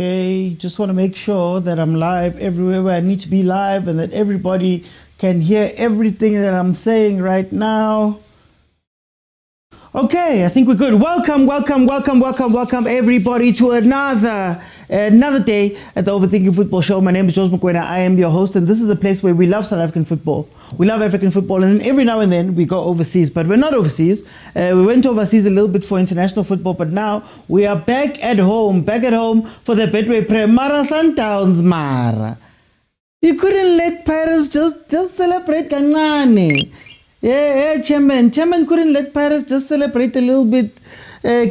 Okay, just want to make sure that I'm live everywhere where I need to be live and that everybody can hear everything that I'm saying right now. Okay, I think we're good. Welcome everybody to another day at the Overthinking Football Show. My name is Joseph Mokwena. I am your host, and this is a place where we love South African football. We love African football, and every now and then we go overseas, but we're not overseas. We went overseas a little bit for international football, but now we are back at home for the Betway Mara Sundowns Mara. You couldn't let Paris just celebrate kancane. Yeah, Chairman couldn't let Paris just celebrate a little bit,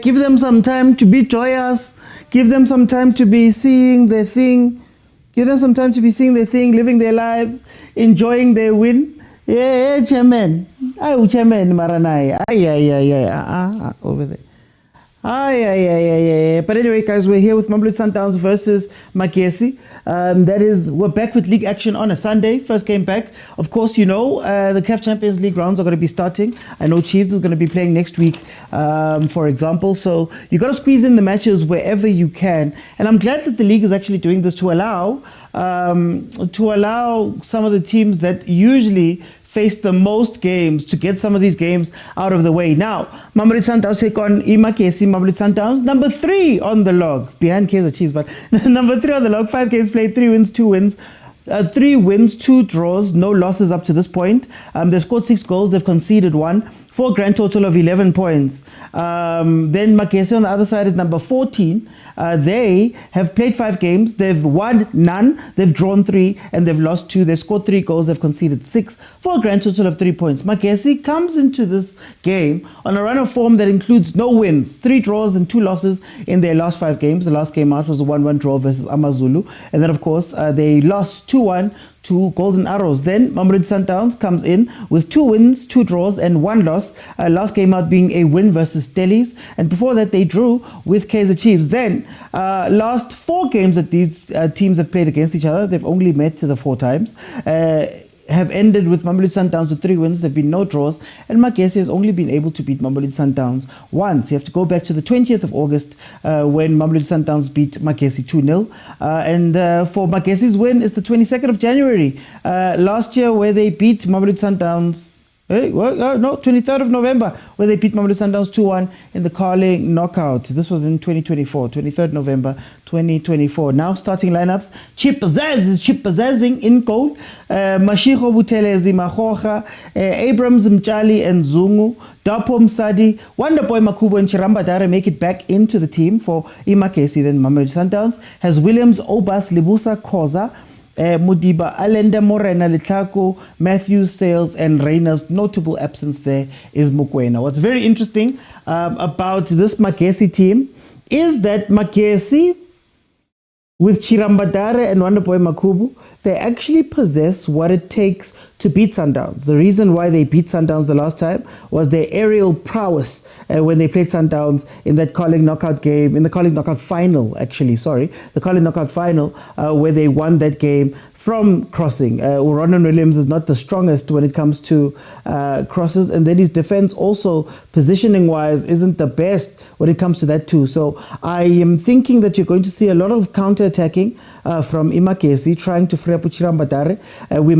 give them some time to be joyous, give them some time to be seeing their thing, living their lives, enjoying their win. Yeah, Chairman. Chairman Maranai. Over there. But anyway, guys, we're here with Mamelodi Sundowns versus Magesi. We're back with league action on a Sunday. First game back. Of course, you know, the CAF Champions League rounds are going to be starting. I know Chiefs is going to be playing next week, for example. So you got to squeeze in the matches wherever you can. And I'm glad that the league is actually doing this to allow some of the teams that usually face the most games to get some of these games out of the way. Now, Mamelodi Sundowns take on Magesi. Mamelodi Sundowns, number 3 on the log, behind Kaizer Chiefs, but number 3 on the log, 5 games played, 3 wins, 2 wins. 3 wins, 2 draws, no losses up to this point. They've scored 6 goals, they've conceded 1, for a grand total of 11 points. Then Magesi on the other side is number 14. They have played 5 games, they've won none, they've drawn 3, and they've lost 2. They've scored 3 goals, they've conceded 6, for a grand total of 3 points. Magesi comes into this game on a run of form that includes no wins, 3 draws and 2 losses in their last 5 games. The last game out was a 1-1 draw versus AmaZulu, and then of course they lost 2-1 to Golden Arrows. Then Mamelodi Sundowns comes in with 2 wins, 2 draws, and 1 loss. Last game out being a win versus Stellies, and before that they drew with Kaizer Chiefs. Then last 4 games that these teams have played against each other, they've only met the 4 times. Have ended with Mamelodi Sundowns with 3 wins. There have been no draws, and Magesi has only been able to beat Mamelodi Sundowns once. You have to go back to the 20th of August when Mamelodi Sundowns beat Magesi 2-0. For Magesi's win is the 22nd of January last year, where they beat Mamelodi Sundowns. 23rd of November, where they beat Mamelodi Sundowns 2-1 in the Carling knockout. This was in 2024, 23rd November 2024. Now starting lineups: Chipazazzing in goal, Mashiko Butelezi Mahocha, Abrams Mchali and Zungu, Dapo Msadi, Wonderboy Makubo and Chiramba Dare make it back into the team for Magesi. Then Mamelodi Sundowns has Williams, Obas, Libusa, Khoza, Mudiba, Alenda, Morena, Litako, Matthews, Sales, and Reina's. Notable absence there is Mokwena. What's very interesting about this Magesi team is that Magesi, with Chirambadare and Wonderboy Makubu, they actually possess what it takes to beat Sundowns. The reason why they beat Sundowns the last time was their aerial prowess when they played Sundowns in that Carling knockout game, in the Carling knockout final, the Carling knockout final, where they won that game from crossing. Ronan Williams is not the strongest when it comes to crosses, and then his defense also, positioning-wise, isn't the best when it comes to that too. So I am thinking that you're going to see a lot of counter-attacking from Magesi, trying to free up Chirambadare. We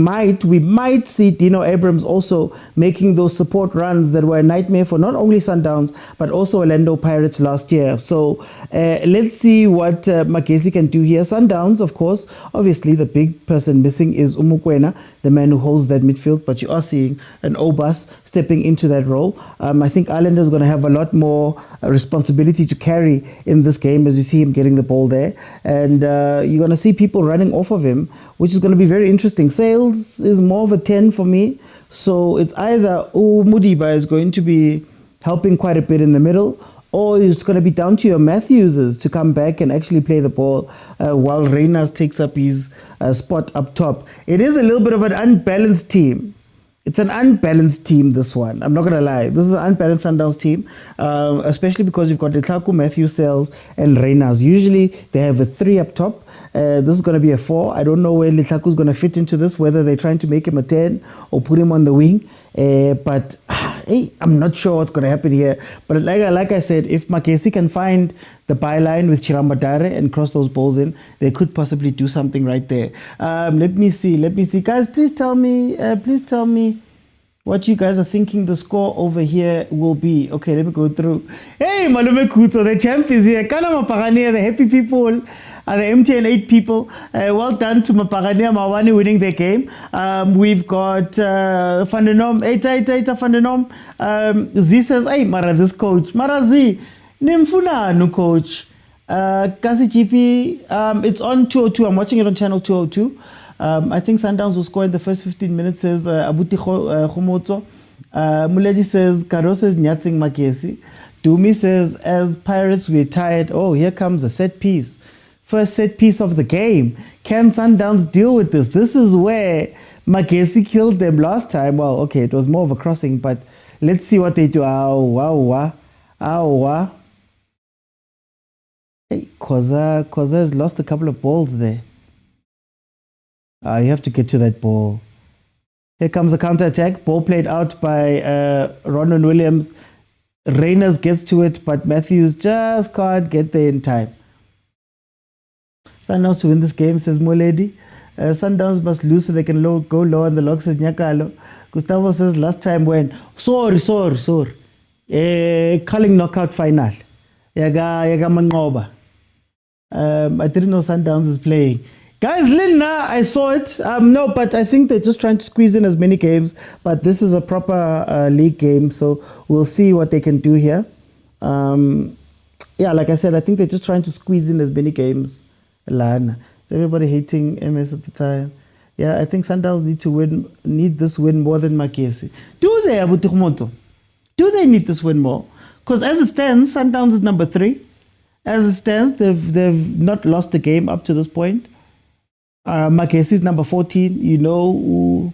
might see Dino Abrams also making those support runs that were a nightmare for not only Sundowns but also Orlando Pirates last year. So let's see what Magesi can do here. Sundowns, of course, obviously the big person missing is Mokwena, the man who holds that midfield, but you are seeing an Obas stepping into that role. I think Islander is going to have a lot more responsibility to carry in this game, as you see him getting the ball there, and you're going to see people running off of him, which is going to be very interesting. Sales is more of a 10 for me, so it's either Mudiba is going to be helping quite a bit in the middle, or it's going to be down to your Matthewses to come back and actually play the ball while Reyners takes up his spot up top. It is a little bit of an unbalanced team. It's an unbalanced team, this one. I'm not going to lie. This is an unbalanced Sundowns team, especially because you've got Letlaku, Matthew, Sales, and Reyners. Usually, they have a 3 up top. This is going to be a 4. I don't know where Letlaku is going to fit into this, whether they're trying to make him a 10 or put him on the wing. But hey, I'm not sure what's going to happen here. But like I said, if Magesi can find the byline with Chirambatare and cross those balls in, they could possibly do something right there. Let me see. Guys, please tell me what you guys are thinking the score over here will be. Okay, let me go through. Hey, Malume Kuto, the champ is here. Kana Mapagania, the happy people. The MTN 8 people, well done to Mapagania Mawani winning their game. We've got Fandenom, Eta Fandenom. Z says, hey, Mara, this coach. Mara Z, Nimfuna, no coach. Kasi GP, it's on 202. I'm watching it on channel 202. I think Sundowns will score in the first 15 minutes, says Abuti Khomoto. Muledi says, Karo says, Nyatsing Makesi. Dumi says, as Pirates, we're tired. Oh, here comes a set piece. First set piece of the game. Can Sundowns deal with this? This is where Magesi killed them last time. Well, okay, it was more of a crossing, but let's see what they do. Hey, khoza has lost a couple of balls there. You have to get to that ball. Here comes the counter-attack. Ball played out by Ronan Williams. Reyners gets to it, but Matthews just can't get there in time. Sundowns to win this game, says Moledi. Sundowns must lose so they can go low on the log, says Nyakalo. Gustavo says last time when sorry. Calling knockout final. Yaga Mangoba. I didn't know Sundowns is playing. Guys, Linna, I saw it. No, but I think they're just trying to squeeze in as many games. But this is a proper league game, so we'll see what they can do here. Yeah, like I said, I think they're just trying to squeeze in as many games. Lana. Is everybody hating MS at the time? Yeah, I think Sundowns need this win more than Magesi. Do they, Abuti Khomoto? Do they need this win more? Because as it stands, Sundowns is number 3. As it stands, they've not lost the game up to this point. Magesi is number 14. You know,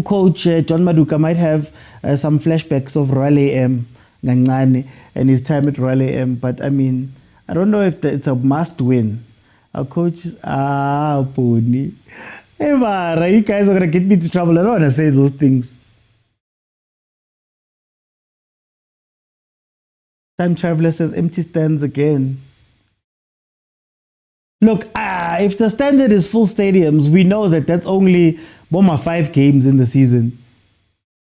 coach John Maduka might have some flashbacks of Royal AM Ngangane and his time at Royal AM, but I mean, I don't know if it's a must win. Our coach, Pony. Hey, Mara, you guys are going to get me into trouble. I don't want to say those things. Time Traveler says empty stands again. Look, if the standard is full stadiums, we know that that's only 5 games in the season.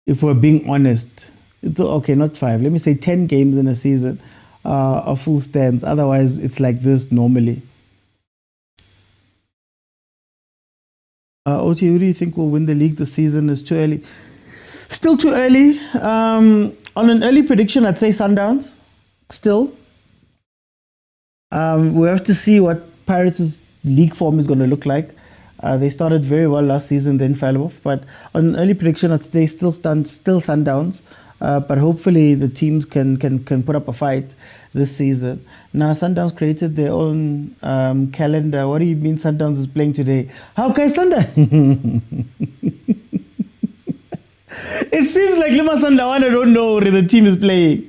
If we're being honest. It's okay, not 5. Let me say 10 games in a season. Of full stands. Otherwise, it's like this normally. OT, who do you think will win the league this season? Is too early. Still too early. On an early prediction, I'd say Sundowns. Still. We have to see what Pirates' league form is going to look like. They started very well last season, then fell off. But on an early prediction, I'd say still Sundowns. But hopefully the teams can put up a fight this season. Now Sundowns created their own calendar. What do you mean Sundowns is playing today? How can Sundowns? It seems like Lima Sundawana don't know where the team is playing.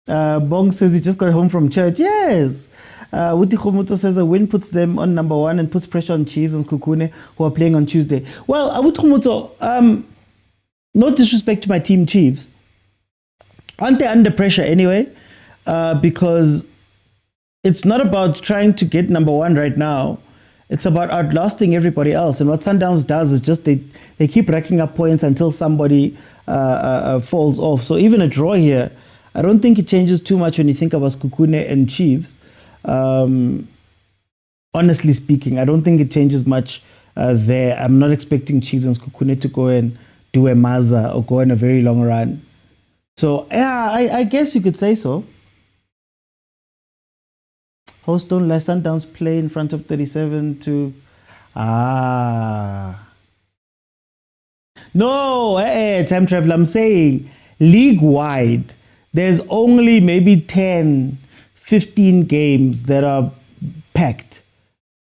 Bong says he just got home from church. Yes. Wuti Khomoto says a win puts them on number 1 and puts pressure on Chiefs and Kukune, who are playing on Tuesday. Well, Wuti Khomoto, no disrespect to my team Chiefs. Aren't they under pressure anyway? Because it's not about trying to get number 1 right now. It's about outlasting everybody else. And what Sundowns does is just they keep racking up points until somebody falls off. So even a draw here, I don't think it changes too much when you think about Kukune and Chiefs. Honestly speaking, I don't think it changes much there. I'm not expecting Chiefs and Kukune to go and do a Maza or go on a very long run. So yeah, I guess you could say so. Host don't let Sundowns play in front of 37 to... No, Time Travel, I'm saying league-wide, there's only maybe 10, 15 games that are packed.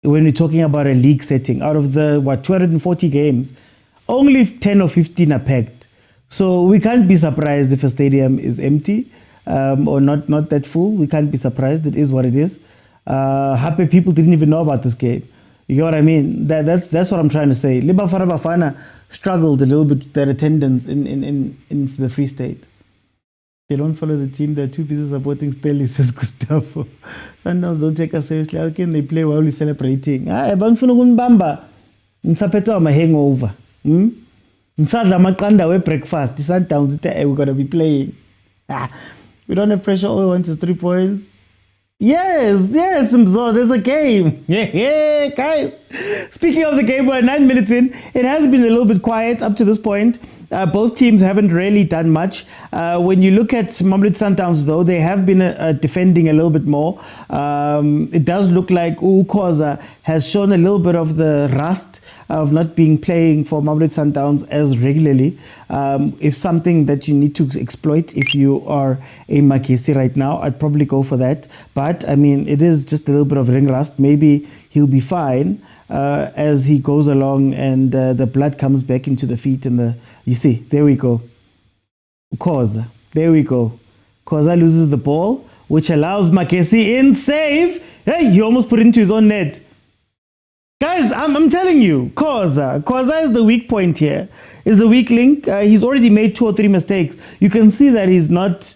When we're talking about a league setting, out of the, 240 games, only 10 or 15 are packed. So we can't be surprised if a stadium is empty or not that full. We can't be surprised. It is what it is. Happy people didn't even know about this game. You get what I mean? That's what I'm trying to say. Bafana struggled a little bit with their attendance in the Free State. They don't follow the team. They're too busy supporting Stelly, says Gustavo. Sundowns don't take us seriously. How can they play while we're celebrating? Bangfuna kunibamba. Ngisaphetwa ama hangover. Ngisadla amaqanda we breakfast. The Sundowns we're gonna be playing. We don't have pressure. All we want is 3 points. Yes, Mzo, there's a game. Yeah, guys. Speaking of the game, we're 9 minutes in. It has been a little bit quiet up to this point. Both teams haven't really done much. When you look at Mamelodi Sundowns, though, they have been defending a little bit more. It does look like Khoza has shown a little bit of the rust of not being playing for Mamelodi Sundowns as regularly. If something that you need to exploit if you are a MAGESI right now, I'd probably go for that. But, I mean, it is just a little bit of ring rust. Maybe he'll be fine as he goes along and the blood comes back into the feet and you see, there we go. Khoza, there we go. Khoza loses the ball, which allows MAGESI in save. Hey, he almost put it into his own net. Guys, I'm telling you, Khoza is the weak point here, is the weak link. He's already made 2 or 3 mistakes. You can see that he's not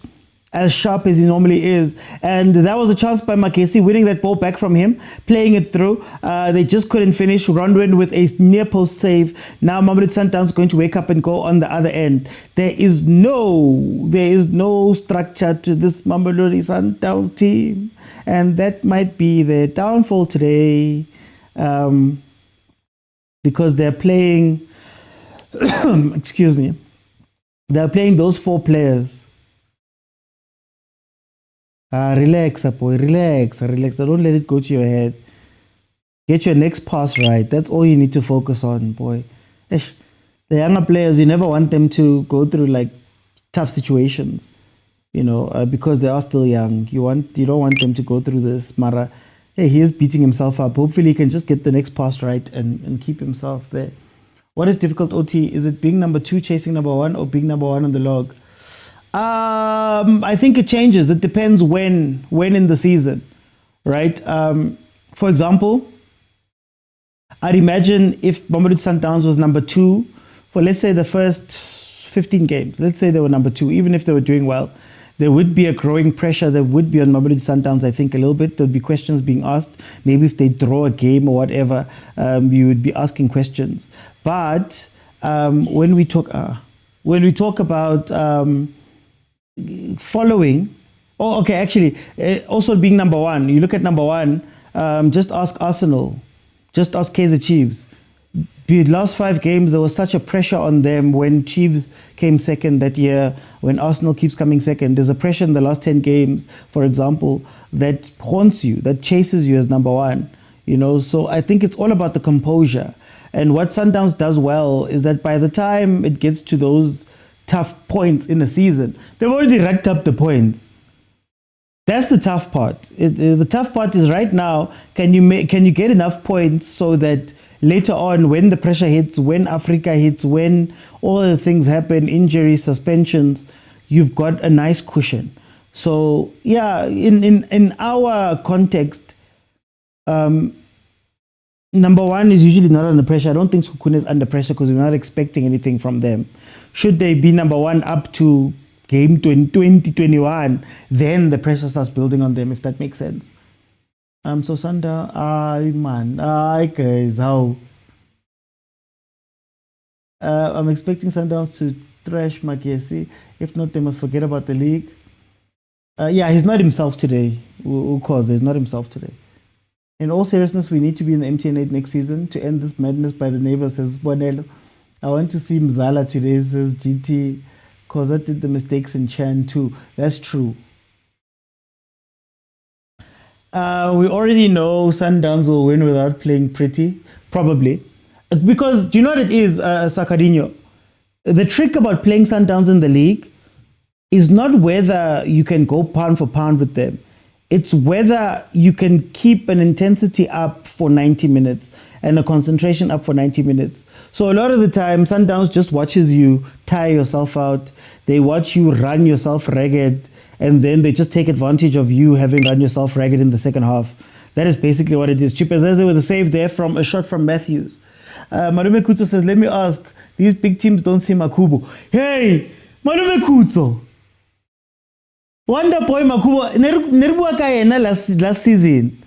as sharp as he normally is. And that was a chance by MAGESI, winning that ball back from him, playing it through. They just couldn't finish. Rondwen with a near post save. Now Mamelodi Sundowns going to wake up and go on the other end. There is no structure to this Mamelodi Sundowns team. And that might be their downfall today. Because they're playing, excuse me, they're playing those 4 players. Relax, boy, relax. Don't let it go to your head. Get your next pass right. That's all you need to focus on, boy. The younger players, you never want them to go through like tough situations, because they are still young. You don't want them to go through this. Mara, hey, he is beating himself up. Hopefully, he can just get the next pass right and keep himself there. What is difficult, OT? Is it being number 2 chasing number 1 or being number 1 on the log? I think it changes. It depends when in the season, right? For example, I'd imagine if Mamelodi Sundowns was number 2 for, let's say, the first 15 games. Let's say they were number 2, even if they were doing well. There would be a growing pressure that would be on Mamelodi Sundowns, I think, a little bit. There'd be questions being asked. Maybe if they draw a game or whatever, you would be asking questions. But when we talk about following, also being number 1, you look at number 1, just ask Arsenal, just ask Kaizer Chiefs. The last 5 games, there was such a pressure on them when Chiefs came second that year, when Arsenal keeps coming second. There's a pressure in the last 10 games, for example, that haunts you, that chases you as number 1. So I think it's all about the composure. And what Sundowns does well is that by the time it gets to those tough points in a season, they've already racked up the points. That's the tough part. The tough part is right now, can you get enough points so that later on, when the pressure hits, when Africa hits, when all the things happen, injuries, suspensions, you've got a nice cushion. So yeah, in our context, number 1 is usually not under pressure. I don't think Sekhukhune is under pressure because we're not expecting anything from them. Should they be number 1 up to game 2021, then the pressure starts building on them, if that makes sense. So Sunda, guys, how? I'm expecting Sundowns to thrash MAGESI. If not, they must forget about the league. Yeah, he's not himself today. Khoza is not himself today. In all seriousness, we need to be in the MTN8 next season to end this madness by the neighbors, says Bonello. I want to see Mzala today, says GT. Khoza did the mistakes in Chan too. That's true. We already know Sundowns will win without playing pretty, probably. Because, do you know what it is, Sakadinho? The trick about playing Sundowns in the league is not whether you can go pound for pound with them. It's whether you can keep an intensity up for 90 minutes and a concentration up for 90 minutes. So a lot of the time, Sundowns just watches you tire yourself out. They watch you run yourself ragged, and then they just take advantage of you having run yourself ragged in the second half. That is basically what it is. Chipezeze with a save there from a shot from Matthews. Malume Kutso says, let me ask, these big teams don't see Makubo. Hey, Malume Kutso. Wonder boy Makubo, Nerbuaka yena last season.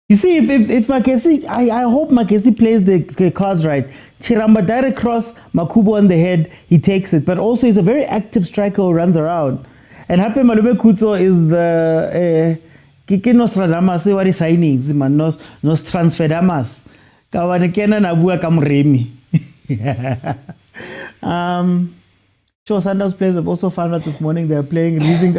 You see, if Magesi, I hope Magesi plays the cards right. Chiramba direct cross, Makubo on the head, he takes it. But also he's a very active striker who runs around. And Happy Malume Kutso is the Kike Nostradamus, what is signings, man, nos transferdamas. Kawane kena nabua kamremi. Sure, Sundowns players have also found out this morning they're playing Rising.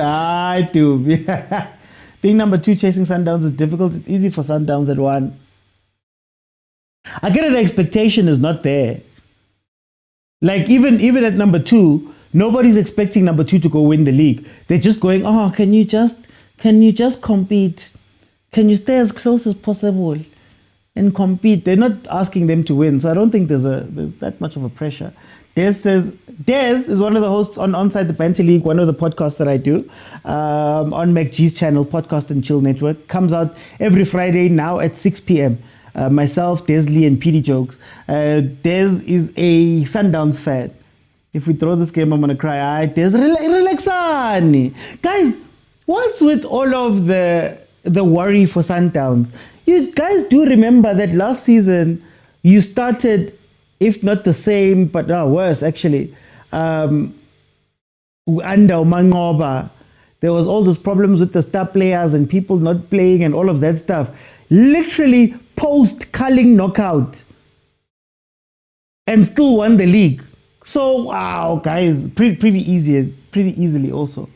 Being number 2 chasing Sundowns is difficult. It's easy for Sundowns at 1. I get it, the expectation is not there. Like even at number 2, nobody's expecting number 2 to go win the league. They're just going, oh, can you just compete? Can you stay as close as possible and compete? They're not asking them to win. So I don't think there's that much of a pressure. Des is one of the hosts on Onside the Banter League, one of the podcasts that I do on MacG's channel, Podcast and Chill Network. Comes out every Friday now at 6 p.m. Myself, Des Lee, and PD Jokes. Des is a Sundowns fan. If we throw this game, I'm going to cry. Des, relaxani. Guys, what's with all of the worry for Sundowns? You guys do remember that last season you started, if not the same, but worse actually, under Mangoba. There was all those problems with the star players and people not playing and all of that stuff. Literally post-culling knockout and still won the league. So, wow, guys, pretty easily also.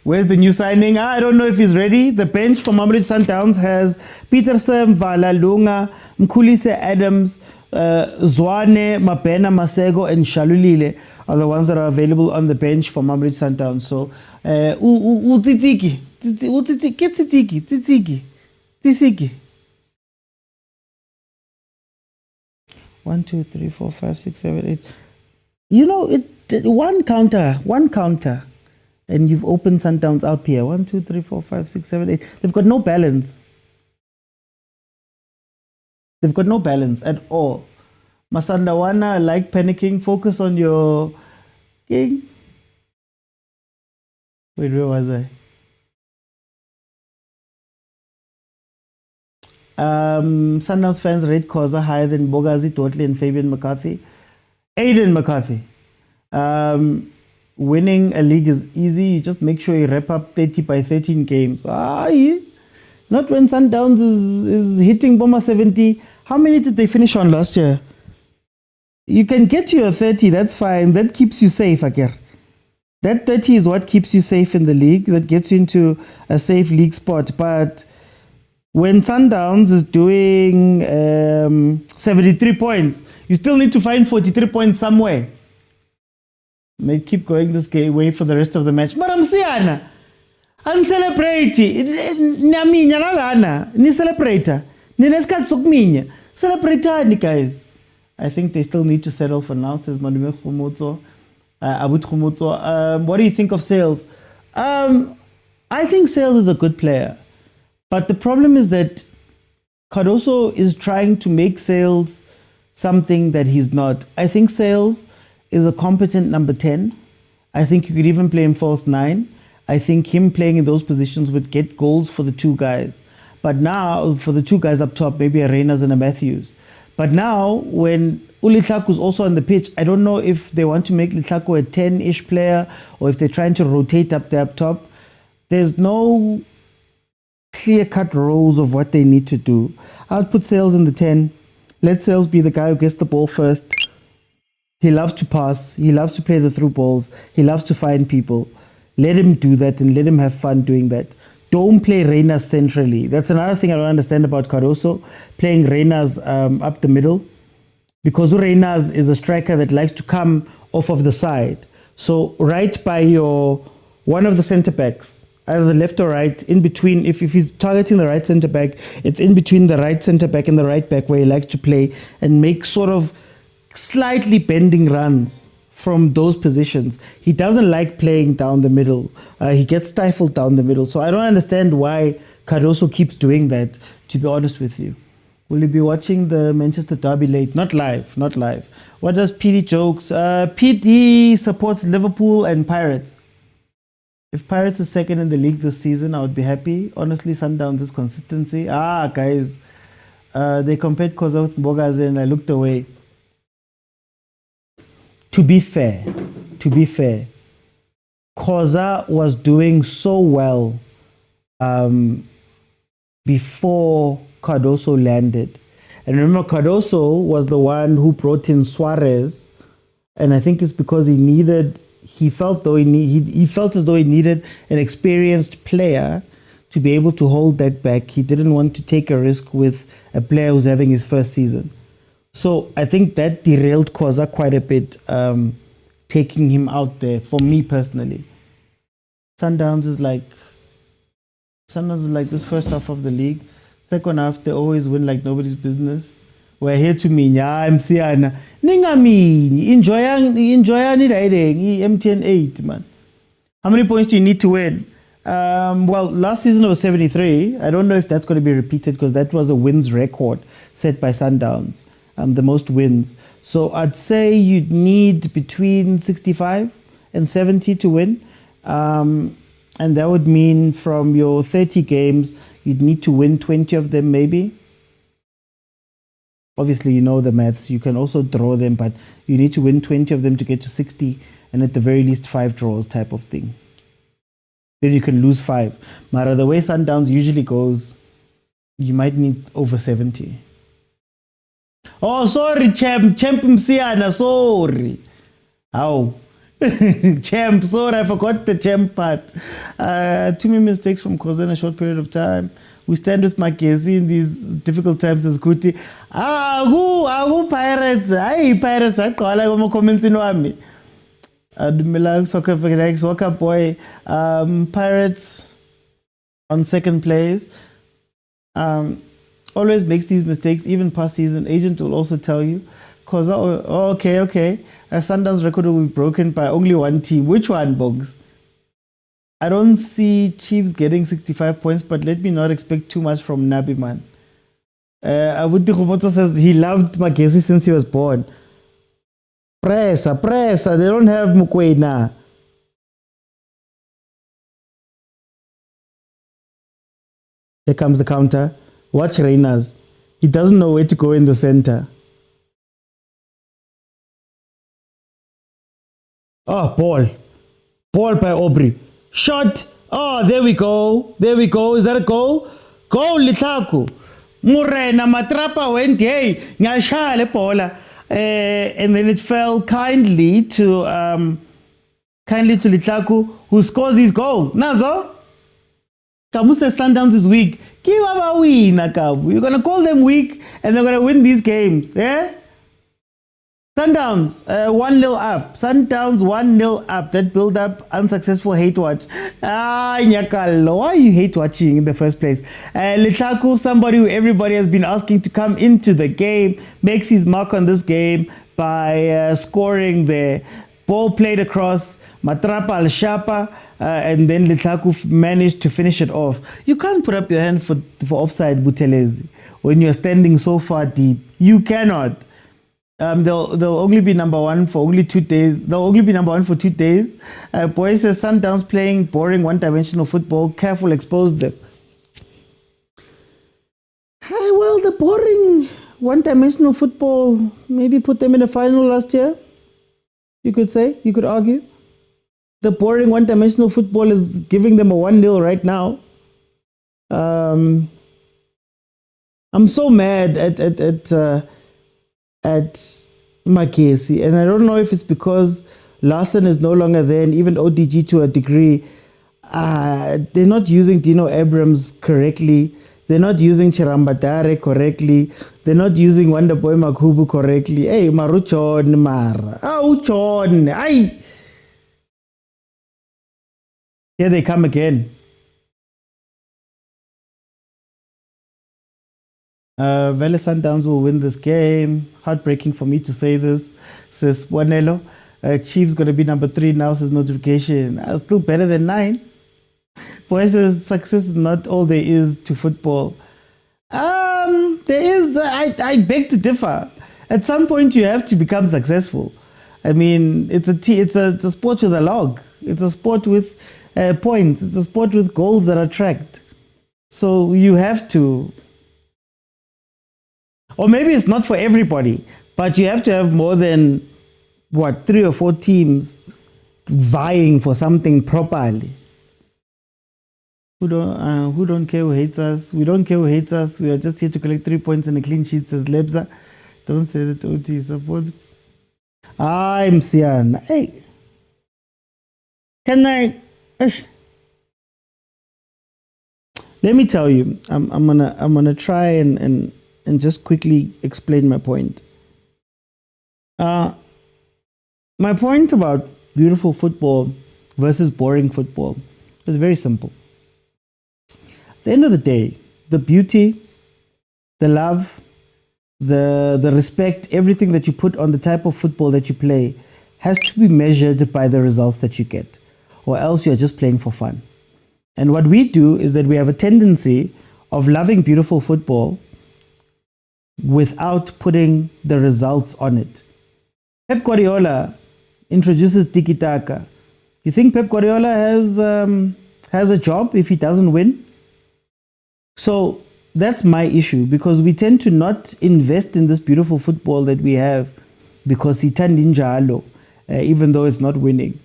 Where's the new signing? I don't know if he's ready. The bench for Mamelodi Sundowns has Peterson, Vala, Lunga, Mkhulise, Adams, Zwane, Mabena, Masego, and Shalulile are the ones that are available on the bench for Mamelodi Sundowns. So, Titiki. 1, 2, 3, 4, 5, 6, 7, 8. You know, one counter. And you've opened Sundowns up here. 1, 2, 3, 4, 5, 6, 7, 8. They've got no balance. They've got no balance at all. Masandawana, I like panicking. Focus on your king. Wait, where was I? Sundowns fans rate khoza higher than Bogazi, Totley, and Fabian McCarthy. Aiden McCarthy. Winning a league is easy. You just make sure you wrap up 30 by 13 games. Yeah. Not when Sundowns is hitting Bomber 70. How many did they finish on last year? You can get to your 30, that's fine. That keeps you safe, Akir. That 30 is what keeps you safe in the league. That gets you into a safe league spot. But when Sundowns is doing 73 points, you still need to find 43 points somewhere. May keep going this way for the rest of the match. But I'm saying, I'm celebrating. Naminya lana, ni celebrator. Ni neskat sukminya. Celebrate, guys. I think they still need to settle for now, says Malume Khumutso. Abut Khumutso. What do you think of Sales? I think Sales is a good player. But the problem is that Cardoso is trying to make Sales something that he's not. I think Sales is a competent number 10. I think you could even play him false 9. I think him playing in those positions would get goals for the 2 guys. But now, for the 2 guys up top, maybe a Reyners and a Matthews. But now, when Ulitlaku is also on the pitch, I don't know if they want to make Litlaku a 10-ish player or if they're trying to rotate up there up top. There's no clear-cut roles of what they need to do. I'll put Sales in the 10. Let Sales be the guy who gets the ball first. He loves to pass. He loves to play the through balls. He loves to find people. Let him do that and let him have fun doing that. Don't play Reyners centrally. That's another thing I don't understand about Cardoso, playing Reyners up the middle. Because Reyners is a striker that likes to come off of the side. So right by one of the centre backs, either the left or right, in between, if he's targeting the right centre back, it's in between the right centre back and the right back where he likes to play and make sort of slightly bending runs from those positions. He doesn't like playing down the middle. He gets stifled down the middle. So I don't understand why Cardoso keeps doing that, to be honest with you. Will you be watching the Manchester Derby late? Not live, not live. What does PD jokes? PD supports Liverpool and Pirates. If Pirates are second in the league this season, I would be happy. Honestly, Sundowns' consistency. Guys, they compared khoza with Mbogazi and I looked away. To be fair, khoza was doing so well before Cardoso landed. And remember, Cardoso was the one who brought in Suarez, and I think it's because he felt as though he needed an experienced player to be able to hold that back. He didn't want to take a risk with a player who's having his first season. So I think that derailed khoza quite a bit, taking him out there, for me personally. Sundowns is like this first half of the league. Second half, they always win like nobody's business. We're here to mean, I'm Siana. Ningami, enjoy riding, MTN 8, man. How many points do you need to win? Well, last season it was 73. I don't know if that's going to be repeated because that was a wins record set by Sundowns, the most wins. So I'd say you'd need between 65 and 70 to win. And that would mean from your 30 games, you'd need to win 20 of them maybe. Obviously, you know the maths. You can also draw them, but you need to win 20 of them to get to 60, and at the very least 5 draws type of thing. Then you can lose 5. But the way Sundowns usually goes, you might need over 70. Oh, sorry, champ Msiana, sorry. How? Champ, sorry, I forgot the champ part. Too many mistakes from khoza in a short period of time. We stand with Magesi in these difficult times as Kuti. Who Pirates? Hey, Pirates, I call like comments in Wami. Dumilang soccer boy. Pirates on second place. Always makes these mistakes, even past season. Agent will also tell you. Cause okay. A Sundowns record will be broken by only one team. Which one, Bogs? I don't see Chiefs getting 65 points, but let me not expect too much from Nabi, man. Abuti Khomoto says he loved Magesi since he was born. Pressa. They don't have mokwena. Here comes the counter. Watch Reyners. He doesn't know where to go in the center. Oh, ball by Aubrey. Shot. Oh, there we go. Is that a goal? Goal, Lithaku. Murena Matrapa went, hey, Nyashale Pola. And then it fell kindly to Lithaku, who scores his goal. Nazo? Kamuse Sundowns is weak. Give up a win, Akabu. You're going to call them weak and they're going to win these games. Yeah? Sundowns 1-0 up. Sundowns 1-0 up. That build up, unsuccessful hate watch. Nyakalo, why are you hate watching in the first place? Lithaku, somebody who everybody has been asking to come into the game, makes his mark on this game by scoring there. Ball played across, Matrapa Al-Shapa, and then Lithaku managed to finish it off. You can't put up your hand for offside, Buthelezi, when you're standing so far deep. You cannot. They'll only be number one for only 2 days. They'll only be number one for 2 days. Boy says Sundowns playing boring one-dimensional football. CAF will expose them. Well, the boring one-dimensional football maybe put them in a final last year. You could say, you could argue. The boring one-dimensional football is giving them a 1-0 right now. I'm so mad at Magesi, and I don't know if it's because Larson is no longer there, and even ODG to a degree. They're not using Dino Abrams correctly. They're not using Chirambatare correctly. They're not using Wonderboy Makhubu correctly. Hey, Maruchon Mara. Auchon. Ay. Here they come again. Vele Sundowns will win this game. Heartbreaking for me to say this, says Wanelo. Chiefs going to be number 3 now, says notification. Still better than 9. Boy says success is not all there is to football. There is. I beg to differ. At some point, you have to become successful. I mean, it's a sport with a log. It's a sport with points. It's a sport with goals that are tracked. So you have to. Or maybe it's not for everybody, but you have to have more than, 3 or 4 teams vying for something properly. Who don't care who hates us? We don't care who hates us. We are just here to collect 3 points and a clean sheet, says Lebza. Don't say that OT supports. I'm Sian. Hey, can I? Let me tell you. I'm gonna try and just quickly explain my point. My point about beautiful football versus boring football is very simple. At the end of the day, the beauty, the love, the respect, everything that you put on the type of football that you play has to be measured by the results that you get, or else you're just playing for fun. And what we do is that we have a tendency of loving beautiful football without putting the results on it. Pep Guardiola introduces tiki-taka. You think Pep Guardiola has a job if he doesn't win? So that's my issue, because we tend to not invest in this beautiful football that we have because he turned njalo, even though it's not winning.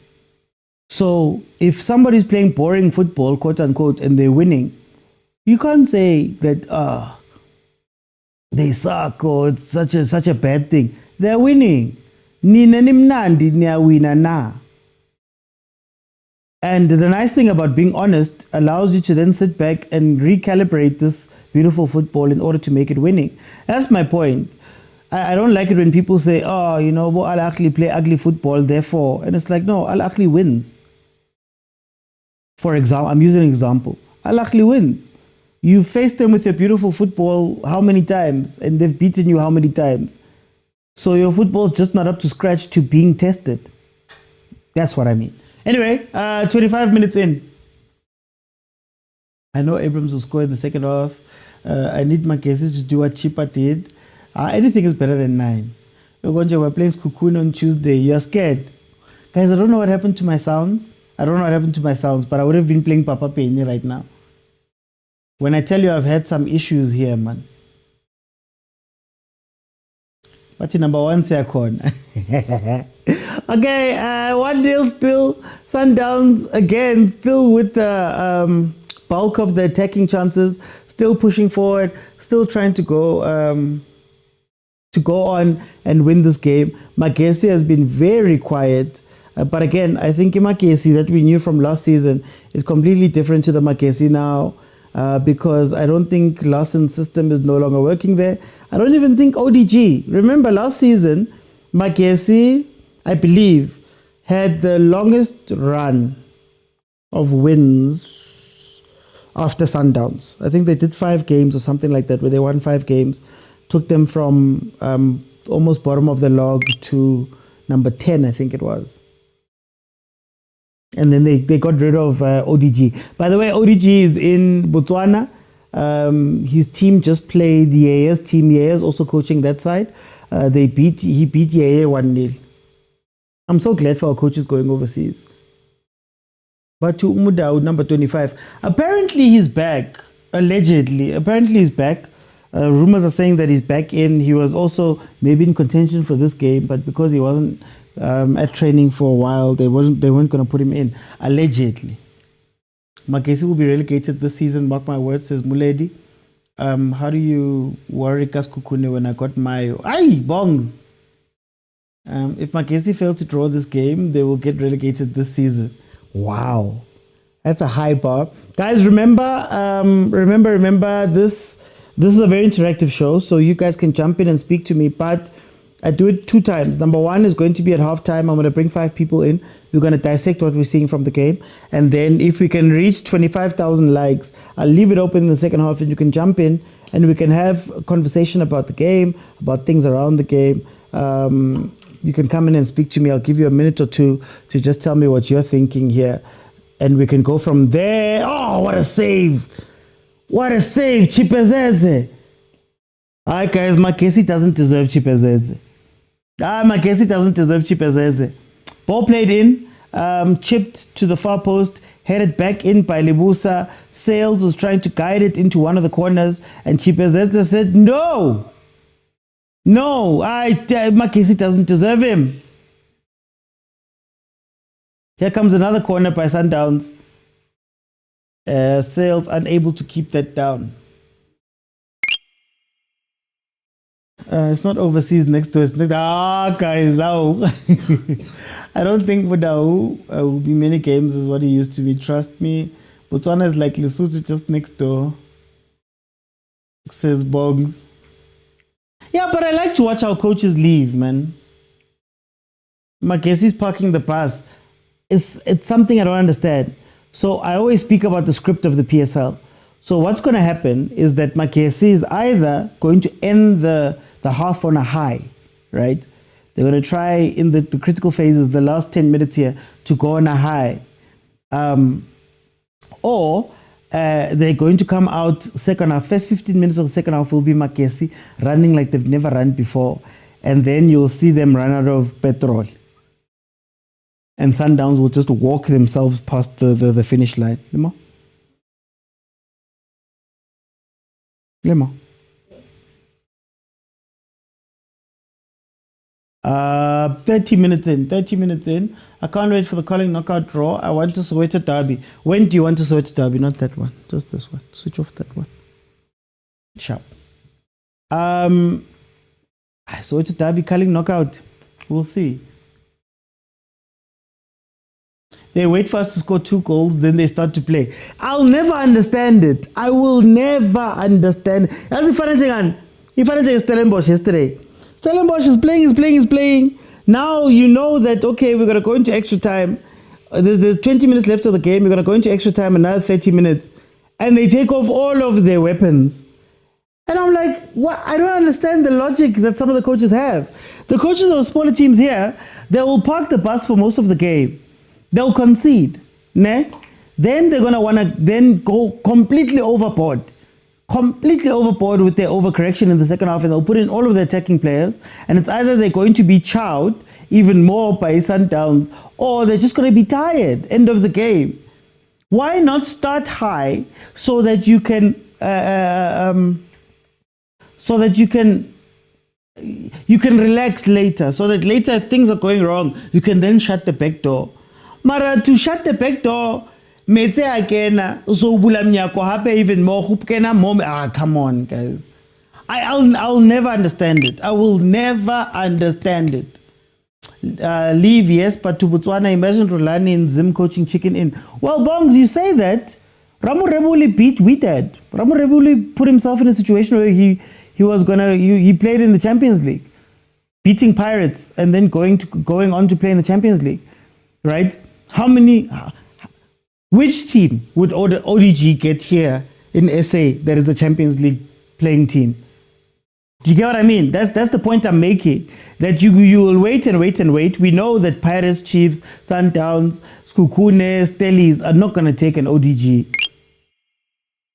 So if somebody's playing boring football, quote unquote, and they're winning, you can't say that they suck or it's such a bad thing. They're winning. Nina nimnandi niya na. And the nice thing about being honest allows you to then sit back and recalibrate this beautiful football in order to make it winning. That's my point. I don't like it when people say, Al Ahly play ugly football, therefore. And it's like, no, Al Ahly wins. For example, I'm using an example. Al Ahly wins. You faced them with your beautiful football how many times? And they've beaten you how many times? So your football's just not up to scratch to being tested. That's what I mean. Anyway, 25 minutes in. I know Abrams will score in the second half. I need Magesi to do what Chipa did. Anything is better than 9. We're playing Skukun on Tuesday. You're scared. Guys, I don't know what happened to my sounds. But I would have been playing Papa Penny right now. When I tell you I've had some issues here, man. But number 1 Seacon. Okay, 1-0 still. Sundowns again, still with the bulk of the attacking chances, still pushing forward, still trying to go on and win this game. Magesi has been very quiet. But again, I think Magesi that we knew from last season is completely different to the Magesi now. Because I don't think Larsen's system is no longer working there. I don't even think ODG. Remember last season, Magesi, I believe, had the longest run of wins after Sundowns. I think they did 5 games or something like that, where they won 5 games, took them from almost bottom of the log to number 10, I think it was. And then they got rid of ODG. By the way, ODG is in Botswana. His team just played the Yaya's team. Yaya's also coaching that side. He beat Yaya 1-0. I'm so glad for our coaches going overseas. But to Umudao, number 25. Apparently he's back. Allegedly. Apparently he's back. Rumors are saying that he's back in. He was also maybe in contention for this game, but because he wasn't at training for a while, they weren't going to put him in, allegedly. Magesi will be relegated this season, mark my words, says Muledi. How do you worry Kaskukune when I got my bongs? If Magesi failed to draw this game, they will get relegated this season. Wow, that's a high bar, guys. Remember this is a very interactive show, so you guys can jump in and speak to me, but I do it 2 times. Number 1 is going to be at halftime. I'm going to bring 5 people in. We're going to dissect what we're seeing from the game. And then if we can reach 25,000 likes, I'll leave it open in the second half and you can jump in and we can have a conversation about the game, about things around the game. You can come in and speak to me. I'll give you a minute or 2 to just tell me what you're thinking here. And we can go from there. Oh, what a save. What a save, Chipezeze. Hi guys, Magesi doesn't deserve Chipezeze. Magesi doesn't deserve Chipezeze. Ball played in, chipped to the far post, headed back in by Libusa. Sales was trying to guide it into one of the corners, and Chipezeze said, no, Magesi doesn't deserve him. Here comes another corner by Sundowns. Sales unable to keep that down. It's not overseas next to us. Guys, I don't think Budau will be many games as what he used to be. Trust me. Botswana is like Lesotho just next door. Says Bogs. Yeah, but I like to watch our coaches leave, man. Magesi's parking the bus. It's something I don't understand. So I always speak about the script of the PSL. So what's going to happen is that Magesi is either going to end the half on a high, right? They're going to try in the critical phases, the last 10 minutes here, to go on a high. Or they're going to come out second half. First 15 minutes of the second half will be Magesi running like they've never run before. And then you'll see them run out of petrol. And Sundowns will just walk themselves past the finish line. Lemo. 30 minutes in. I can't wait for the calling knockout draw. I want to Soweto derby. When do you want to Soweto derby? Not that one. Just this one. Switch off that one. Sharp. Soweto derby calling knockout. We'll see. They wait for us to score 2 goals, then they start to play. I'll never understand it. I will never understand. As if I Stellenbosch yesterday. Stellenbosch is playing. Now you know that, okay, we're going to go into extra time. There's 20 minutes left of the game. We're going to go into extra time, another 30 minutes. And they take off all of their weapons. And I'm like, what? I don't understand the logic that some of the coaches have. The coaches of the smaller teams here, they will park the bus for most of the game. They'll concede. Ne? Then they're going to want to then go completely overboard with their overcorrection in the second half, and they'll put in all of their attacking players, and it's either they're going to be chowed even more by Sundowns, or they're just going to be tired end of the game. Why not start high so that you can relax later, so that later if things are going wrong you can then shut the back door. Mara, to shut the back door, metse again, so bulamnyako hape even more. Come on, guys. I'll never understand it. I will never understand it. Leave, yes, but to Botswana, imagine Rulani and Zim coaching chicken in. Well, Bongs, you say that. Ramu Rebuli beat Witad. Ramu Rebuli put himself in a situation where he played in the Champions League, beating Pirates and then going on to play in the Champions League, right? Which team would ODG get here in SA that is a Champions League playing team? Do you get what I mean? That's the point I'm making. That you will wait and wait. We know that Pirates, Chiefs, Sundowns, Skukune, Stellies are not going to take an ODG.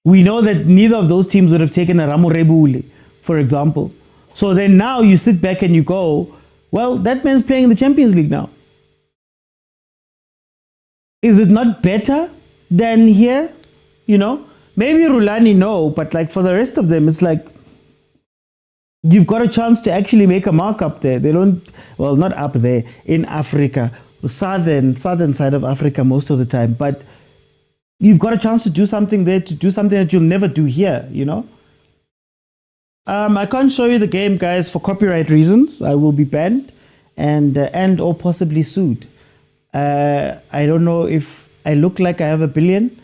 We know that neither of those teams would have taken a Ramu Rebuli, for example. So then now you sit back and you go, well, that man's playing in the Champions League now. Is it not better than here? You know, maybe Rulani, no, but like for the rest of them, it's like you've got a chance to actually make a mark up there. They don't, well, not up there in Africa, the southern side of Africa most of the time, but you've got a chance to do something there, to do something that you'll never do here, you know? I can't show you the game, guys, for copyright reasons. I will be banned and or possibly sued. I don't know if I look like I have a billion.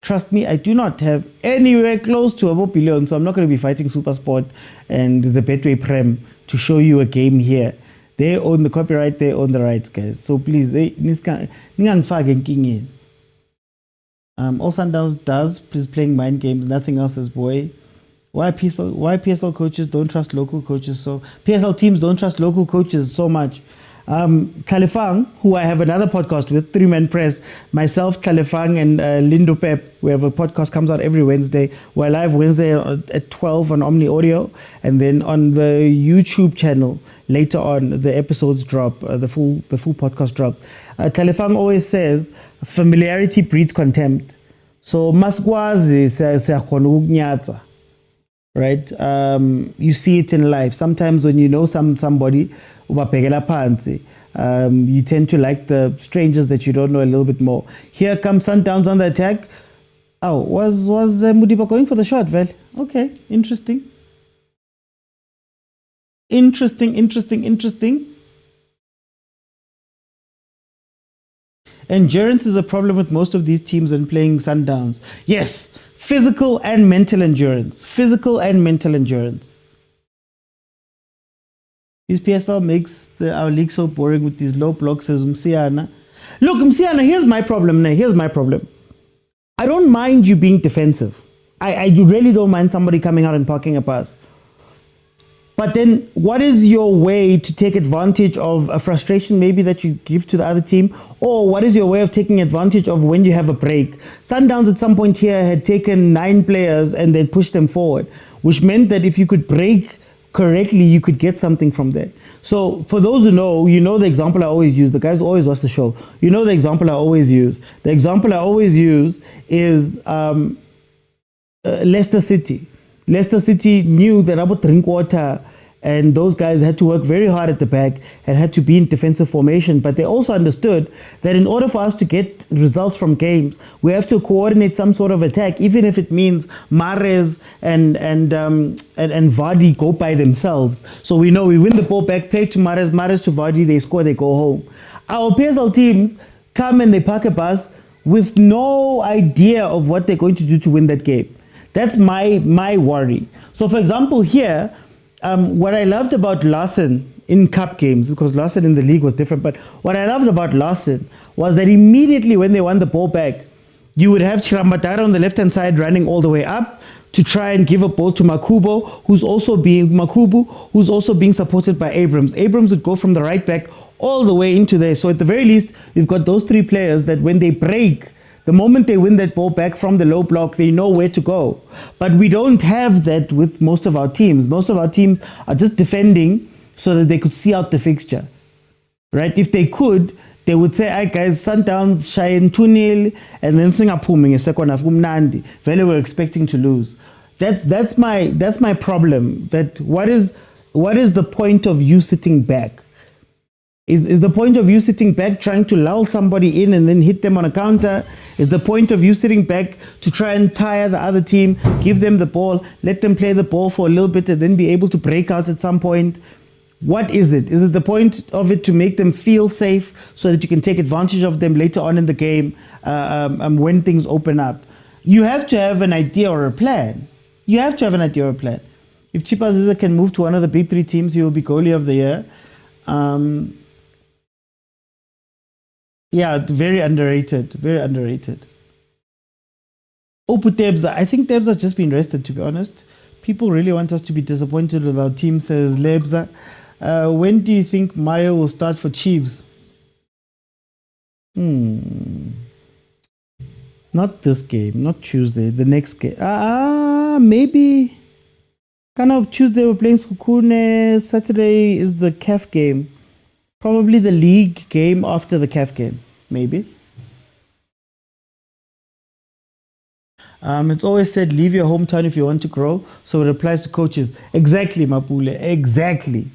Trust me, I do not have anywhere close to a billion, so I'm not going to be fighting Supersport and the Betway Prem to show you a game here. They own the copyright, they own the rights, guys. So please, all Sundowns does is playing mind games, nothing else is boy. Why PSL coaches don't trust local coaches? So PSL teams don't trust local coaches so much. Kalifang, who I have another podcast with, Three Man Press, myself, Kalifang, and Lindo Pep. We have a podcast comes out every Wednesday. We're live Wednesday at 12 on Omni Audio, and then on the YouTube channel later on the episodes drop, the full podcast drop. Kalifang always says familiarity breeds contempt. So maskwazi siyakhona ukunyatsa. Right? You see it in life. Sometimes when you know somebody, ubabhekela phansi, you tend to like the strangers that you don't know a little bit more. Here comes Sundowns on the attack. Oh, was Mudiba going for the shot, Vel? Okay, interesting. Interesting. Endurance is a problem with most of these teams when playing Sundowns. Yes. Physical and mental endurance. This PSL makes our league so boring with these low blocks, says Msiana. Look, Msiana, here's my problem. I don't mind you being defensive. I really don't mind somebody coming out and parking a pass. But then what is your way to take advantage of a frustration maybe that you give to the other team? Or what is your way of taking advantage of when you have a break? Sundowns at some point here had taken 9 players and they'd pushed them forward, which meant that if you could break correctly, you could get something from there. So for those who know, you know the example I always use. The guys who always watch the show. You know the example I always use. The example I always use is Leicester City. Leicester City knew that about Drinkwater and those guys had to work very hard at the back and had to be in defensive formation. But they also understood that in order for us to get results from games, we have to coordinate some sort of attack, even if it means Mahrez and Vardy go by themselves. So we know we win the ball back, play to Mahrez to Vardy, they score, they go home. Our PSL teams come and they park a bus with no idea of what they're going to do to win that game. That's my worry. So for example here, what I loved about Larson in cup games, because Larson in the league was different, but what I loved about Larson was that immediately when they won the ball back, you would have Chirambatara on the left-hand side running all the way up to try and give a ball to Makubu, who's also being supported by Abrams. Abrams would go from the right back all the way into there. So at the very least, you've got those 3 players that when they break, the moment they win that ball back from the low block, they know where to go. But we don't have that with most of our teams. Most of our teams are just defending so that they could see out the fixture. Right? If they could, they would say, "Hey guys, Sundowns shine 2-0 and then Singapore in a second half. Very we're expecting to lose." That's my problem. That what is the point of you sitting back? Is the point of you sitting back trying to lull somebody in and then hit them on a counter? Is the point of you sitting back to try and tire the other team, give them the ball, let them play the ball for a little bit and then be able to break out at some point? What is it? Is it the point of it to make them feel safe so that you can take advantage of them later on in the game when things open up? You have to have an idea or a plan. If Chippa Ziza can move to one of the big 3 teams, he will be goalie of the year. Yeah, very underrated. Opu Tebza. I think Tebza's just been rested, to be honest. People really want us to be disappointed with our team, says Lebza. When do you think Mayo will start for Chiefs? Not this game, not Tuesday, the next game. Maybe. Kind of Tuesday we're playing Skukune. Saturday is the CAF game. Probably the league game after the CAF game, maybe. It's always said, leave your hometown if you want to grow. So it applies to coaches. Exactly, Mapule, exactly.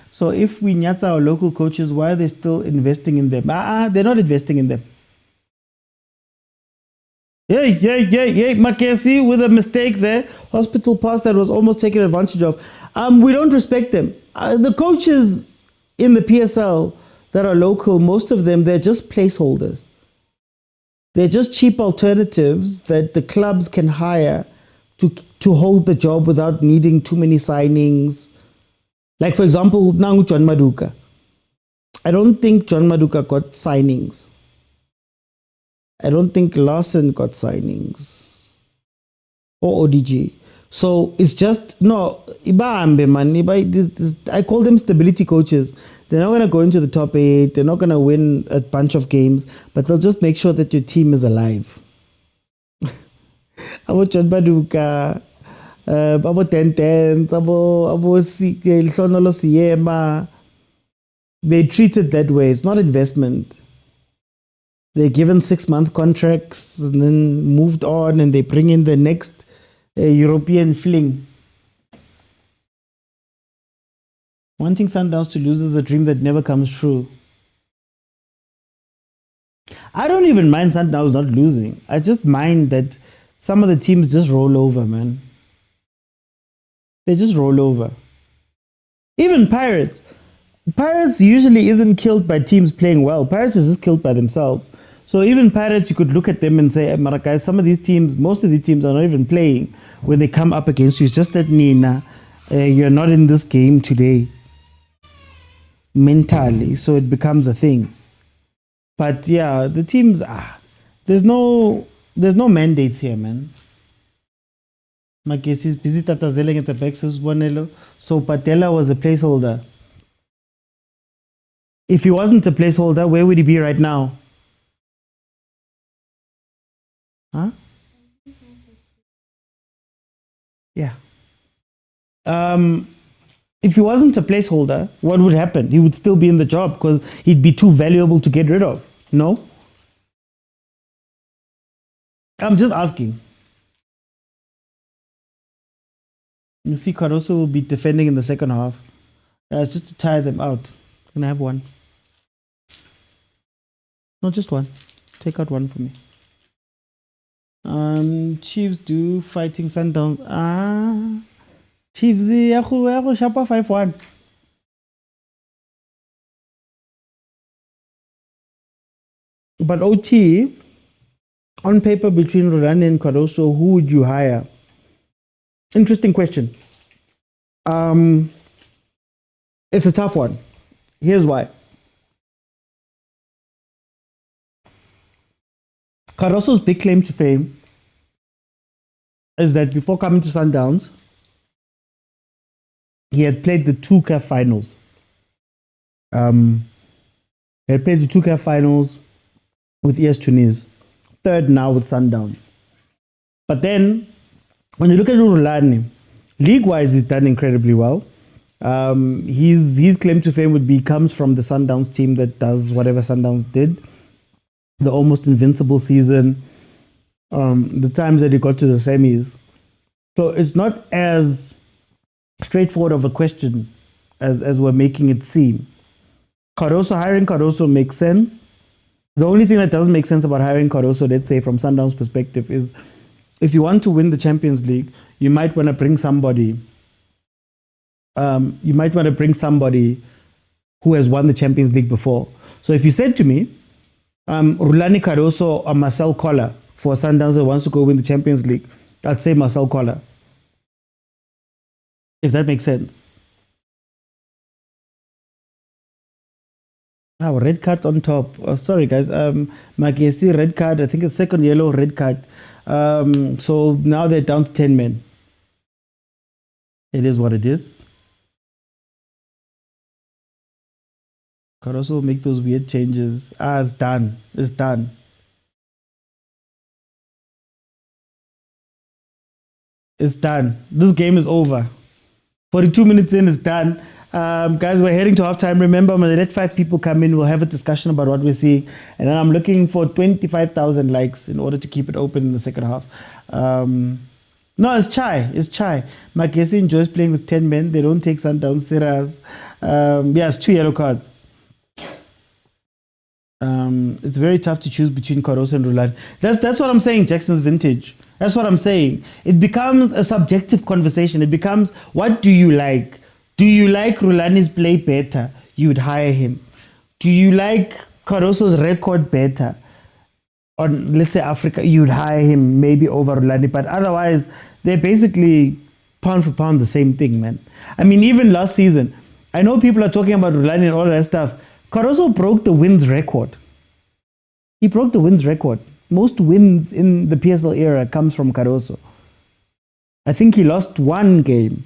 So if we nyata our local coaches, why are they still investing in them? They're not investing in them. Magesi with a mistake there. Hospital pass that was almost taken advantage of. We don't respect them. The coaches in the PSL that are local, most of them, they're just placeholders. They're just cheap alternatives that the clubs can hire to hold the job without needing too many signings. Like, for example, Nangu John Maduka. I don't think John Maduka got signings. I don't think Larson got signings. Or ODG. So it's just no ibambe man. I call them stability coaches. They're not gonna go into the top 8. They're not gonna win a bunch of games, but they'll just make sure that your team is alive. Abo John Baduka, abo Tenten, abo Lhonolo Siema. They treat it that way. It's not investment. They're given 6-month contracts and then moved on, and they bring in the next European fling. Wanting Sundowns to lose is a dream that never comes true. I don't even mind Sundowns not losing. I just mind that some of the teams just roll over, man. They just roll over. Even Pirates. Pirates usually isn't killed by teams playing well. Pirates is just killed by themselves. So even Pirates, you could look at them and say, Marakai, some of these teams, most of these teams are not even playing when they come up against you. It's just that, Nina, you're not in this game today. Mentally. So it becomes a thing. But yeah, the teams, there's no mandates here, man. Magesi is busy tatazeling at the back, says Bonello. So Patella was a placeholder. If he wasn't a placeholder, where would he be right now? Huh? Yeah. If he wasn't a placeholder, what would happen? He would still be in the job because he'd be too valuable to get rid of. No? I'm just asking. You see, Caruso will be defending in the second half. It's just to tire them out. Can I have one? No, just one. Take out one for me. Chiefs do fighting Sundowns. Chiefs, Shapa 5-1. But OT, on paper between Rulani and Caruso, who would you hire? Interesting question. It's a tough one. Here's why. Caruso's big claim to fame is that before coming to Sundowns, he had played the 2 CAF finals. He had played the 2 CAF finals with ES Tunis, 3rd now with Sundowns. But then, when you look at Rulani, league-wise, he's done incredibly well. His claim to fame would be comes from the Sundowns team that does whatever Sundowns did. The almost invincible season, the times that he got to the semis. So it's not as straightforward of a question as we're making it seem. Hiring Caruso makes sense. The only thing that doesn't make sense about hiring Caruso, let's say from Sundowns' perspective, is if you want to win the Champions League, you might want to bring somebody. You might want to bring somebody who has won the Champions League before. So if you said to me, Rulani Caruso or Marcel Koller for Sundowns that wants to go win the Champions League, I'd say Marcel Koller. If that makes sense. Red card on top. Oh, sorry, guys. Magesi, red card. I think it's second yellow, red card. So now they're down to 10 men. It is what it is. Caruso will make those weird changes. It's done. It's done. It's done. This game is over. 42 minutes in, it's done. Guys, we're heading to halftime. Remember, I'm going to let 5 people come in. We'll have a discussion about what we're seeing. And then I'm looking for 25,000 likes in order to keep it open in the second half. No, it's Chai. It's Chai. Magesi enjoys playing with 10 men. They don't take Sundowns serious. It's 2 yellow cards. It's very tough to choose between Caruso and Rulani. That's what I'm saying, Jackson's vintage. That's what I'm saying. It becomes a subjective conversation. It becomes, what do you like? Do you like Rulani's play better? You would hire him. Do you like Caruso's record better? On, let's say, Africa, you would hire him maybe over Rulani. But otherwise, they're basically pound for pound the same thing, man. I mean, even last season, I know people are talking about Rulani and all that stuff. Caruso broke the wins record. He broke the wins record. Most wins in the PSL era comes from Caruso. I think he lost one game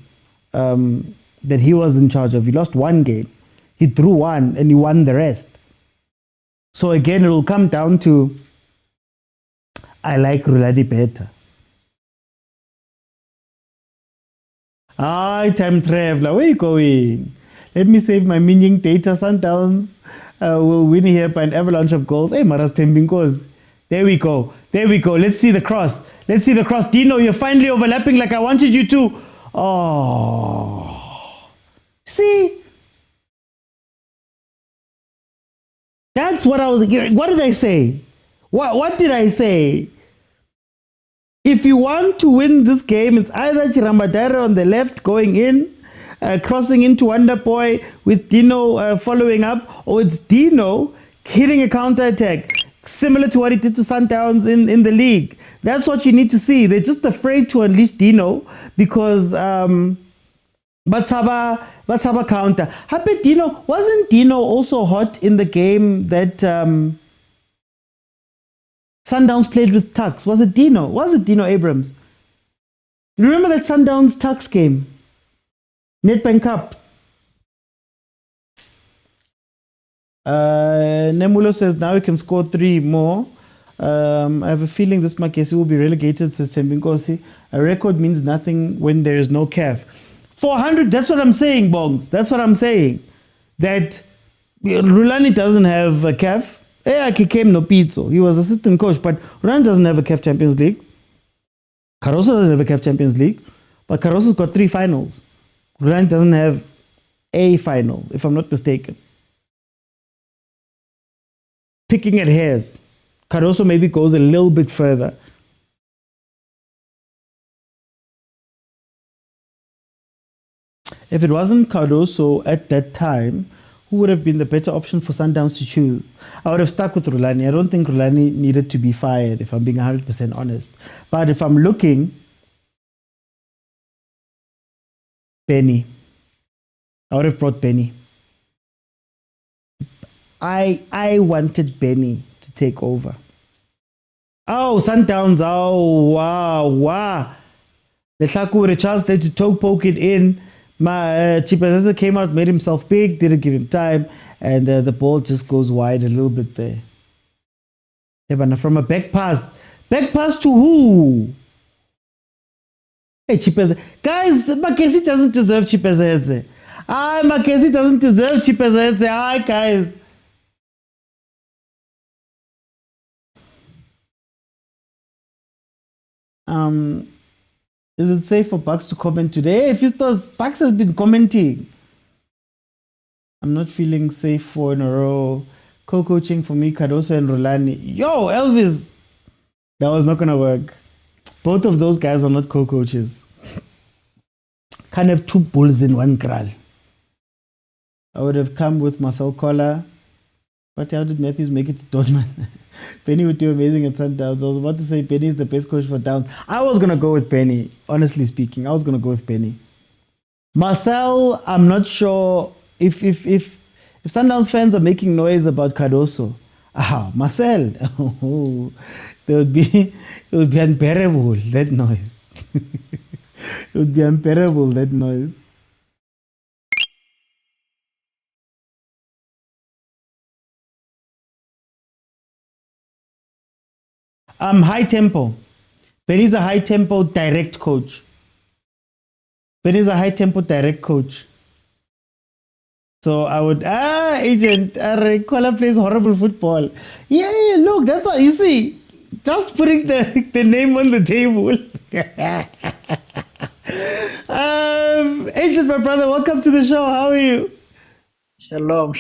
that he was in charge of. He lost one game. He drew one and he won the rest. So again, it will come down to, I like Rulani better. Time traveler, where are you going? Let me save my minion data. Sundowns will win here by an avalanche of goals. Hey, Maras Tembinkos. There we go. There we go. Let's see the cross. Let's see the cross. Dino, you're finally overlapping like I wanted you to. Oh. See? That's what I was... What did I say? What did I say? If you want to win this game, it's either Chiramadara on the left going in, crossing into Wonder Boy with Dino following up, or it's Dino hitting a counter-attack, similar to what he did to Sundowns in the league. That's what you need to see. They're just afraid to unleash Dino because Batsaba counter. Happy Dino, wasn't Dino also hot in the game that Sundowns played with Tucks? Was it Dino? Was it Dino Abrams? You remember that Sundowns Tucks game? Nedbank Cup. Nemulo says now we can score 3 more. I have a feeling this Magesi will be relegated, says Tembinkosi. A record means nothing when there is no CAF. 400, that's what I'm saying, Bongs. That's what I'm saying. That Rulani doesn't have a CAF. He came no Pitso. He was assistant coach, but Rulani doesn't have a CAF Champions League. Caroso doesn't have a CAF Champions League, but Caroso's got 3 finals. Rulani doesn't have a final, if I'm not mistaken. Picking at hairs. Caroso maybe goes a little bit further. If it wasn't Caroso at that time, who would have been the better option for Sundowns to choose? I would have stuck with Rulani. I don't think Rulani needed to be fired, if I'm being 100% honest. But if I'm looking, Benny. I would have brought Benny. I wanted Benny to take over. Oh, Sundowns. Oh, wow. The Tlaku with a chance there to poke it in. Chipazeza came out, made himself big, didn't give him time, and the ball just goes wide a little bit there. Yeah, from a back pass. Back pass to who? Hey, Chipazeza. Guys, Magesi doesn't deserve Chipazeza. Magesi doesn't deserve Chipazeza. Hi, guys. Is it safe for Bucks to comment today? If you thought Bucks has been commenting. I'm not feeling safe 4 in a row. Co-coaching for me, Cardoso and Rulani. Yo, Elvis! That was not going to work. Both of those guys are not co-coaches. Can't have 2 bulls in one kraal. I would have come with Marcel Collar. But how did Matthews make it to Dortmund? Benny would do amazing at Sundowns. I was about to say Benny is the best coach for Downs. I was going to go with Benny, honestly speaking. I was going to go with Benny. Marcel, I'm not sure if Sundowns fans are making noise about Cardoso. Marcel, it would be unbearable, that noise. It would be unbearable, that noise. High tempo. Benny's a high tempo direct coach. Benny's a high tempo direct coach. So I would agent Kola plays horrible football. Yeah, look, that's what you see. Just putting the name on the table. Agent, my brother, welcome to the show. How are you? Shalom.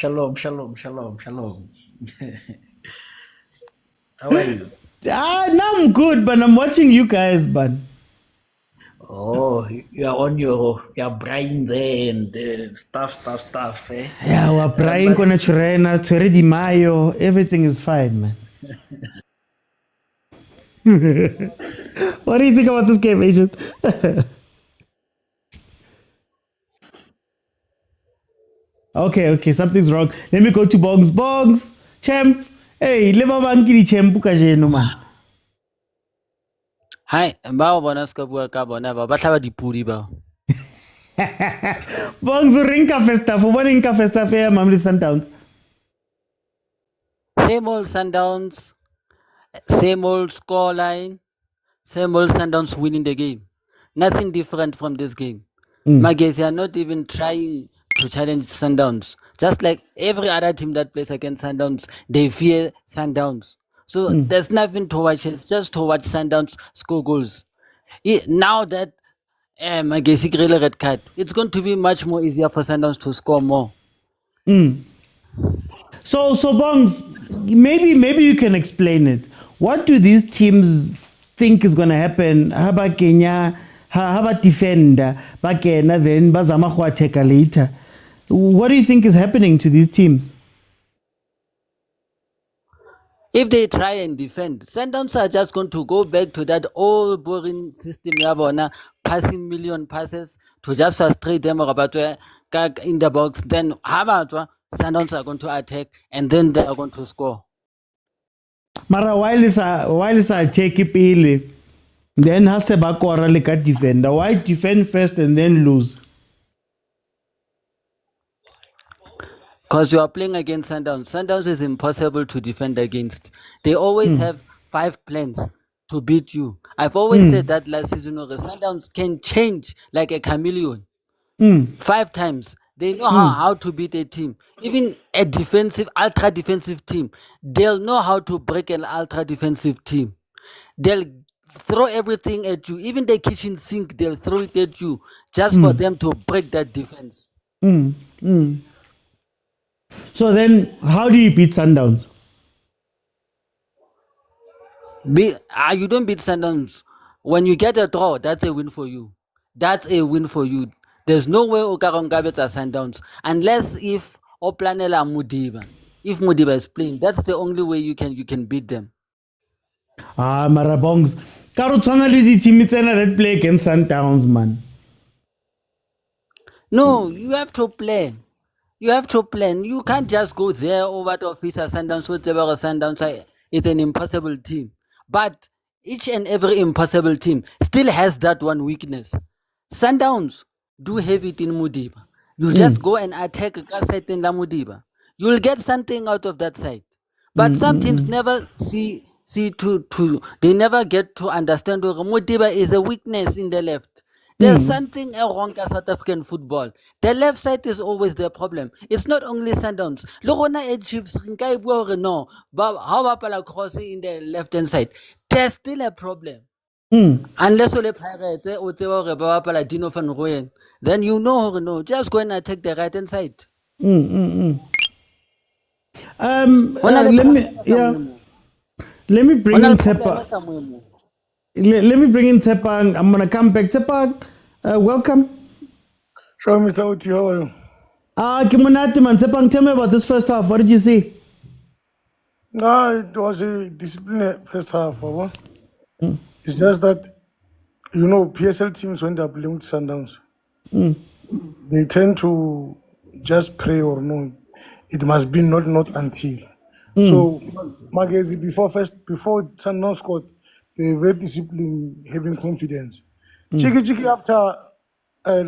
How are you? Now I'm good, but I'm watching you guys, but. Oh, you are on your brain there and stuff, eh? Yeah, we're Brian Konachurena, Tweredi Mayo, everything is fine, man. What do you think about this game, Agent? Okay, something's wrong. Let me go to Bongs, champ. Hey, leva banki di champ kajeno man. Hi, bao bona ska bua ka bona ba tlhaba dipudi ba. Bongs rinka festa for one inka festa fair Mamelodi Sundowns. Same old Sundowns, same old scoreline, same old Sundowns winning the game. Nothing different from this game. Magesi are not even trying to challenge Sundowns. Just like every other team that plays against Sundowns, they fear Sundowns. So there's nothing to watch. It's just to watch Sundowns score goals. Now that Magesi got a red card, it's going to be much more easier for Sundowns to score more. So Bongs, maybe you can explain it. What do these teams think is going to happen? How about Kenya? How about defender? Bakena then bazama go attack later. What do you think is happening to these teams? If they try and defend, Sundowns are just going to go back to that old boring system passing million passes to just frustrate them about in the box. Then Sundowns are going to attack and then they are going to score. Mara while is a take it then has a bakora like a defender. Why defend first and then lose? Because you are playing against Sundowns. Sundowns is impossible to defend against. They always have 5 plans to beat you. I've always said that last season, Sundowns can change like a chameleon. 5 times. They know how to beat a team. Even a defensive, ultra defensive team, they'll know how to break an ultra defensive team. They'll throw everything at you. Even the kitchen sink, they'll throw it at you just for them to break that defense. So then, how do you beat Sundowns? You don't beat Sundowns. When you get a draw, that's a win for you. That's a win for you. There's no way Okaronga are Sundowns unless if Oplanela Mudiba. If Mudiba is playing, that's the only way you can beat them. Marabongs. Karutana the team that play against Sundowns, man. No, you have to play. You have to plan. You can't just go there over to officer Sundowns, whatever Sundowns. It's an impossible team. But each and every impossible team still has that one weakness. Sundowns do have it in Mudiba. You just go and attack a site in La Mudiba. You'll get something out of that side. But some teams never see they never get to understand that Mudiba is a weakness in the left. There's something wrong with South African football. The left side is always the problem. It's not only Sundowns. Look, Chiefs, no, but how about cross in the left hand side? There's still a problem. Unless you Pirates or Dino van Rooyen, then you know, no, just go and attack the right hand side. Let me bring in Tepa. Let me bring in Tepa. I'm gonna come back. Tepa, welcome. Sure, Mr. Uti, how are you? Kimunati man, Tepa, tell me about this first half. What did you see? No, it was a disciplined first half. It's just that, PSL teams, when they're playing with Sundowns, they tend to just pray or no. It must be not until. So, Magesi, before Sundowns scored, they were very disciplined, having confidence. Chiki after a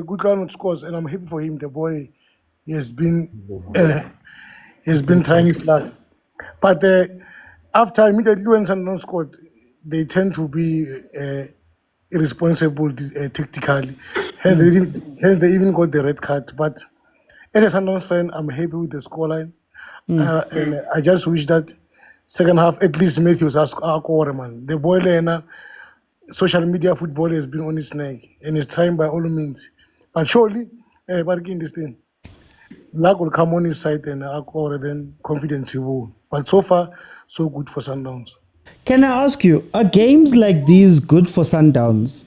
good round of scores, and I'm happy for him. The boy, he has been trying his luck. But after immediately when Sundowns scored, they tend to be irresponsible tactically. Hence they even got the red card. But as a Sundowns fan, I'm happy with the scoreline. And I just wish that second half, at least Matthews has scored, man. The boy, social media football has been on his neck and he's trying by all means. But surely, in this thing, luck will come on his side and then confidence he will. But so far, so good for Sundowns. Can I ask you, are games like these good for Sundowns,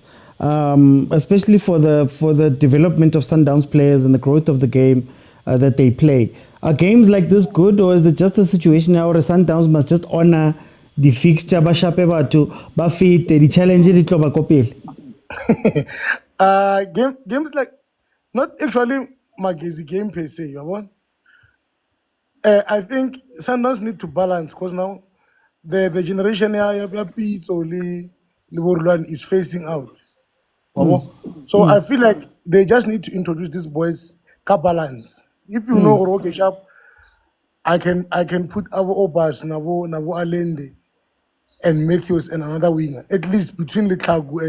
especially for the development of Sundowns players and the growth of the game that they play? Are games like this good, or is it just a situation now where Sundowns must just honor the fixture, to bafit the challenge Games like not actually Magesi game per se, you know? I think Sundowns need to balance because now the generation here, Pitso, Rulani is facing out. So I feel like they just need to introduce these boys balance. If you know Roke Sharp, I can put our Obas, Nabo Alende, and Matthews and another winger, at least between Litagu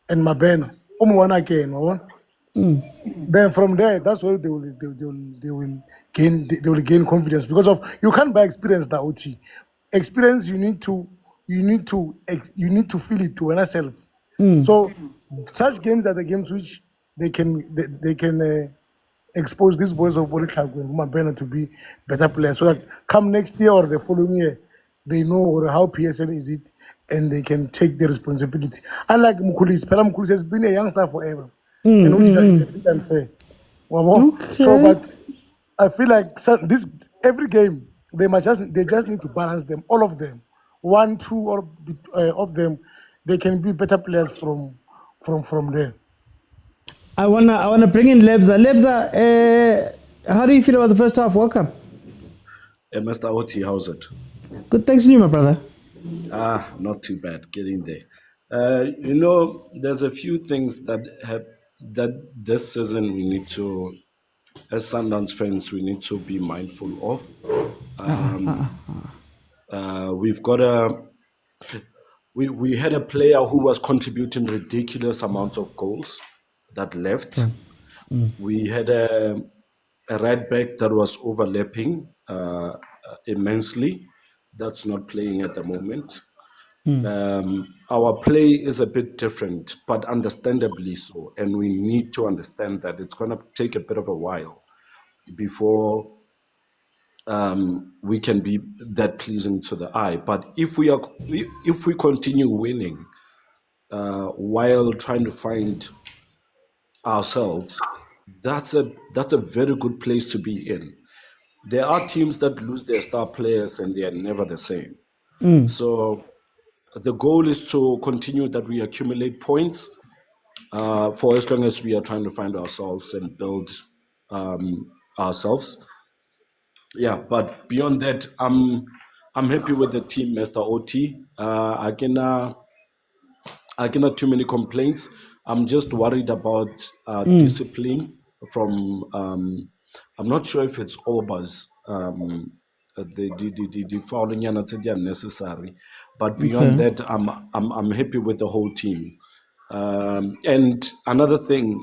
and Mabena. One again, Then from there, that's why they will gain confidence, because of you can't buy experience that OT. Experience you need to feel it to yourself. So such games are the games which they can expose these boys of Boriclago and Mabena to be better players, so that come next year or the following year, they know how PSL is it and they can take the responsibility. Unlike Mukulis, Pela Mukulis has been a youngster forever, and which is a bit unfair. So, but I feel like this every game they just need to balance them, all of them, 1, 2, or of them, they can be better players from there. I wanna bring in Lebza. Lebza, how do you feel about the first half? Welcome. Mr. Oti, how's it? Good, thanks to you, my brother. Not too bad. Getting there. There's a few things that this season we need to, as Sundowns fans, we need to be mindful of. We've got we had a player who was contributing ridiculous amounts of goals that left. We had a right back that was overlapping immensely. That's not playing at the moment. Our play is a bit different, but understandably so. And we need to understand that it's going to take a bit of a while before we can be that pleasing to the eye. But if we continue winning while trying to find ourselves, that's a very good place to be in. There are teams that lose their star players and they are never the same. So the goal is to continue that we accumulate points for as long as we are trying to find ourselves and build ourselves. Yeah, but beyond that, I'm happy with the team, Mr. OT. I cannot too many complaints. I'm just worried about discipline from. I'm not sure if it's Obas. The fouling are necessary, but beyond that, I'm happy with the whole team. And another thing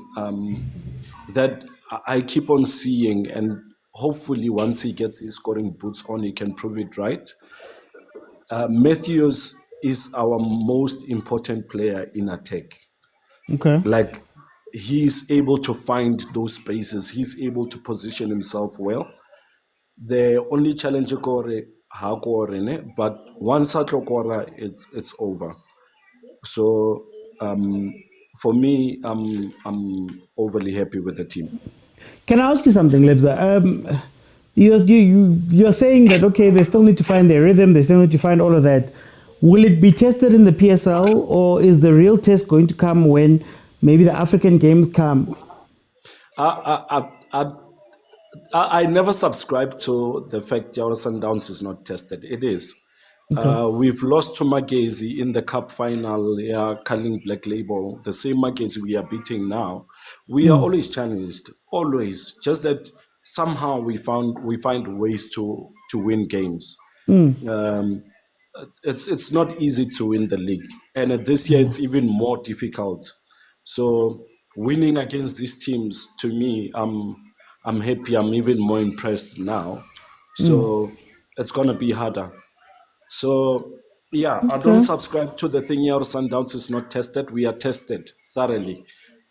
that I keep on seeing, and hopefully once he gets his scoring boots on, he can prove it right. Matthews is our most important player in attack. Okay. Like, he's able to find those spaces. He's able to position himself well. The only challenge but once it's over. So for me, I'm overly happy with the team. Can I ask you something, Lebza? You're saying that, okay, they still need to find their rhythm, they still need to find all of that. Will it be tested in the PSL, or is the real test going to come when maybe the African games come? I never subscribe to the fact Jordaan Sundowns is not tested. It is. Okay. We've lost to Magesi in the cup final, calling Black Label, the same Magesi we are beating now. We are always challenged, always. Just that somehow we find ways to win games. It's not easy to win the league, and this year it's even more difficult. So winning against these teams, to me, I'm happy. I'm even more impressed now. So it's gonna be harder. So yeah, I don't subscribe to the thing here. Sundowns is not tested. We are tested thoroughly,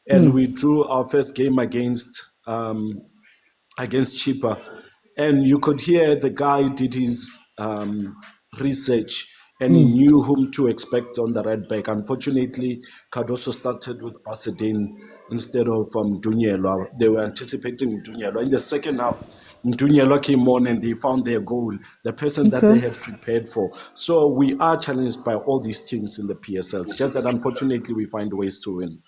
and we drew our first game against Chippa, and you could hear the guy did his research and he knew whom to expect on the right back. Unfortunately, Cardoso started with Pasadena instead of Dunyelwa. They were anticipating Dunyelwa. In the second half, Dunyelwa came on and they found their goal, the person that they had prepared for. So we are challenged by all these teams in the PSL. It's just that unfortunately we find ways to win.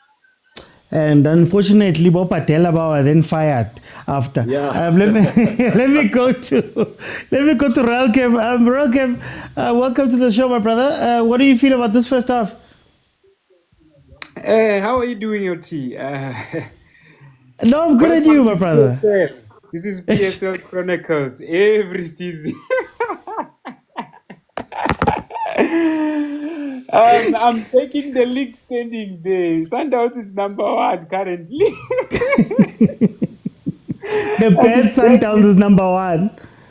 And unfortunately, Bob Patella were then fired after. Yeah. Let me go to Ralkev. Ralkev, welcome to the show, my brother. What do you feel about this first half? How are you doing, OT? No, I'm good at you, my brother. PSL. This is PSL Chronicles every season. I'm taking the league standings there. Sundowns is number 1 currently. The bad it's that Sundowns is number 1.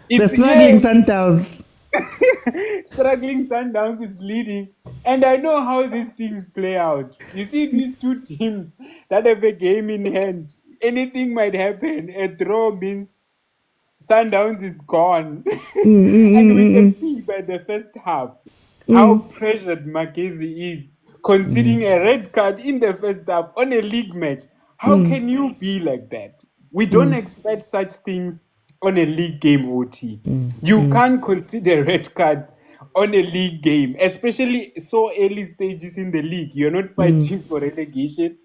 The it's struggling yes, Sundowns. struggling Sundowns is leading, and I know how these things play out. You see, these two teams that have a game in hand, anything might happen. A draw means Sundowns is gone. And we can see by the first half how pressured Magesi is, conceding a red card in the first half on a league match. How can you be like that? We don't expect such things on a league game, OT. You can't concede a red card on a league game, especially so early stages in the league. You're not fighting for relegation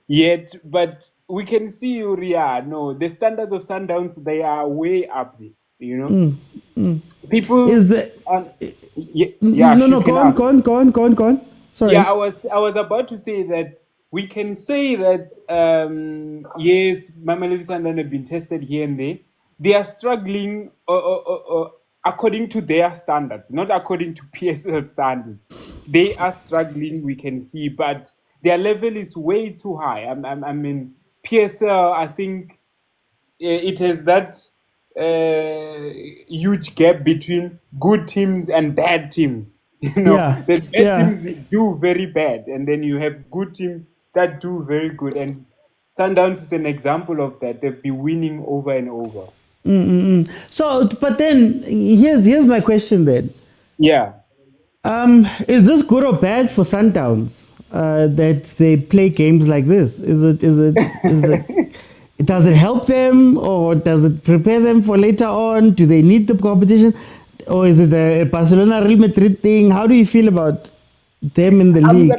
yet, but we can see, Uriah, no, the standards of Sundowns, they are way up there, you know. People, Is the yeah, no, you no, can go on, ask. go on, go on, go on, go on. Sorry. Yeah, I was about to say that we can say that yes, Mamelodi Sundowns have been tested here and there. They are struggling according to their standards, not according to PSL standards. They are struggling, we can see, but their level is way too high. I mean, PSL, I think it has that huge gap between good teams and bad teams. You know, Yeah, the bad yeah. teams do very bad, and then you have good teams that do very good. And Sundowns is an example of that. They've been winning over and over. So, but then here's my question then. Yeah. Is this good or bad for Sundowns that they play games like this? Is it does it help them or does it prepare them for later on? Do they need the competition, or is it a Barcelona Real Madrid thing? How do you feel about them in the league?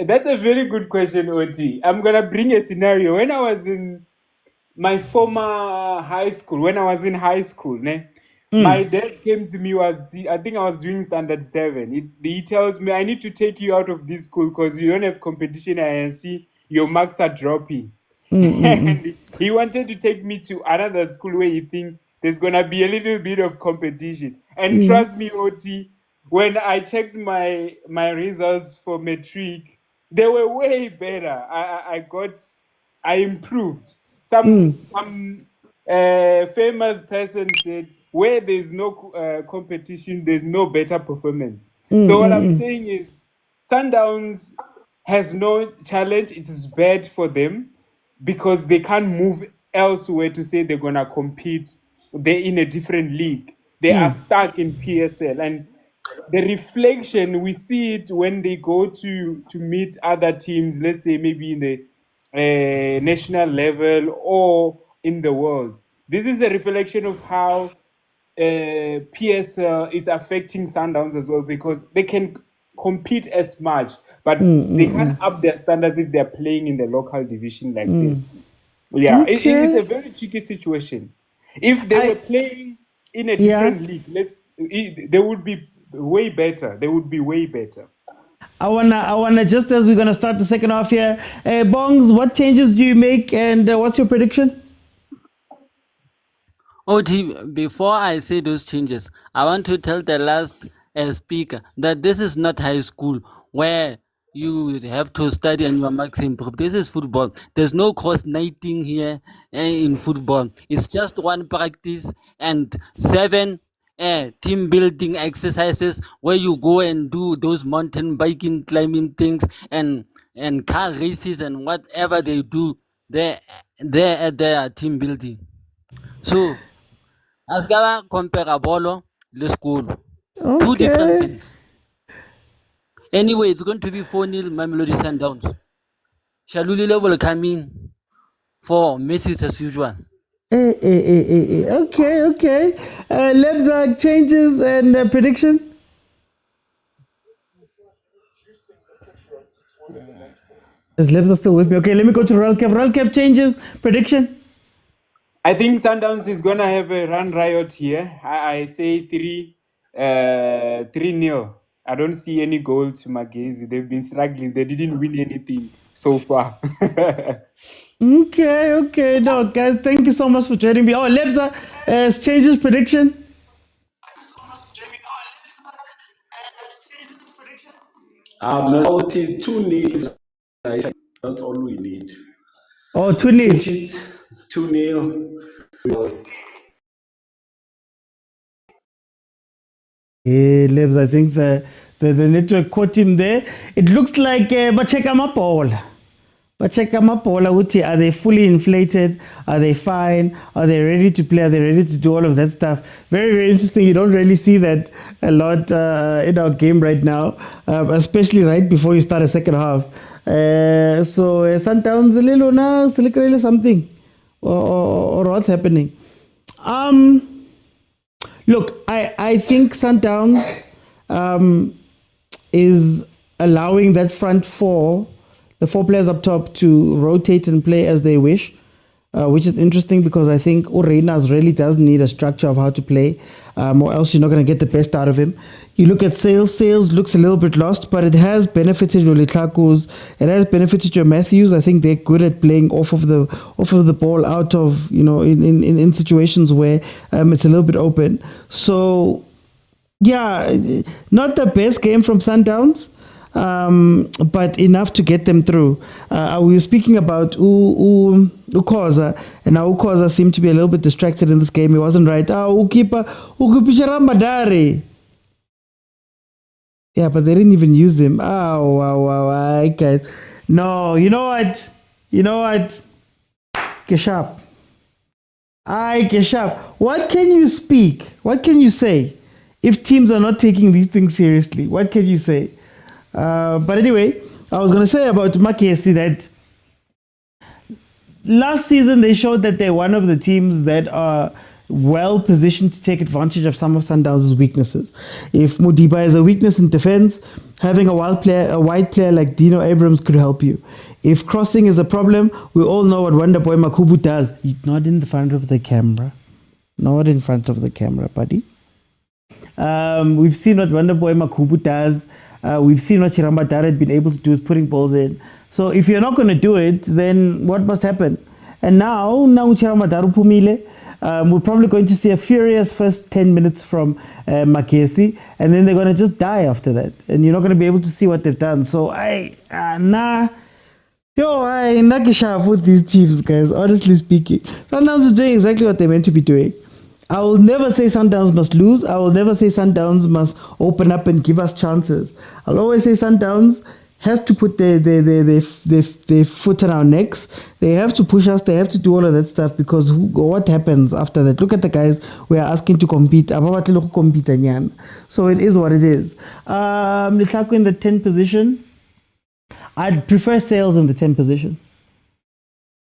That's a very good question, OT. I'm gonna bring a scenario. When I was in my former high school, when I was in high school, my dad came to me, I think I was doing standard 7. He tells me, I need to take you out of this school because you don't have competition and I see your marks are dropping. And he wanted to take me to another school where he think there's gonna be a little bit of competition. And trust me, OT, when I checked my results for matric, they were way better. I improved. Some famous person said, where there's no competition, there's no better performance. So what I'm saying is, Sundowns has no challenge. It is bad for them because they can't move elsewhere to say they're gonna compete. They're in a different league. They are stuck in PSL, and the reflection we see it when they go to meet other teams. Let's say maybe in the national level or in the world. This is a reflection of how PSL is affecting Sundowns as well, because they can compete as much, but they can't up their standards if they're playing in the local division like this. Yeah, it's Okay. a very tricky situation. If they were playing in a different league, they would be way better. They would be way better. I wanna just as we're gonna start the second half here, Bongs, what changes do you make and what's your prediction? OT, before I say those changes, I want to tell the last speaker that this is not high school where you have to study and your marks improve. This is football. There's no cross-nighting here in football. It's just one practice and 7 team building exercises where you go and do those mountain biking, climbing things and car races and whatever they do there at their team building. So a se ka ba compare bolo le sekolo. Two different Okay. things. Anyway, it's going to be 4-0 Mamelodi Sundowns. Shalulile will come in for Messi as usual. Okay. Lebza changes and prediction. Is Lebza still with me? Okay, let me go to Ralkev. Ralkev changes prediction. I think Sundowns is gonna have a run riot here. I say 3-0. I don't see any goal to Magesi. They've been struggling. They didn't win anything so far. Okay. No, guys, thank you so much for joining me. Oh, Lebza has changed his prediction. No, 2-0. That's all we need. Oh, 2-0. 2-0. Yeah, Lebs, I think the network caught him there. It looks like Bacheka Mapola. Bacheka Mapola, are they fully inflated? Are they fine? Are they ready to play? Are they ready to do all of that stuff? Very, very interesting. You don't really see that a lot in our game right now, especially right before you start a second half. So Sundowns a little now, something, or what's happening? Look, I think Sundowns is allowing that front four, the four players up top, to rotate and play as they wish, which is interesting because I think Ureinas really does need a structure of how to play, or else you're not going to get the best out of him. You look at Sales looks a little bit lost, but it has benefited your Litlakus, it has benefited your Matthews. I think they're good at playing off of the ball out of, in situations where it's a little bit open. So yeah, not the best game from Sundowns, but enough to get them through. We were speaking about khoza, and now khoza seemed to be a little bit distracted in this game. He wasn't right. Yeah, but they didn't even use him. Wow, guys. No, you know what? Keshap. Keshap. What can you speak? What can you say if teams are not taking these things seriously? What can you say? But anyway, I was going to say about Magesi that last season they showed that they're one of the teams that are well positioned to take advantage of some of Sundowns' weaknesses. If Mudiba is a weakness in defense, having a wide player like Dino Abrams could help you. If crossing is a problem, we all know what Wonderboy Makubu does. Not in the front of the camera. Not in front of the camera, buddy. We've seen what Wonderboy Makubu does. We've seen what Chirambadara had been able to do with putting balls in. So if you're not going to do it, then what must happen? And now Chirambadara Pumile, we're probably going to see a furious first 10 minutes from Magesi, and then they're going to just die after that. And you're not going to be able to see what they've done. So not Kishav with these Chiefs, guys, honestly speaking. Sundowns is doing exactly what they're meant to be doing. I will never say Sundowns must lose. I will never say Sundowns must open up and give us chances. I'll always say Sundowns has to put their foot on our necks. They have to push us. They have to do all of that stuff, because what happens after that? Look at the guys we are asking to compete. So it is what it is. Litlaku in the 10th position. I'd prefer Sales in the 10th position.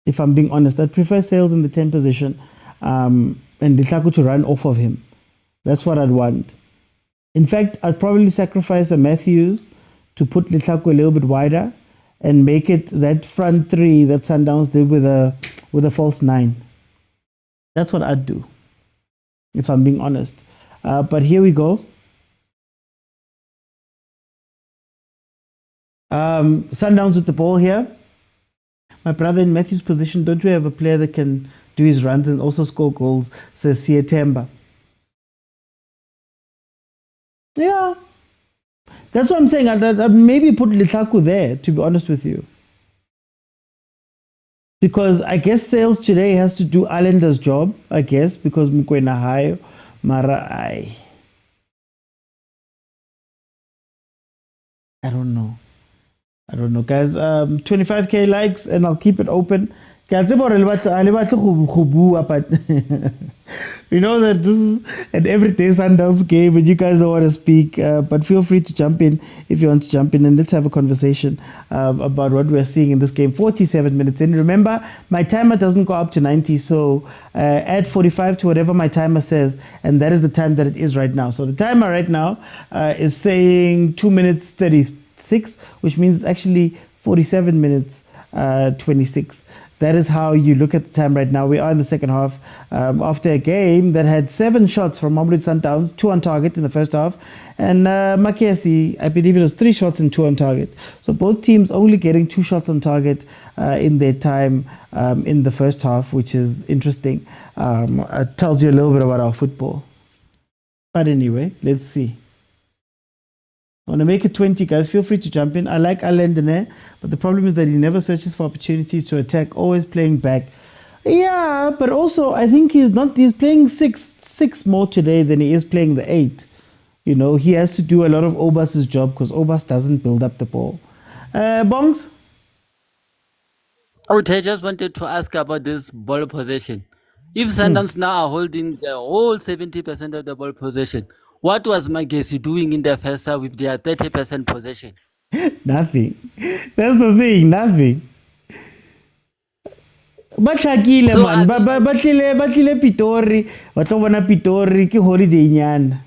If I'm being honest, I'd prefer Sales in the 10th position. And Litlaku to run off of him. That's what I'd want. In fact, I'd probably sacrifice a Matthews to put Litlaku a little bit wider and make it that front three that Sundowns did with a false 9. That's what I'd do, if I'm being honest. But here we go. Sundowns with the ball here. My brother in Matthew's position, don't we have a player that can do his runs and also score goals? Says Siatemba. Yeah. That's what I'm saying. I'd maybe put Litlaku there, to be honest with you. Because I guess Sales today has to do Islander's job, I guess, because Mokwena high, Mara I don't know. Guys. 25k likes and I'll keep it open. You know that this is an everyday Sundowns game and you guys don't want to speak, but feel free to jump in if you want to jump in, and let's have a conversation about what we're seeing in this game. 47 minutes in. Remember, my timer doesn't go up to 90, so add 45 to whatever my timer says, and that is the time that it is right now. So the timer right now is saying 2 minutes 36, which means it's actually 47 minutes 26. that is how you look at the time right now. We are in the second half after a game that had 7 shots from Mamelodi Sundowns, 2 on target in the first half, and MAGESI, I believe it was 3 shots and 2 on target. So both teams only getting 2 shots on target in their time in the first half, which is interesting. It tells you a little bit about our football. But anyway, let's see. I want to make it 20, guys. Feel free to jump in. I like Alendene, but the problem is that he never searches for opportunities to attack, always playing back. Yeah, but also I think he's playing six more today than he is playing the 8. You know, he has to do a lot of Obas's job because Obas doesn't build up the ball. Bongs? I just wanted to ask about this ball possession. If Sundowns now are holding the whole 70% of the ball possession, what was MAGESI doing in the first half with their 30% possession? Nothing. That's the thing, nothing. Bachakile So man, batlile Pitori, batlo bona Pitori ke holiday nyana.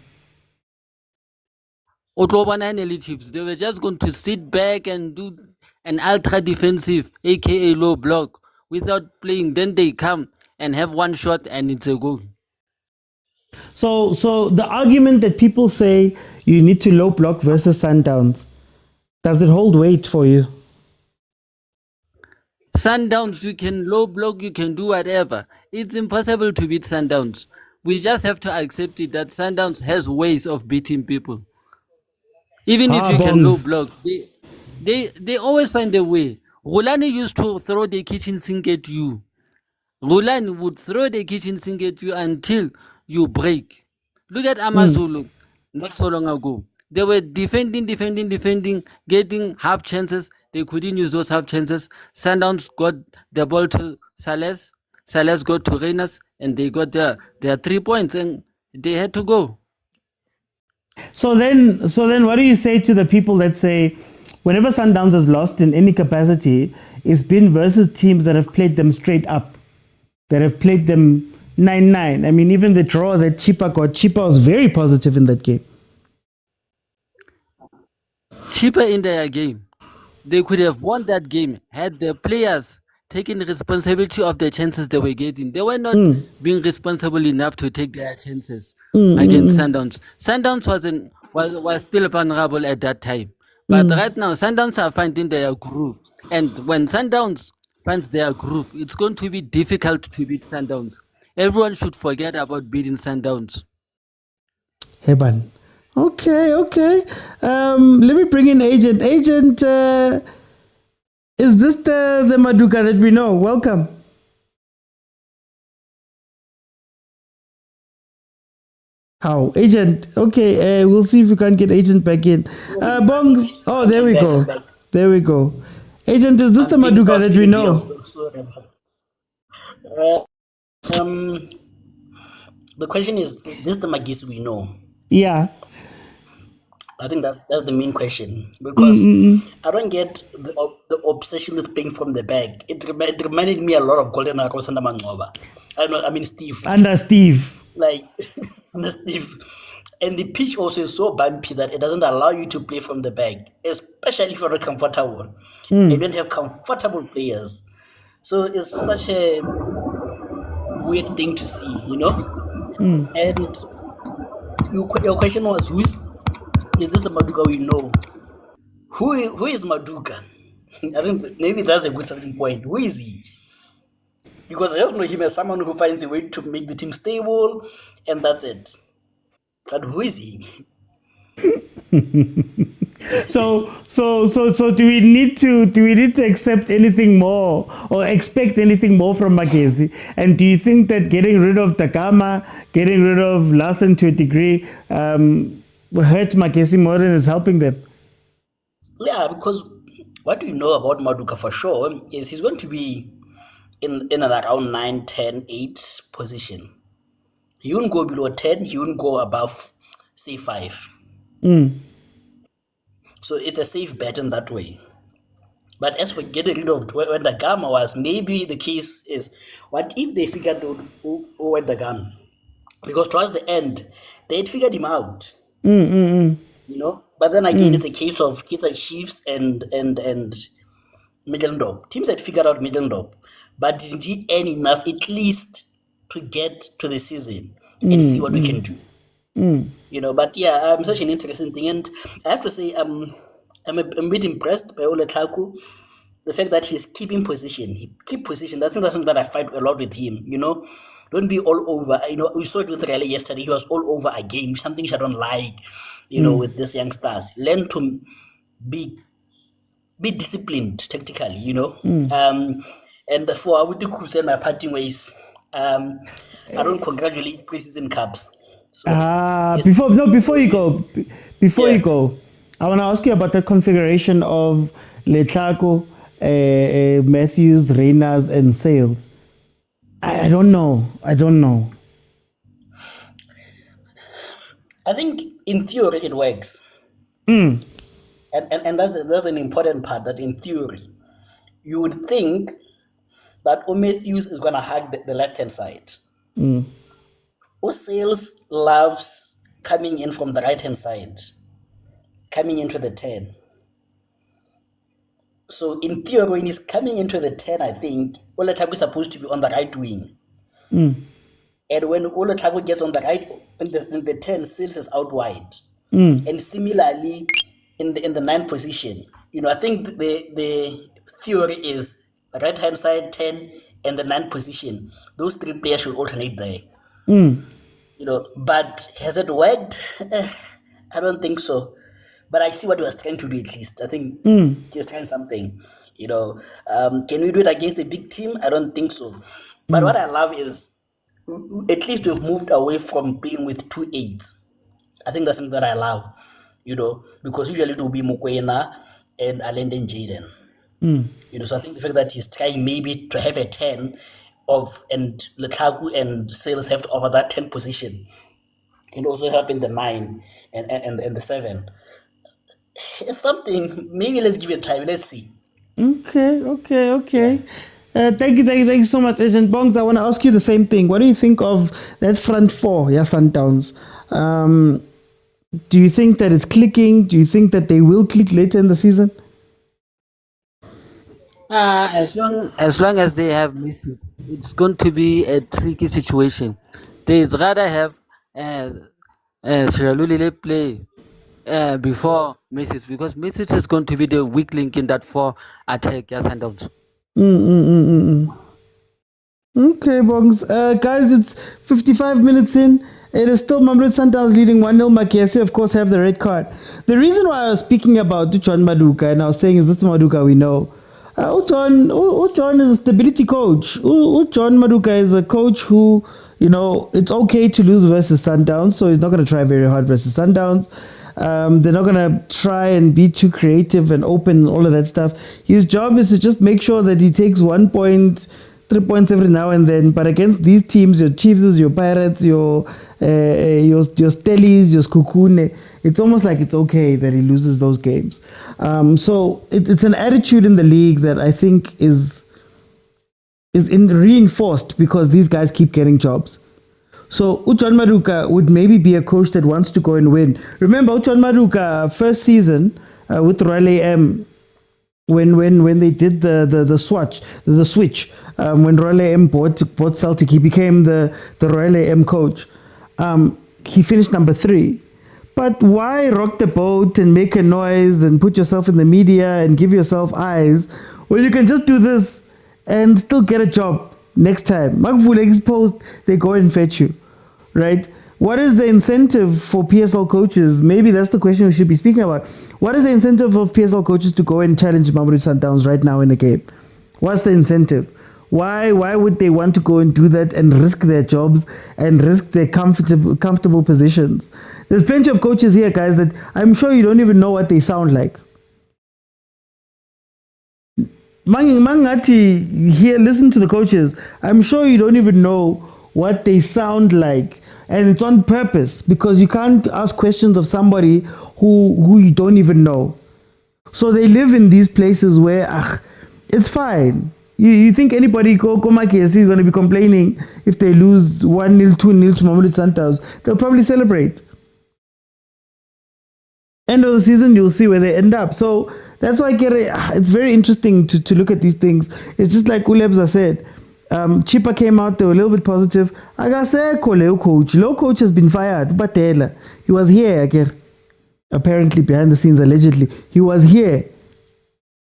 Otlobana and Elite Chiefs, they were just going to sit back and do an ultra defensive, aka low block, without playing. Then they come and have 1 shot and it's a goal. So the argument that people say you need to low block versus Sundowns, does it hold weight for you? Sundowns, you can low block, you can do whatever. It's impossible to beat Sundowns. We just have to accept it that Sundowns has ways of beating people. Even if you can low block, they always find a way. Rulani used to throw the kitchen sink at you. Rulani would throw the kitchen sink at you until you break. Look at Amazulu, not so long ago. They were defending, getting half chances. They couldn't use those half chances. Sundowns got the ball to Sales. Sales got to Reyners, and they got their 3 points, and they had to go. So then what do you say to the people that say whenever Sundowns has lost in any capacity, it's been versus teams that have played them straight up, that have played them 9-9. I mean, even the draw that Chipa got, Chipa was very positive in that game. Chipa in their game, they could have won that game had the players taken responsibility of the chances they were getting. They were not being responsible enough to take their chances against Sundowns. Sundowns was still vulnerable at that time. But right now, Sundowns are finding their groove. And when Sundowns finds their groove, it's going to be difficult to beat Sundowns. Everyone should forget about beating Sundowns. Heban. Okay. Let me bring in Agent. Agent, is this the Maduka that we know? Welcome. How? Agent. Okay, we'll see if we can get Agent back in. Bongs. Oh, there we go. There we go. Agent, is this the Maduka that we know? The question is this the MAGESI we know? Yeah. I think that's the main question, because I don't get the obsession with playing from the back. It reminded me a lot of Golden Arrows under Mangoba. I mean Steve. Under Steve. Like under Steve. And the pitch also is so bumpy that it doesn't allow you to play from the back, especially if you're comfortable. You don't have comfortable players. So it's such a weird thing to see, you know? And your question was, is this the Maduka we know? Who is Maduka? I think maybe that's a good starting point. Who is he? Because I just know him as someone who finds a way to make the team stable, and that's it. But who is he? So do we need to accept anything more or expect anything more from MAGESI? And do you think that getting rid of Takama, getting rid of Larsen to a degree, will hurt MAGESI more than is helping them? Yeah, because what we know about Maduka for sure is he's going to be in and around 9, 10, 8 position. He won't go below 10, he won't go above, say, 5. So it's a safe bet in that way. But as for getting rid of when the Gama was, maybe the case is, what if they figured out who went the Gama? Because towards the end, they had figured him out. You know? But then again, it's a case of Kaizer Chiefs and Middendorp. Teams had figured out Middendorp. but didn't he earn enough at least to get to the season and see what we can do? But yeah, such an interesting thing. And I have to say, I'm a bit impressed by Ole Tlaku. The fact that he's keeping position, he keep position. I think that's something that I fight a lot with him. Don't be all over. We saw it with Raleigh yesterday. He was all over a game, something which I don't like. With these youngsters, learn to be disciplined tactically. And for Awuti Kusa and my parting ways, I don't congratulate preseason cups. So yes, before you go, Yeah. you go, I want to ask you about the configuration of Letlako, Matthews, Reyners, and Sales. I don't know. I think in theory it works. And that's an important part, that in theory, you would think that Matthews is going to hug the left-hand side. Sales loves coming in from the right-hand side, coming into the 10. So in theory, when he's coming into the 10, I think Oletaku is supposed to be on the right wing. And when Oletaku gets on the right, in the 10, Sales is out wide. And similarly, in the 9 position, I think the theory is the right-hand side 10 and the 9 position. Those 3 players should alternate there. But has it worked? I don't think so. But I see what he was trying to do at least. I think he's trying something. Can we do it against a big team? I don't think so. But what I love is at least we've moved away from playing with 2 8s. I think that's something that I love, because usually it will be Mokwena and Alend and Jaden. So I think the fact that he's trying maybe to have a 10 and Letlaku and Sales have to offer that 10 position, and also help in the 9 and the 7. It's something. Maybe let's give it time. Let's see. Okay. Thank you so much, Agent Bongs. I want to ask you the same thing. What do you think of that front 4, Sundowns? Do you think that it's clicking? Do you think that they will click later in the season? As long as they have misses, it's going to be a tricky situation. They'd rather have Shiralulile play before misses, because misses is going to be the weak link in that 4 attack. Sundowns. Okay, Bongs. Guys, it's 55 minutes in. It is still Mamelodi Sundowns leading 1-0. MAGESI, of course, have the red card. The reason why I was speaking about Ujon Maduka, and I was saying, is this the Maduka we know? Ujon is a stability coach. Ujon Maduka is a coach who, it's okay to lose versus Sundowns, so he's not going to try very hard versus Sundowns. They're not going to try and be too creative and open and all of that stuff. His job is to just make sure that he takes 1 point, 3 points every now and then. But against these teams, your Chiefs, your Pirates, your Stellies, your Skukune, it's almost like it's okay that he loses those games. So it's an attitude in the league that I think is reinforced because these guys keep getting jobs. So Ujon Maduka would maybe be a coach that wants to go and win. Remember Ujon Maduka first season with Royal AM, when they did the switch, when Royal AM bought Celtic, he became the Royal AM coach. He finished number 3. But why rock the boat and make a noise and put yourself in the media and give yourself eyes? Well, you can just do this and still get a job next time. Makvule exposed, they go and fetch you, right? What is the incentive for PSL coaches? Maybe that's the question we should be speaking about. What is the incentive of PSL coaches to go and challenge Mamelodi Sundowns right now in the game? What's the incentive? Why would they want to go and do that and risk their jobs and risk their comfortable positions? There's plenty of coaches here, guys, that I'm sure you don't even know what they sound like. Mangati, here, listen to the coaches. I'm sure you don't even know what they sound like. And it's on purpose, because you can't ask questions of somebody who you don't even know. So they live in these places where, it's fine. You think anybody MAGESI is going to be complaining if they lose 1-0, 2-0 to Mamelodi Sundowns? They'll probably celebrate. end of the season, you'll see where they end up. So that's why it's very interesting to look at these things. It's just like Ulebza said. Chipa came out, they were a little bit positive. I got say, coach. Low coach has been fired. But he was here again. Apparently, behind the scenes, allegedly. He was here.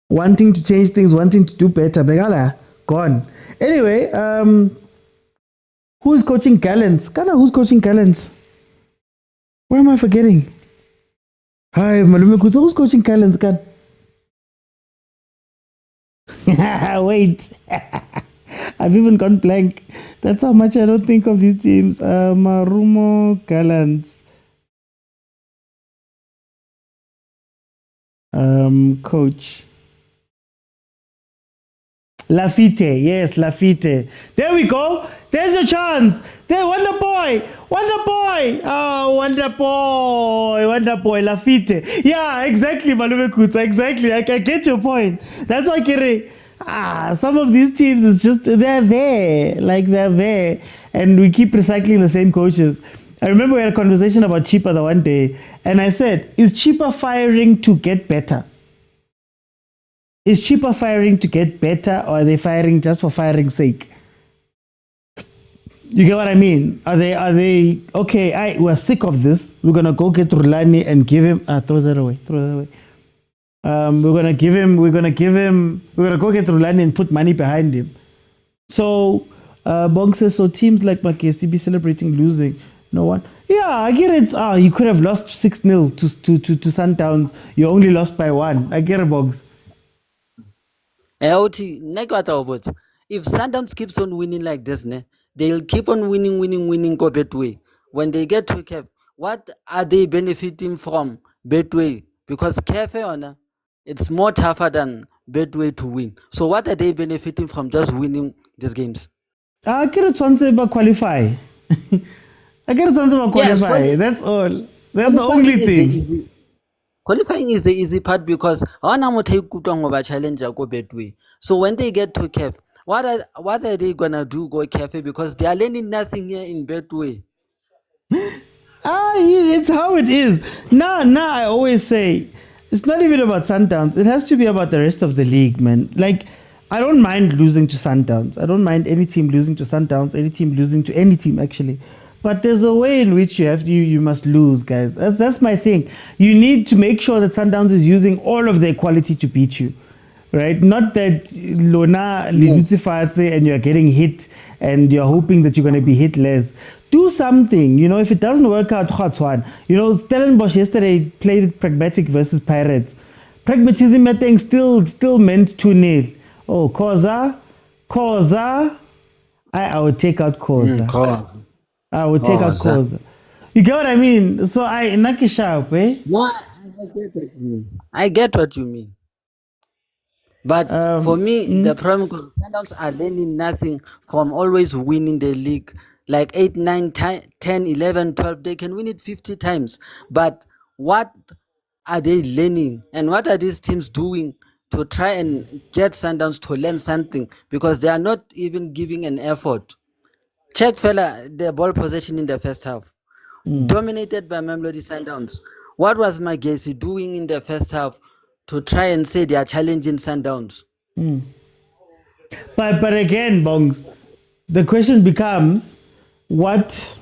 Wanting to change things, wanting to do better. Begala, gone. Anyway, who's coaching Gallants? Who's coaching Gallants? Where am I forgetting? Hi, Malume Kusa, who's coaching Gallants? Wait. I've even gone blank. That's how much I don't think of these teams. Marumo Gallants. Coach. Lafitte, yes, Lafitte. There we go. There's a chance. There, Wonder Boy. Oh, Wonder Boy, Lafitte. Yeah, exactly, Malume Kutsa, exactly. I get your point. That's why, Kere, some of these teams, it's just, they're there. And we keep recycling the same coaches. I remember we had a conversation about Chipa the one day, and I said, is Chipa firing to get better? Is Chipa firing to get better, or are they firing just for firing's sake? You get what I mean? Are they okay, we're sick of this. We're gonna go get Rulani and give him throw that away. We're gonna go get Rulani and put money behind him. So Bong says, so teams like MAGESI be celebrating losing. No one. Yeah, I get it. You could have lost 6-0 to Sundowns. You only lost by 1. I get it, Bogs. If Sundowns keeps on winning like this, they'll keep on winning, go Betway. When they get to CAF, what are they benefiting from Betway? Because CAF, it's more tougher than Betway to win. So what are they benefiting from just winning these games? I get it, Swansea qualify. Qualify. That's all. That's the only thing. Qualifying is the easy part because challenger go Betway. So when they get to CAF, what are they gonna do go CAF? Because they are learning nothing here in Betway. It's how it is. Now I always say it's not even about Sundowns. It has to be about the rest of the league, man. Like, I don't mind losing to Sundowns. I don't mind any team losing to Sundowns, any team losing to any team actually. But there's a way in which you must lose, guys. That's my thing. You need to make sure that Sundowns is using all of their quality to beat you, right? Not that Lona and you're getting hit and you're hoping that you're going to be hit less. Do something. If it doesn't work out, Stellenbosch yesterday played pragmatic versus Pirates. Pragmatism, I think, still meant 2-0. Oh, khoza. I would take out khoza. I would take out khoza. You get what I mean? So knock it sharp, eh? No, I get what you mean. But for me, the problem is Sundowns are learning nothing from always winning the league. Like 8, 9, 10, 11, 12. They can win it 50 times. But what are they learning? And what are these teams doing to try and get Sundowns to learn something? Because they are not even giving an effort. Check, fella, the ball possession in the first half. Dominated by Mamelodi Sundowns. What was MAGESI doing in the first half to try and say they are challenging Sundowns? But again, Bongs, the question becomes, what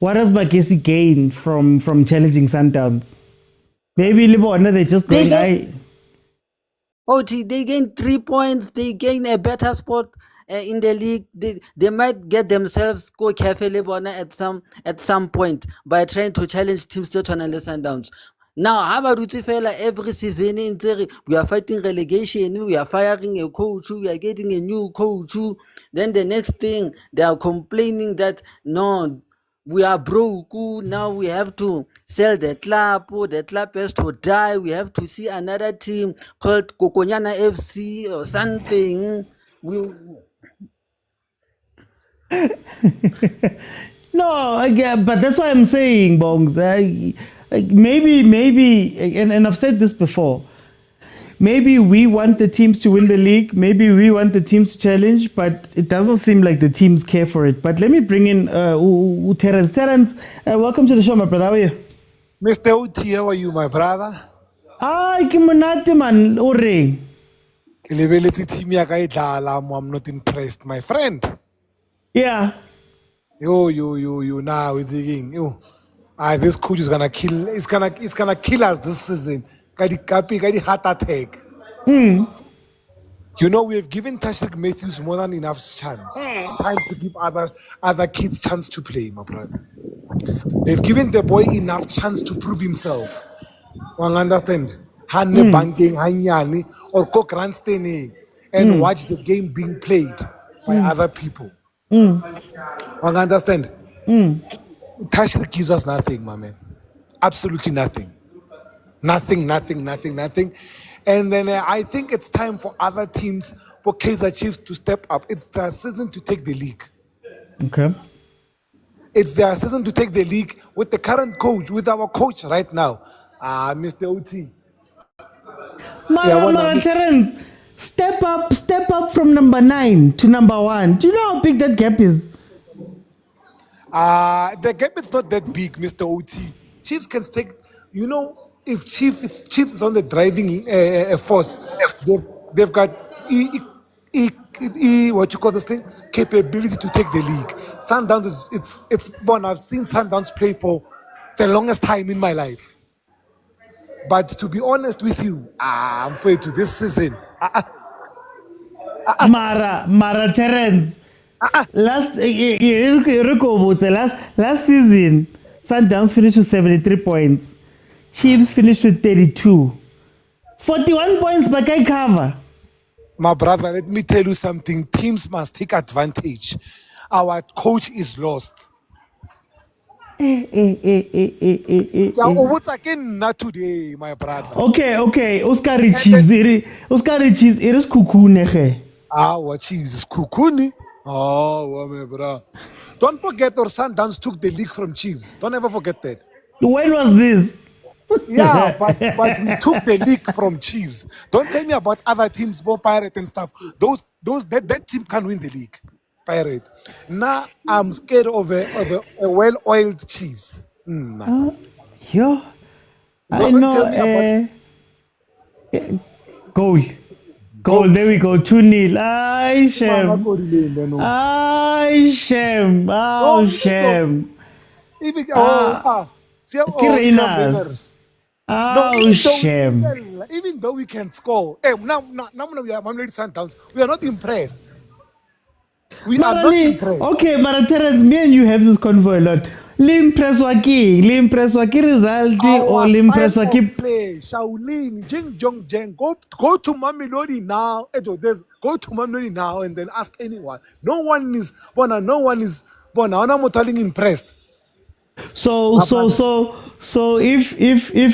does MAGESI gain from challenging Sundowns? Maybe they're just going they gain 3 points. They gain a better spot in the league. They might get themselves go carefully at some point by trying to challenge teams to analyze Sundowns. Now, how about Utifela every season we are fighting relegation, we are firing a coach, we are getting a new coach. Then the next thing they are complaining that no, we are broke. Now we have to sell the club. The club has to die. We have to see another team called Kokonyana FC or something. No, but that's why I'm saying, Bongs. Maybe, and I've said this before. Maybe we want the teams to win the league. Maybe we want the teams to challenge, but it doesn't seem like the teams care for it. But let me bring in Terence. Terence, welcome to the show, my brother. How are you? Mr. OT, how are you, my brother? Ay, ke monate man, o reng? Ke lebeletse team ya ka e dlala, I'm not impressed, my friend. Yeah. Yo, now it's again. This coach is gonna kill. It's gonna kill us this season. Got the heart attack. You know, we have given Tashik Matthews more than enough chance. Time to give other kids chance to play, my brother. They've given the boy enough chance to prove himself. One understand? Hanne banking, hanyani, or go grandstanding and watch the game being played by other people. One understand? Tashik gives us nothing, my man. Absolutely nothing. Nothing. And then I think it's time for other teams, for Kaizer Chiefs to step up. It's their season to take the league. Okay. It's their season to take the league with the current coach, with our coach right now, Mr. OT. Mara Terence, step up from number 9 to number 1. Do you know how big that gap is? The gap is not that big, Mr. OT. Chiefs can take, if Chiefs is on the driving force, they've got what you call this thing, capability to take the league. Sundowns it's fun. I've seen Sundowns play for the longest time in my life. But to be honest with you, I'm afraid to this season. Mara Terence. Last season, Sundowns finished with 73 points. Chiefs finished with 32. 41 points by Kai cover. My brother, let me tell you something. Teams must take advantage. Our coach is lost. What's again not today, my brother? Okay. Oscar Chiefs. It is Kukune. What Chiefs? Kukuni? Oh, my brother. Don't forget our Sundowns took the league from Chiefs. Don't ever forget that. When was this? Yeah, but we took the league from Chiefs. Don't tell me about other teams, more Pirate and stuff. That team can win the league. Pirate. Now I'm scared of a well-oiled Chiefs. I Don't know. tell me about Goal. There we go. 2-0. Ay, shame. Oh, shame. Oh, shame. Even though we can score, now we are Mamelodi Sundowns. We are not impressed. We are not impressed. Okay, Mara Terence, me and you have this convo a lot. L'impress waki result or l'impress waki play. Shaolin, Jing Jong Jeng, go to Mamelodi now. Go to Mamelodi now and then ask anyone. No one is I'm not telling impressed. So if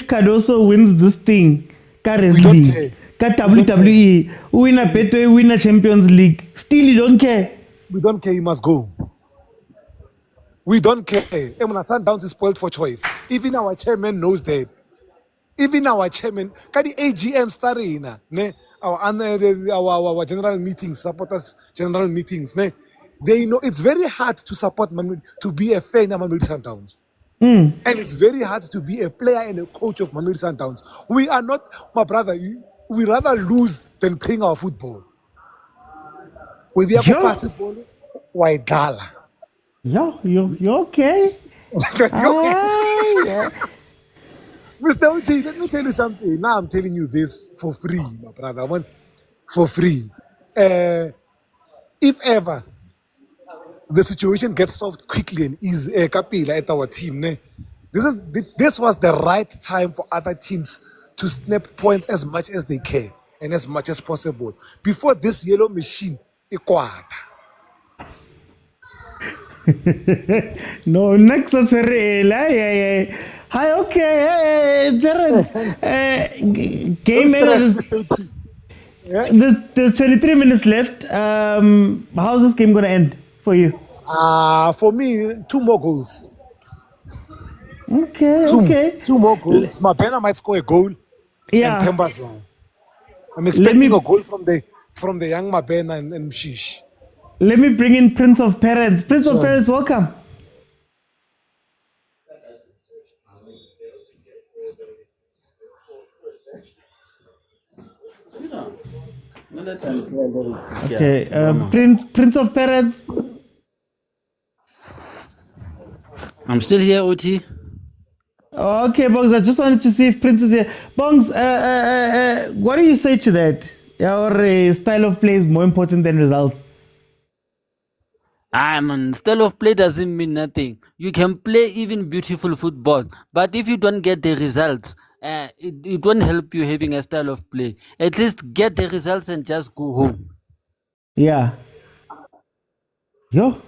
Cardoso wins this thing currently, WWE, win a Betway, win a Champions League, still you don't care? We don't care, he must go. We don't care. Sundowns is spoiled for choice. Even our chairman knows that. Even our chairman, the AGM starting, our general meetings, supporters general meetings, they know it's very hard to support to be a fan of Mamelodi Sundowns. And it's very hard to be a player and a coach of Mamelodi Sundowns. We are not, my brother, we rather lose than playing our football. We be a football, why gala? You okay? Mr. OT, let me tell you something. Now I'm telling you this for free, my brother. For free. If ever the situation gets solved quickly and easy, Kapila at our team, this was the right time for other teams to snap points as much as they can and as much as possible before this yellow machine equata. No, next that's real. Hi, okay. Game there's 23 minutes left. How's this game gonna end for you? For me, 2 more goals. Okay. 2 more goals. Mabena might score a goal. Yeah. And Temba's one. I'm expecting a goal from the young Mabena and Mshish. Let me bring in Prince of Parents. Prince of Parents, welcome. Okay, Prince of Parents. I'm still here, OT. Okay, Bongs, I just wanted to see if Prince is here. Bongs, what do you say to that? Your style of play is more important than results. Man, style of play doesn't mean nothing. You can play even beautiful football, but if you don't get the results, it won't help you having a style of play. At least get the results and just go home. Yeah. Yo.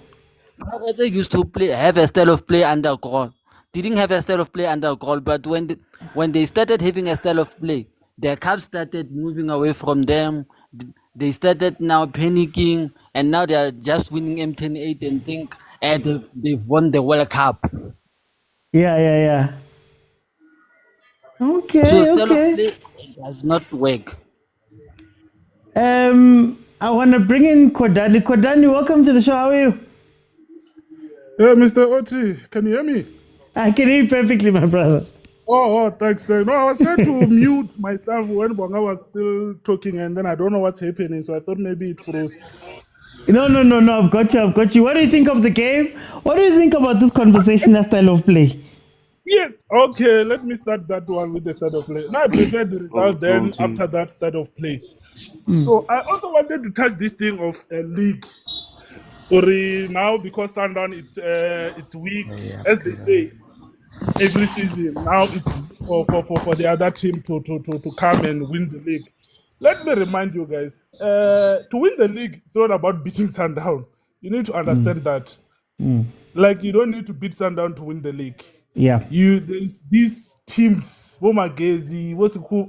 I used to have a style of play under goal. They didn't have a style of play under goal, but when they started having a style of play, their cup started moving away from them. They started now panicking, and now they are just winning M10-8 and think they've won the World Cup. Yeah. Okay, So style okay. of play does not work. I want to bring in Kodani. Kodani, welcome to the show. How are you? Yeah, Mr. Oti, can you hear me? I can hear you perfectly, my brother. Oh, thanks. No, I was trying to mute myself when Bonga was still talking, and then I don't know what's happening, so I thought maybe it froze. No. I've got you. What do you think of the game? What do you think about this conversational style of play? Yes. Okay, let me start that one with the start of play. Now I prefer the result then after that start of play. So I also wanted to touch this thing of a league. Or now because Sundown it's weak, as they say, every season. Now it's for the other team to come and win the league. Let me remind you guys, to win the league, it's not about beating Sundown. You need to understand that. Like, you don't need to beat Sundown to win the league. Yeah. There's these teams, MAGESI,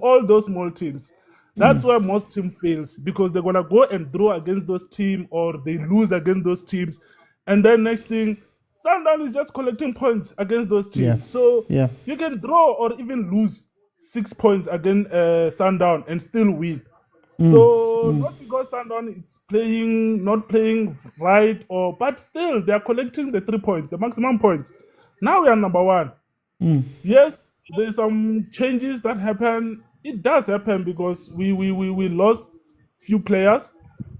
all those small teams. That's why most team fails, because they're gonna go and draw against those teams or they lose against those teams, and then next thing, Sundown is just collecting points against those teams. Yeah. So Yeah. you can draw or even lose 6 points against Sundown and still win. So not because Sundown is not playing right, but still they are collecting the 3 points, the maximum points. Now we are number 1. Yes, there's some changes that happen. It does happen because we lost few players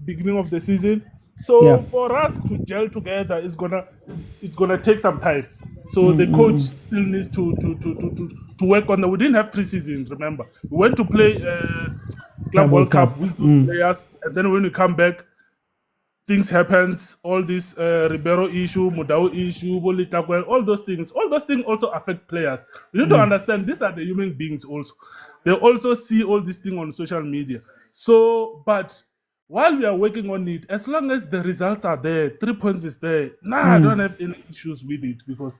beginning of the season. So for us to gel together, it's gonna take some time. So the coach still needs to work on that. We didn't have preseason, remember. We went to play Club World Cup with those players, and then when we come back, things happens. All this Ribeiro issue, Mudau issue, Bolitakwe, all those things also affect players. You need to understand these are the human beings also. They also see all these things on social media. So, but while we are working on it, as long as the results are there, 3 points is there, I don't have any issues with it, because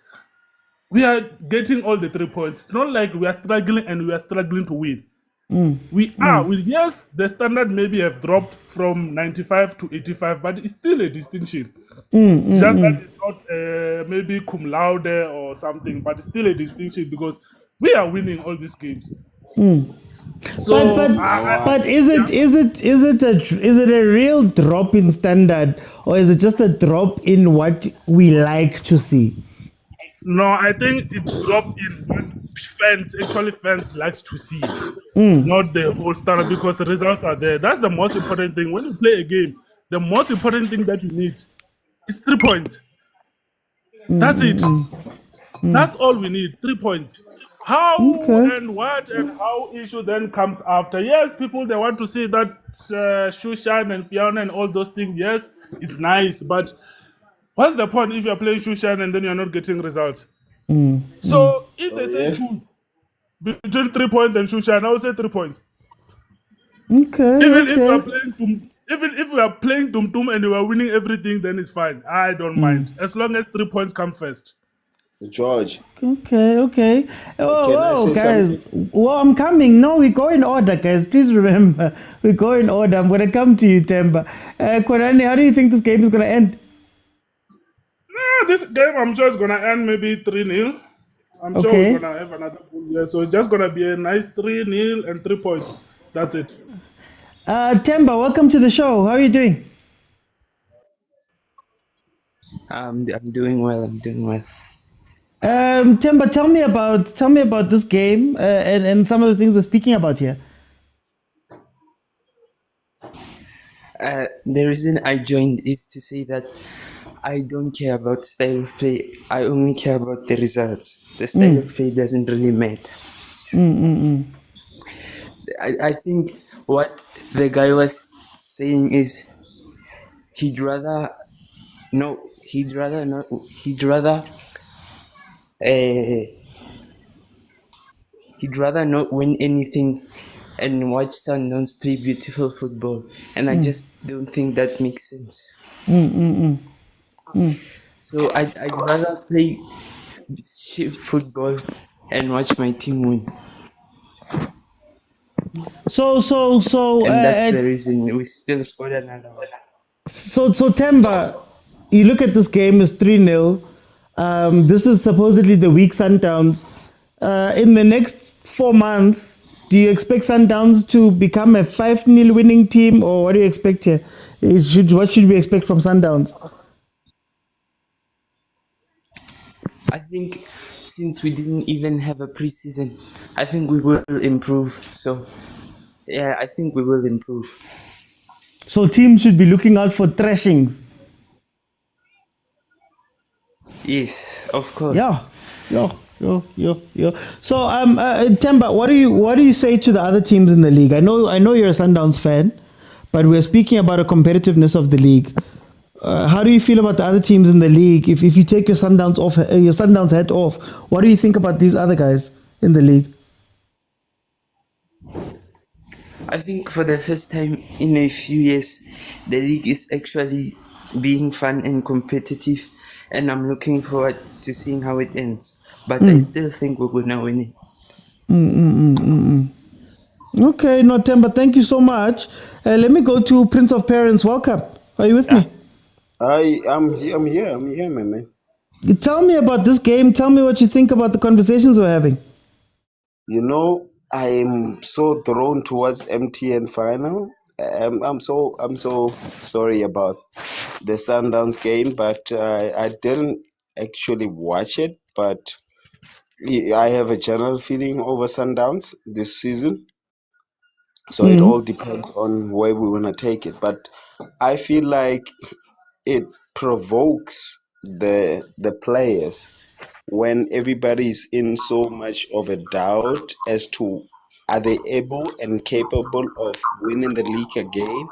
we are getting all the 3 points. It's not like we are struggling and we are struggling to win. Yes, the standard maybe have dropped from 95 to 85, but it's still a distinction. Just that it's not maybe cum laude or something, but it's still a distinction because we are winning all these games. So, but is it a real drop in standard, or is it just a drop in what we like to see? No, I think it dropped in what fans likes to see, not the whole standard, because the results are there. That's the most important thing. When you play a game, the most important thing that you need is 3 points. That's it. That's all we need, 3 points. How and what and how issue then comes after. Yes, people, they want to see that Shushan and piano and all those things. Yes, it's nice, but what's the point if you're playing Shushan and then you're not getting results? So if they say choose between 3 points and Shushan, I would say 3 points. Even if we are playing Tum Tum and we are winning everything, then it's fine. I don't mind, as long as 3 points come first. George. Okay. Oh, guys. Well, I'm coming. No, we go in order, guys. Please remember, we go in order. I'm going to come to you, Temba. Korani, how do you think this game is going to end? This game, I'm sure it's going to end maybe 3-0. I'm sure we're going to have another goal here. So it's just going to be a nice 3-0 and 3 points. That's it. Temba, welcome to the show. How are you doing? I'm doing well. Temba, tell me about this game and some of the things we're speaking about here. The reason I joined is to say that I don't care about style of play. I only care about the results. The style of play doesn't really matter. I think what the guy was saying is he'd rather he'd rather not win anything and watch Sundowns play beautiful football, and I just don't think that makes sense. So I'd rather play shit football and watch my team win, and that's the reason we still scored another one. So Temba, you look at this game as 3-0. This is supposedly the weak Sundowns. In the next 4 months, do you expect Sundowns to become a 5-0 winning team, or what do you expect here? What should we expect from Sundowns? I think since we didn't even have a preseason, I think we will improve. So yeah, I think we will improve. So teams should be looking out for thrashings. Yes, of course. Yeah. So, Temba, what do you say to the other teams in the league? I know you're a Sundowns fan, but we're speaking about a competitiveness of the league. How do you feel about the other teams in the league? If you take your Sundowns hat off, what do you think about these other guys in the league? I think for the first time in a few years, the league is actually being fun and competitive, and I'm looking forward to seeing how it ends. But I still think we're gonna win it. Okay, no, Temba, thank you so much. Let me go to Prince of Parents. Welcome. Are you with me? I'm here, my man. Tell me about this game. Tell me what you think about the conversations we're having. You know, I'm so drawn towards MTN final. I'm so sorry about the Sundowns game, but I didn't actually watch it. But I have a general feeling over Sundowns this season. So it all depends on where we want to take it. But I feel like it provokes the players when everybody is in so much of a doubt as to are they able and capable of winning the league again.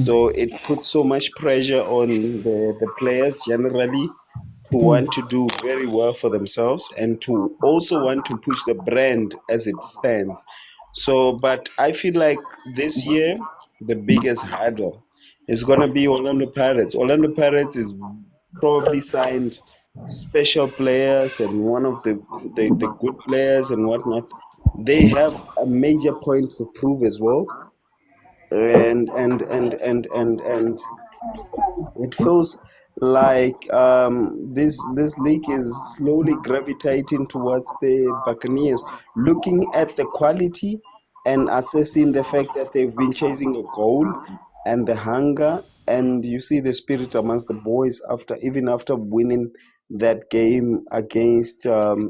So it puts so much pressure on the players generally to want to do very well for themselves and to also want to push the brand as it stands. So, but I feel like this year, the biggest hurdle is going to be Orlando Pirates. Orlando Pirates is probably signed special players and one of the good players and whatnot. They have a major point to prove as well. And it feels like this league is slowly gravitating towards the Buccaneers, looking at the quality and assessing the fact that they've been chasing a goal and the hunger, and you see the spirit amongst the boys after winning that game against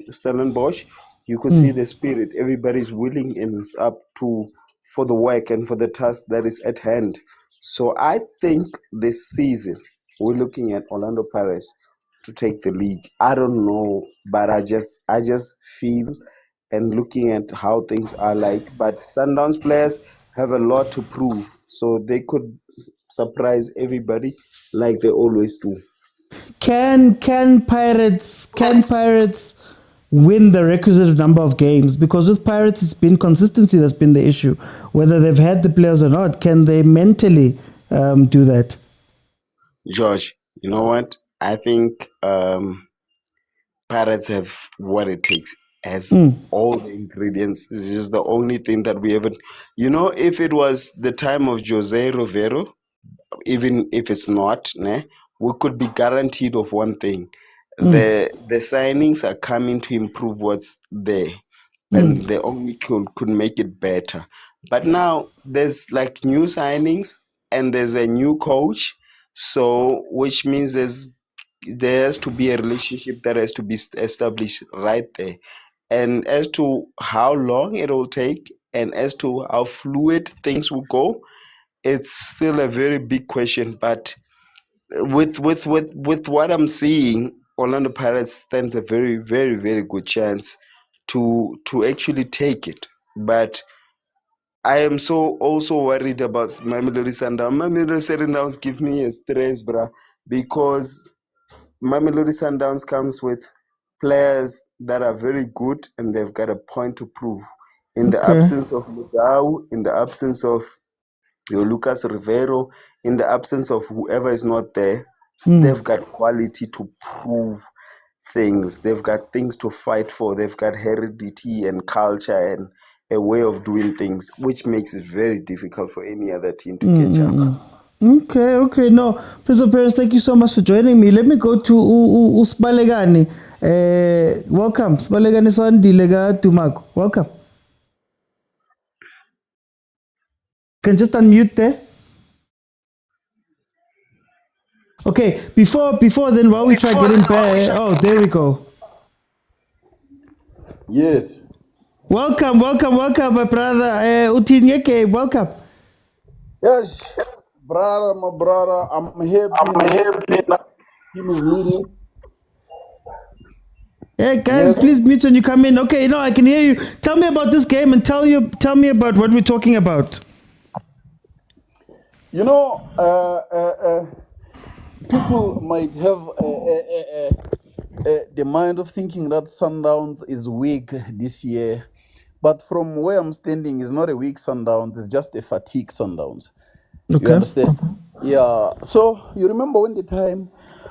Stellenbosch. You could see the spirit. Everybody's willing and is up to for the work and for the task that is at hand. So I think this season we're looking at Orlando Pirates to take the league. I don't know, but I just feel and looking at how things are like. But Sundowns players have a lot to prove, so they could surprise everybody like they always do. Can Pirates win the requisite number of games? Because with Pirates, it's been consistency that's been the issue. Whether they've had the players or not, can they mentally do that? George, you know what? I think Pirates have what it takes. Has all the ingredients. It's just the only thing that we haven't. You know, if it was the time of Jose Rivero, even if it's not, we could be guaranteed of one thing. The signings are coming to improve what's there. And they only could make it better. But now there's like new signings and there's a new coach. So which means there has to be a relationship that has to be established right there. And as to how long it will take and as to how fluid things will go, it's still a very big question. But with what I'm seeing, Orlando Pirates stands a very, very, very good chance to actually take it. But I am so also worried about Mamelodi Sundowns. Mamelodi Sundowns give me a stress, bruh, because Mamelodi Sundowns comes with players that are very good and they've got a point to prove. In the absence of Mudau, in the absence of your Lucas Rivero, in the absence of whoever is not there, they've got quality to prove things. They've got things to fight for. They've got heredity and culture and a way of doing things, which makes it very difficult for any other team to catch up. Okay. No, Principal Parents, thank you so much for joining me. Let me go to Usbalegani. Welcome. Spalegani Sondilega Tumago. Welcome. Can just unmute there. Okay, before then, while we try getting back. Oh, there we go. Yes. Welcome, my brother. Utinyeke, welcome. Yes, brother, my brother. I'm happy. Team is leading. Hey guys, please mute when you come in. Okay, I can hear you. Tell me about this game and tell me about what we're talking about. People might have the mind of thinking that Sundowns is weak this year, but from where I'm standing, it's not a weak Sundowns. It's just a fatigue Sundowns. Okay. You understand? Yeah. So you remember when Pitso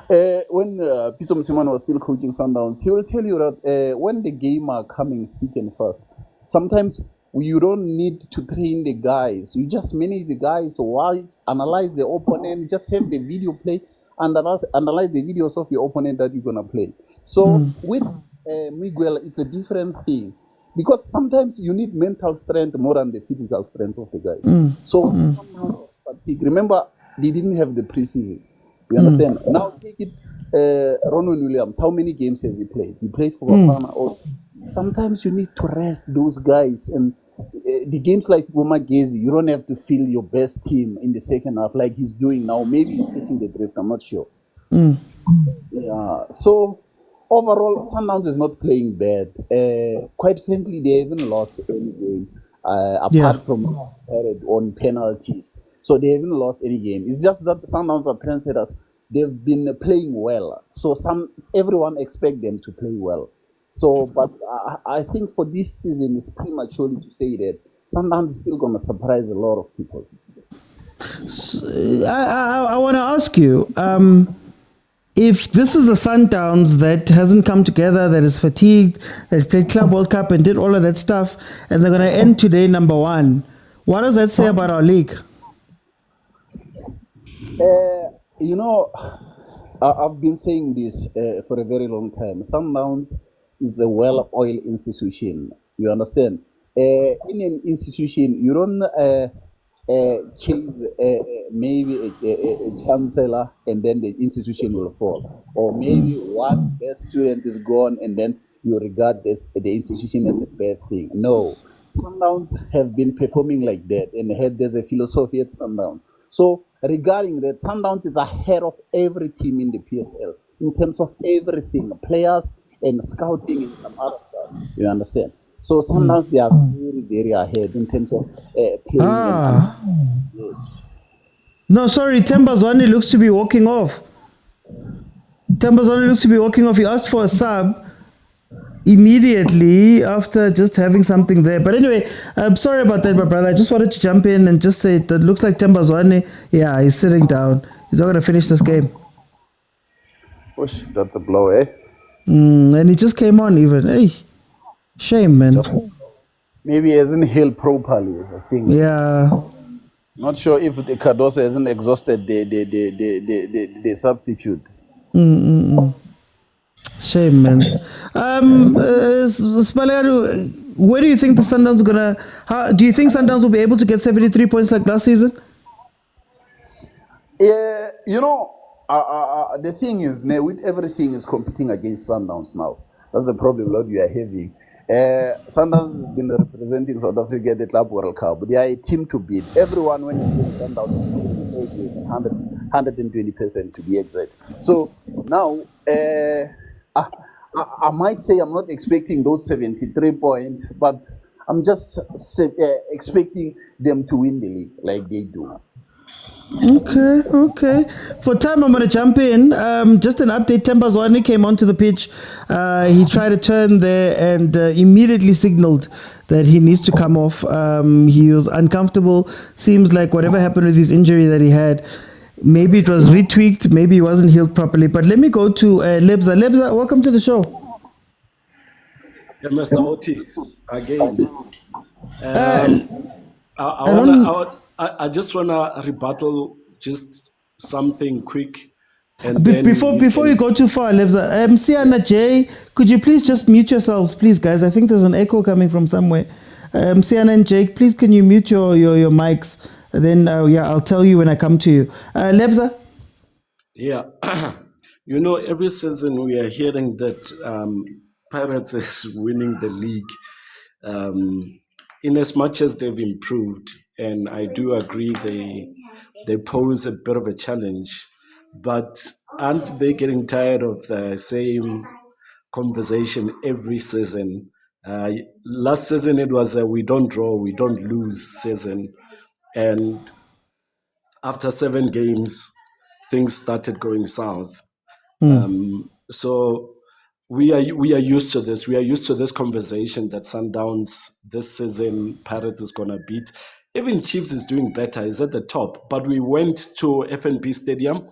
Mosimane was still coaching Sundowns, he will tell you that when the game are coming thick and fast, sometimes you don't need to train the guys. You just manage the guys, watch, analyze the opponent, just have the video play, and analyze the videos of your opponent that you're gonna play. So with Miguel, it's a different thing. Because sometimes you need mental strength more than the physical strength of the guys. So fatigue. Remember, they didn't have the preseason. You understand? Now take it, Ronwen Williams. How many games has he played? He played for Bafana. Sometimes you need to rest those guys. And the games like Magesi, you don't have to feel your best team in the second half like he's doing now. Maybe he's taking the drift. I'm not sure. Yeah. So overall, Sundowns is not playing bad. Quite frankly, they haven't lost any game apart from on penalties. So they haven't lost any game. It's just that Sundowns are trendsetters. They've been playing well. So everyone expect them to play well. So, but I think for this season, it's premature to say that Sundowns is still going to surprise a lot of people. I want to ask you, if this is a Sundowns that hasn't come together, that is fatigued, that played Club World Cup and did all of that stuff, and they're going to end today number 1, what does that say about our league? I've been saying this for a very long time. Sundowns is a well-oiled institution. You understand? In an institution, you don't chase maybe a chancellor and then the institution will fall. Or maybe one best student is gone and then you regard the institution as a bad thing. No. Sundowns have been performing like that, and there's a philosophy at Sundowns. So regarding that, Sundowns is ahead of every team in the PSL in terms of everything, players and scouting and some other stuff. You understand? So Sundowns, they are very, very ahead in terms of playing. Yes. No, sorry, Tembazwane looks to be walking off. He asked for a sub immediately after just having something there. But anyway, I'm sorry about that, my brother. I just wanted to jump in and just say that looks like Tembazwane, he's sitting down. He's not going to finish this game. Whoosh, that's a blow, eh? And he just came on even. Hey, shame, man. Maybe he hasn't healed properly, I think. Yeah. Not sure if the Cardoso hasn't exhausted the substitute. Shame, man. Spalero, where do you think the Sundowns do you think Sundowns will be able to get 73 points like last season? Yeah, the thing is, with everything is competing against Sundowns now. That's the problem that we are having. Sundowns has been representing South Africa at the Club World Cup. They are a team to beat. Everyone, when you play Sundowns, is playing 120% to be exact. So now, I might say I'm not expecting those 73 points, but I'm just expecting them to win the league like they do. Okay. For time, I'm going to jump in. Just an update. Tembazwane came onto the pitch. He tried to turn there and immediately signaled that he needs to come off. He was uncomfortable. Seems like whatever happened with his injury that he had, maybe it was retweaked, maybe he wasn't healed properly. But let me go to Lebza. Lebza, welcome to the show. Yeah, Mr. Oti, again. I just want to rebuttal just something quick. And before you go too far, Lebza, Siana J, could you please just mute yourselves, please, guys? I think there's an echo coming from somewhere. Siana and Jake, please, can you mute your mics? Then, I'll tell you when I come to you. Lebza? Yeah. Every season we are hearing that Pirates is winning the league. In as much as they've improved, and I do agree they pose a bit of a challenge, but aren't they getting tired of the same conversation every season? Last season it was a we don't draw, we don't lose season, and after 7 games, things started going south. So we are used to this. We are used to this conversation that Sundowns this season, Pirates is gonna beat. Even Chiefs is doing better, is at the top. But we went to FNB Stadium,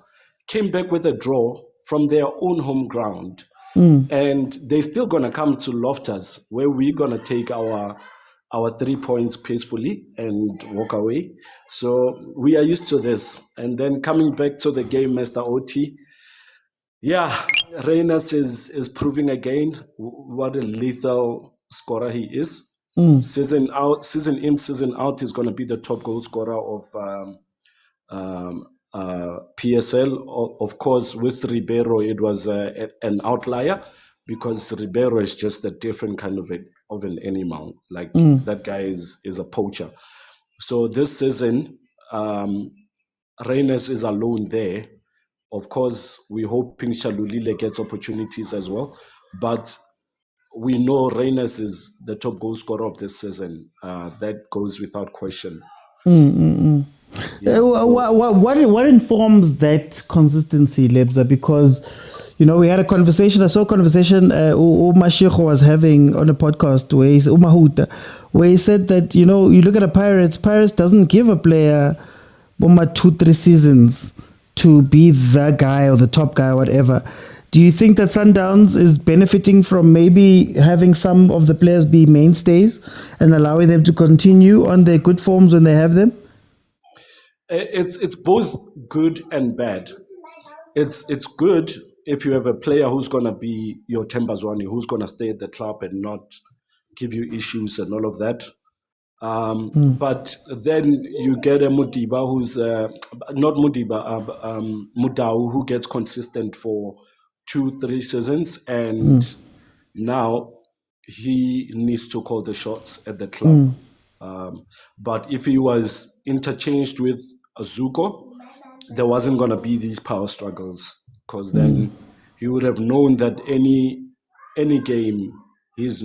came back with a draw from their own home ground. And they're still gonna come to Loftus, where we're gonna take our 3 points peacefully and walk away. So we are used to this. And then coming back to the game, Mr. OT, yeah, Reyners is proving again what a lethal scorer he is. Season in, season out, he's going to be the top goal scorer of PSL. Of course, with Ribeiro, it was an outlier because Ribeiro is just a different kind of an animal. Like that guy is a poacher. So this season, Reyners is alone there. Of course, we're hoping Shalulile gets opportunities as well, but we know Reyners is the top goal scorer of this season. That goes without question. Yeah, what informs that consistency, Lebza? Because we had a conversation. I saw a conversation Mashiko was having on a podcast where he said that you look at the Pirates doesn't give a player 2-3 seasons to be the guy or the top guy or whatever. Do you think that Sundowns is benefiting from maybe having some of the players be mainstays and allowing them to continue on their good forms when they have them? It's both good and bad. It's good if you have a player who's going to be your Tembazwane, who's going to stay at the club and not give you issues and all of that. But then you get a Mudiba who's not Mudiba, Mudau, who gets consistent for 2-3 seasons, and now he needs to call the shots at the club. But if he was interchanged with Azuko, there wasn't going to be these power struggles, because then he would have known that any game he's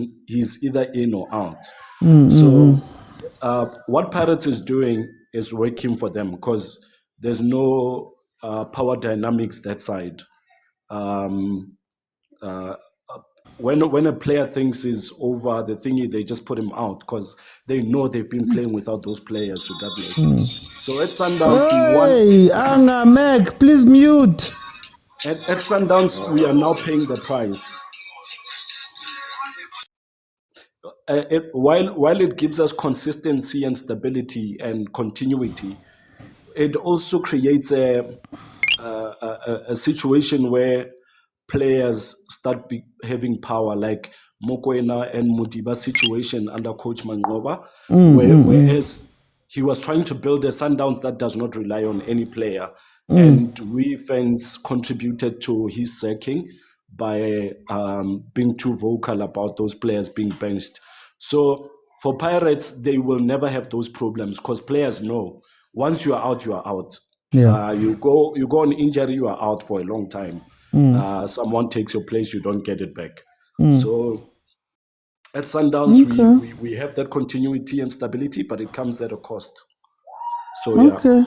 either in or out. So what Pirates is doing is working for them because there's no power dynamics that side. When a player thinks he's over the thingy, they just put him out because they know they've been playing without those players regardless. So at Sundowns, hey, Anna, Meg, please mute. At Sundowns, we are now paying the price. While it gives us consistency and stability and continuity, it also creates a situation where players start having power, like Mokwena and Mutiba's situation under Coach Mangoba, whereas he was trying to build a Sundowns that does not rely on any player. And we fans contributed to his sacking by being too vocal about those players being benched. So for Pirates, they will never have those problems because players know once you are out, you are out. Yeah. You go on injury, you are out for a long time. Someone takes your place, you don't get it back. So at Sundowns, Okay. we have that continuity and stability, but it comes at a cost. So yeah. Okay.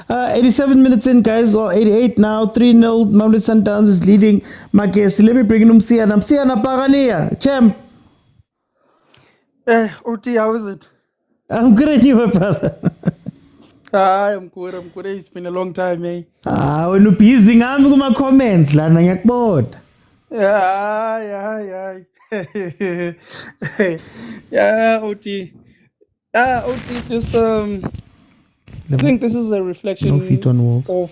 87 minutes in, guys, or 88 now. 3-0. Mamelodi Sundowns is leading Magesi. Let me bring in Msiana. Msiana Pagania. Champ. OT, how is it? I'm good at you, my brother. I'm good. It's been a long time, eh? When you're busy, I'm going to comments. Lana yakbot. Yeah. Yeah, OT. OT, just, I think this is a reflection No feet on walls. of...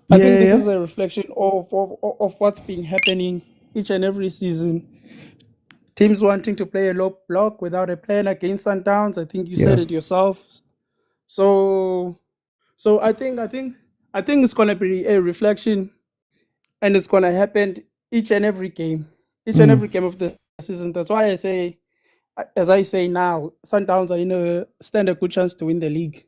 I think this is a reflection of what's been happening each and every season. Teams wanting to play a low block without a plan against Sundowns. I think you said it yourself. So I think it's gonna be a reflection, and it's gonna happen each and every game of the season. That's why I say, as I say now, Sundowns are stand a good chance to win the league.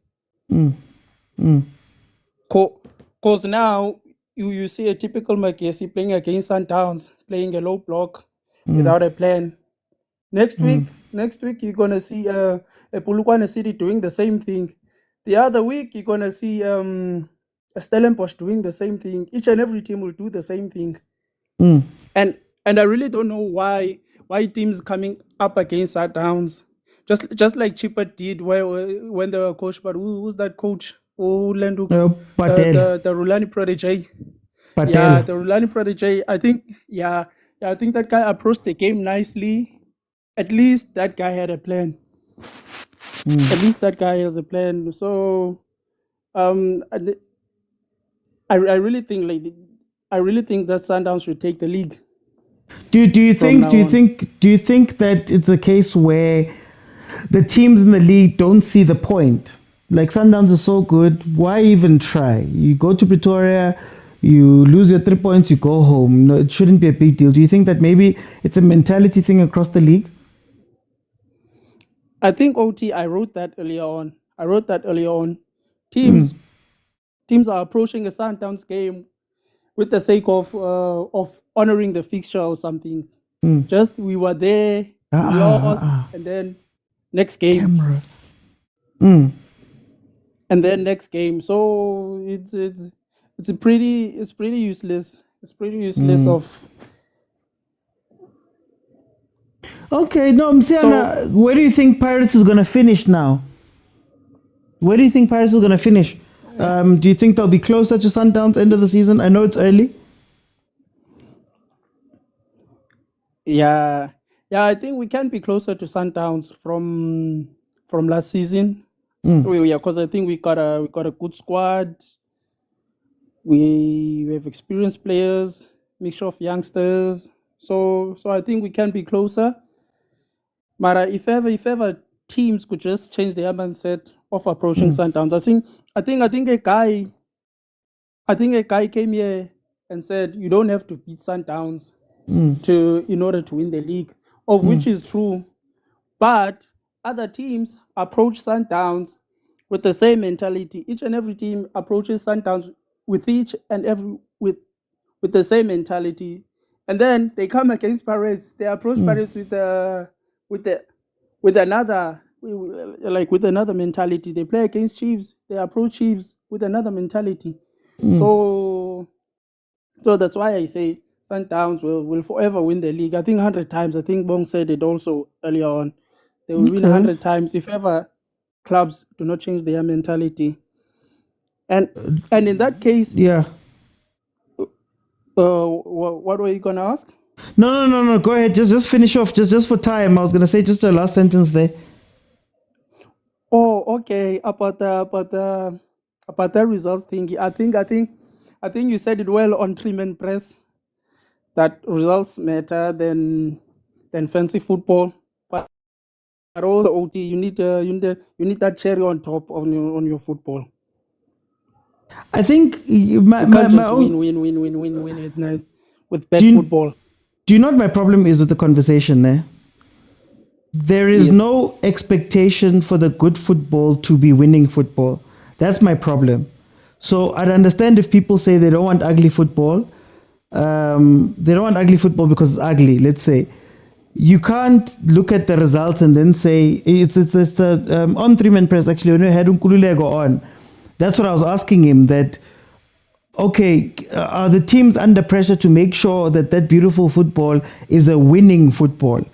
Because now you see a typical Magesi playing against Sundowns, playing a low block without a plan. Next week you're gonna see a Polokwane City doing the same thing. The other week you're gonna see a Stellenbosch doing the same thing. Each and every team will do the same thing. And I really don't know why teams coming up against Sundowns, just like Chipper did when they were coached. But who's that coach? Oh, Lendu, the Rulani protege. Patel. Yeah, the Rulani protege. I think that guy approached the game nicely. At least that guy had a plan. At least that guy has a plan. So, I really think that Sundowns should take the league. Do you think that it's a case where the teams in the league don't see the point? Like Sundowns is so good, why even try? You go to Pretoria, you lose your 3 points, you go home. No, it shouldn't be a big deal. Do you think that maybe it's a mentality thing across the league? I think OT, I wrote that earlier on. Teams are approaching a Sundowns game with the sake of honoring the fixture or something. Just we were there, we lost, and then next game. And then next game. So it's pretty useless. It's pretty useless of. Okay, no, Msiana, where do you think Pirates is going to finish now? Where do you think Pirates is going to finish? Do you think they'll be closer to Sundowns end of the season? I know it's early. Yeah, I think we can be closer to Sundowns from last season. Because I think we got a good squad. We have experienced players, mixture of youngsters. So I think we can be closer. But if ever teams could just change their mindset of approaching Sundowns, I think a guy came here and said you don't have to beat Sundowns in order to win the league, of which is true. But other teams approach Sundowns with the same mentality. Each and every team approaches Sundowns with the same mentality, and then they come against Pirates. They approach Pirates with another mentality. They play against Chiefs. They approach Chiefs with another mentality. So that's why I say Sundowns will forever win the league. I think 100 times. I think Bong said it also earlier on. They will win 100 times if ever clubs do not change their mentality. And in that case, what were you gonna ask? No. Go ahead. Just finish off. Just for time. I was gonna say just the last sentence there. Oh, okay. About the result thing. I think you said it well on Treatment Press, that results matter than fancy football. But also, OT, you need that cherry on top on your football. I think You can't just win at night with bad football. Do you know what my problem is with the conversation there? There is no expectation for the good football to be winning football. That's my problem. So I'd understand if people say they don't want ugly football. They don't want ugly football because it's ugly, let's say. You can't look at the results and then say, it's the on 3-man press actually, when we had Nkululeko on. That's what I was asking him, that, okay, are the teams under pressure to make sure that that beautiful football is a winning football?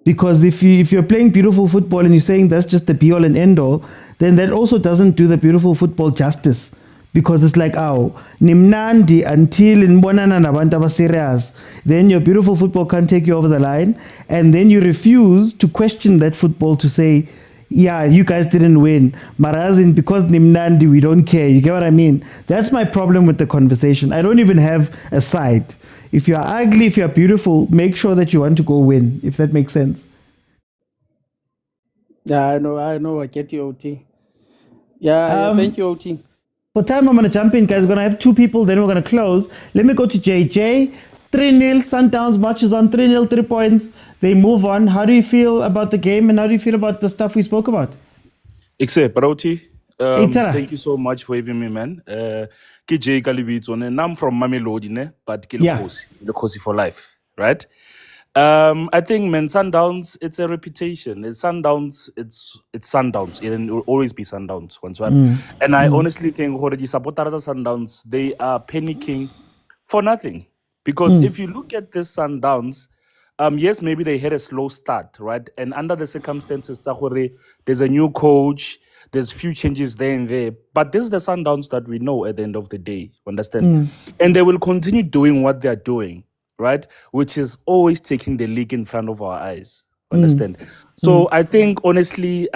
Because if you're playing beautiful football and you're saying that's just the be all and end all, then that also doesn't do the beautiful football justice. Because it's like, nimnandi until nibonana nabantu abaserious, then your beautiful football can't take you over the line, and then you refuse to question that football to say, yeah, you guys didn't win. Marazin, because nimnandi, we don't care. You get what I mean? That's my problem with the conversation. I don't even have a side. If you're ugly, if you're beautiful, make sure that you want to go win, if that makes sense. Yeah, I know, I get you, OT. Yeah, thank you, OT. For time, I'm going to jump in, guys. We're going to have two people, then we're going to close. Let me go to JJ. 3-0, Sundowns matches on 3-0, 3 points. They move on. How do you feel about the game and how do you feel about the stuff we spoke about? Except, Paroti, thank you so much for having me, man. KJ Kalibitson, and I'm from Mamelodi, but Khosi for life, right? I think, man, Sundowns, it's a reputation. It's Sundowns, it's Sundowns. It will always be Sundowns. And I honestly think already supporters of Sundowns, they are panicking for nothing. Because if you look at the Sundowns, yes, maybe they had a slow start, right? And under the circumstances, there's a new coach, there's few changes there and there. But this is the Sundowns that we know at the end of the day, understand? And they will continue doing what they're doing, right? Which is always taking the league in front of our eyes, understand? So I think, honestly,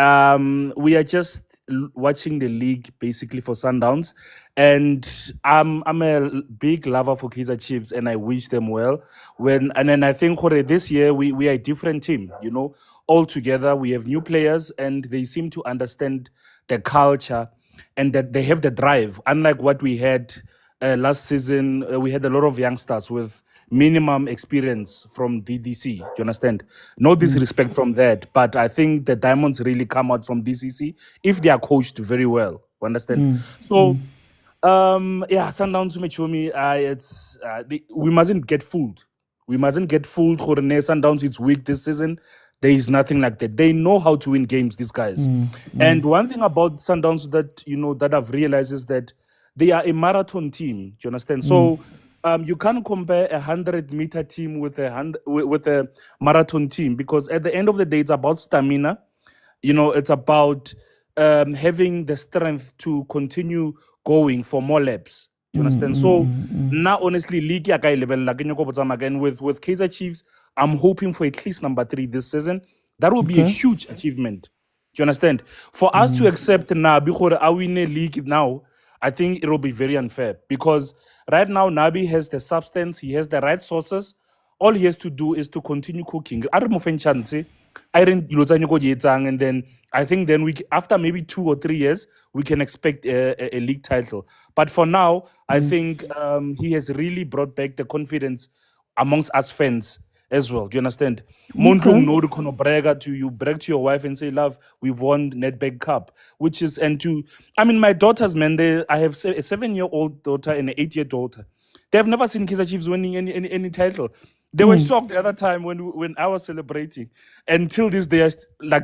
we are just watching the league basically for Sundowns. And I'm a big lover for Kaizer Chiefs and I wish them well. And then I think this year we are a different team, you know, all together. We have new players and they seem to understand the culture and that they have the drive. Unlike what we had last season, we had a lot of youngsters with minimum experience from DDC. Do you understand? No disrespect from that, but I think the diamonds really come out from DCC if they are coached very well. You understand? So, Sundowns Mechomi, we mustn't get fooled. We mustn't get fooled. Sundowns, it's weak this season. There is nothing like that. They know how to win games, these guys. And one thing about Sundowns that I've realized is that they are a marathon team. Do you understand? So you can't compare a 100-meter team with a marathon team, because at the end of the day, it's about stamina. You know, it's about having the strength to continue going for more laps. Do you understand? So now, honestly, league level again with Kaizer Chiefs, I'm hoping for at least number 3 this season. That will be a huge achievement. Do you understand? For us to accept now, because I win a league now, I think it will be very unfair, because right now Nabi has the substance, he has the right sources. All he has to do is to continue cooking. And then I think after maybe 2 or 3 years, we can expect a league title. But for now, I think he has really brought back the confidence amongst us fans as well. Do you understand? You brag to your wife and say, love, we've won Nedbank Cup, my daughters, man, I have a 7-year-old daughter and an 8-year daughter. They've never seen Kaizer Chiefs winning any title. They were shocked the other time when I was celebrating. Until this day,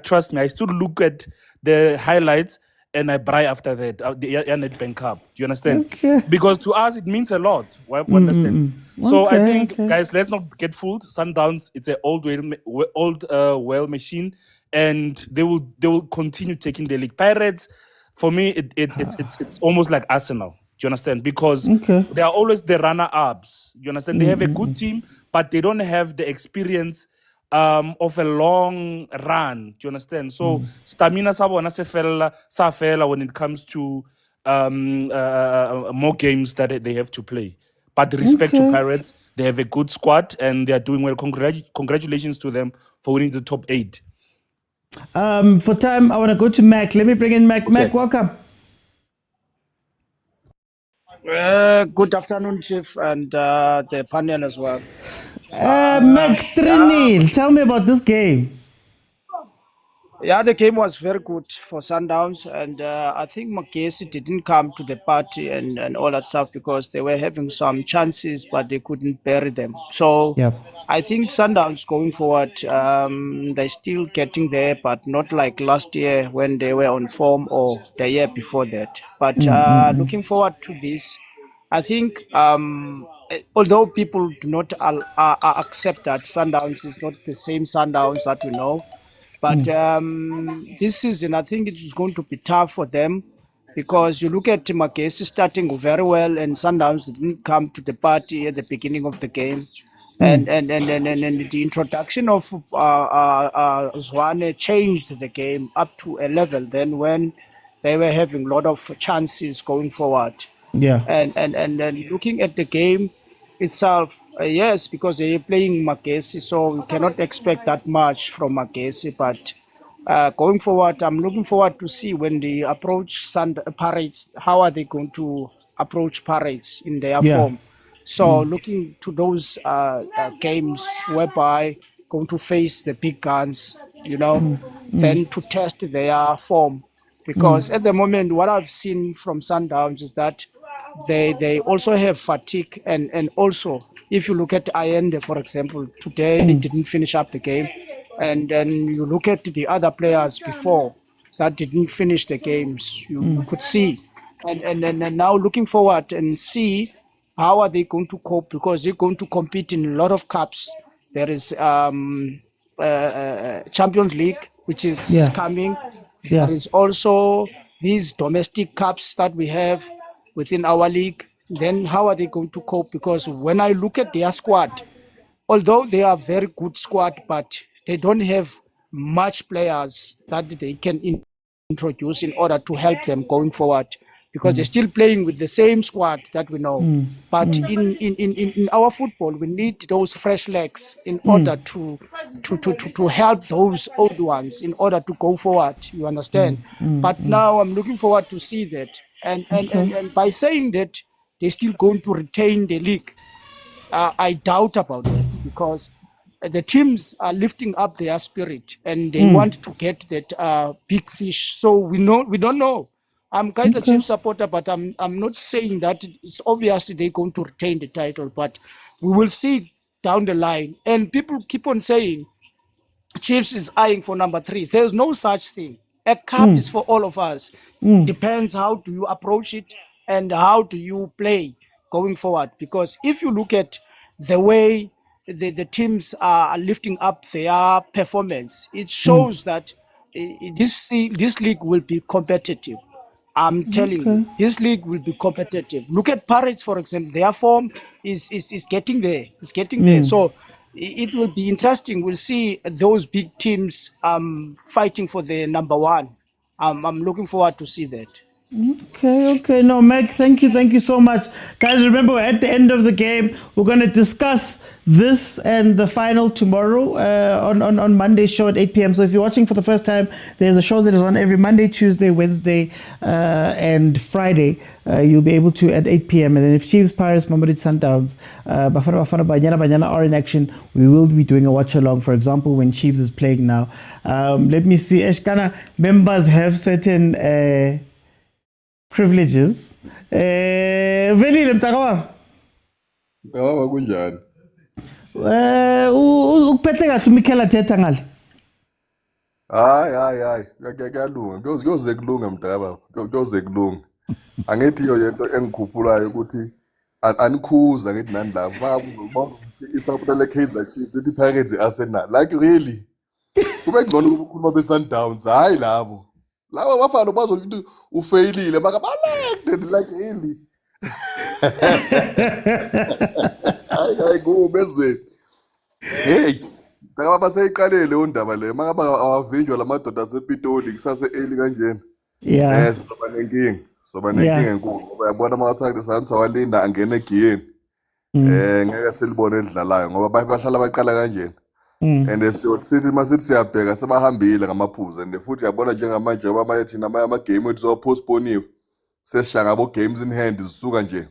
trust me, I still look at the highlights and I braai after that, the Nedbank Cup. Do you understand? Okay. Because to us, it means a lot. We understand. So I think, guys, let's not get fooled. Sundowns, it's an old well machine, and they will continue taking the league. Pirates, for me, it's almost like Arsenal. Do you understand? Because they are always the runner-ups. You understand? They have a good team, but they don't have the experience of a long run. Do you understand? So stamina sa fela when it comes to more games that they have to play. But respect to Pirates, they have a good squad and they are doing well. Congratulations to them for winning the top 8. For time, I want to go to Mac. Let me bring in Mac. Okay. Mac, welcome. Good afternoon, Chief, and the panel as well. Meg 3-0. Tell me about this game. Yeah, the game was very good for Sundowns, and I think Magesi didn't come to the party and all that stuff because they were having some chances, but they couldn't bury them. So I think Sundowns going forward, they're still getting there, but not like last year when they were on form or the year before that. But looking forward to this, I think although people do not accept that Sundowns is not the same Sundowns that we know, but this season, I think it is going to be tough for them because you look at Magesi starting very well and Sundowns didn't come to the party at the beginning of the game. And the introduction of Zwane changed the game up to a level then when they were having a lot of chances going forward. Yeah. And looking at the game itself, yes, because they're playing Magesi, so we cannot expect that much from Magesi. But going forward, I'm looking forward to see when they approach Pirates, how are they going to approach Pirates in their form. So looking to those games whereby going to face the big guns, then to test their form. Because at the moment, what I've seen from Sundowns is that they also have fatigue, and also if you look at Allende, for example, today he didn't finish up the game, and then you look at the other players before that didn't finish the games, you could see, and now looking forward and see how are they going to cope, because they're going to compete in a lot of cups. There is Champions League, which is coming. There is also these domestic cups that we have within our league. Then how are they going to cope? Because when I look at their squad, although they are very good squad, but they don't have much players that they can introduce in order to help them going forward, because they're still playing with the same squad that we know. But in our football, we need those fresh legs in order to help those old ones in order to go forward. You understand? But now I'm looking forward to see that. And by saying that they're still going to retain the league, I doubt about that, because the teams are lifting up their spirit and they want to get that big fish. So we don't know. I'm Kaizer Chiefs supporter, but I'm not saying that it's obviously they're going to retain the title, but we will see down the line. And people keep on saying Chiefs is eyeing for number 3. There's no such thing. A cup is for all of us. Depends how do you approach it and how do you play going forward. Because if you look at the way the teams are lifting up their performance, it shows that this league will be competitive. I'm telling you, this league will be competitive. Look at Pirates, for example. Their form is getting there. It's getting there. So it will be interesting. We'll see those big teams fighting for the number 1. I'm looking forward to see that. Okay. No, Meg, thank you so much. Guys, remember, at the end of the game, we're going to discuss this and the final tomorrow on Monday's show at 8 p.m. So if you're watching for the first time, there's a show that is on every Monday, Tuesday, Wednesday, and Friday. You'll be able to at 8 p.m. And then if Chiefs, Pirates, Mamelodi Sundowns, Bafana, Banyana are in action, we will be doing a watch-along, for example, when Chiefs is playing now. Let me see. Eshkana members have certain privileges. Velile mntaka Ngaba kunjani? Ukuphethe kahle uMikhela Thetha ngale. Hayi kuyalunga. Kuyoze kulunga mdaba. Kuyoze kulunga. Angithi iyo yento engikhuphulayo ukuthi anikhuza ngithi nani lapha isapota le Kaizer Chiefs lithi Pirates Arsenal. Like really? Kube ngcono ukukhuluma beSundowns hayi labo. Laba bafana bazothi ufailile bakabalekte like really. Hayi go bezweni. Hey, ngaba baseyiqalele undaba le mangaba awavinjwa lamadoda asePitoli kusase early kanjena. Soba nenkinga enkulu ngoba yabona amasathi sanisa walinda angene egiyeni. Ngeke silibone edlalayo ngoba bahlala baqala kanjena. And sithi masithi siyabheka sebahambile ngamaphuzu and futhi yabona njengamanje ngoba manje thina ama game wethu zopostponiwe sesisha ngabo games in hand zisuka nje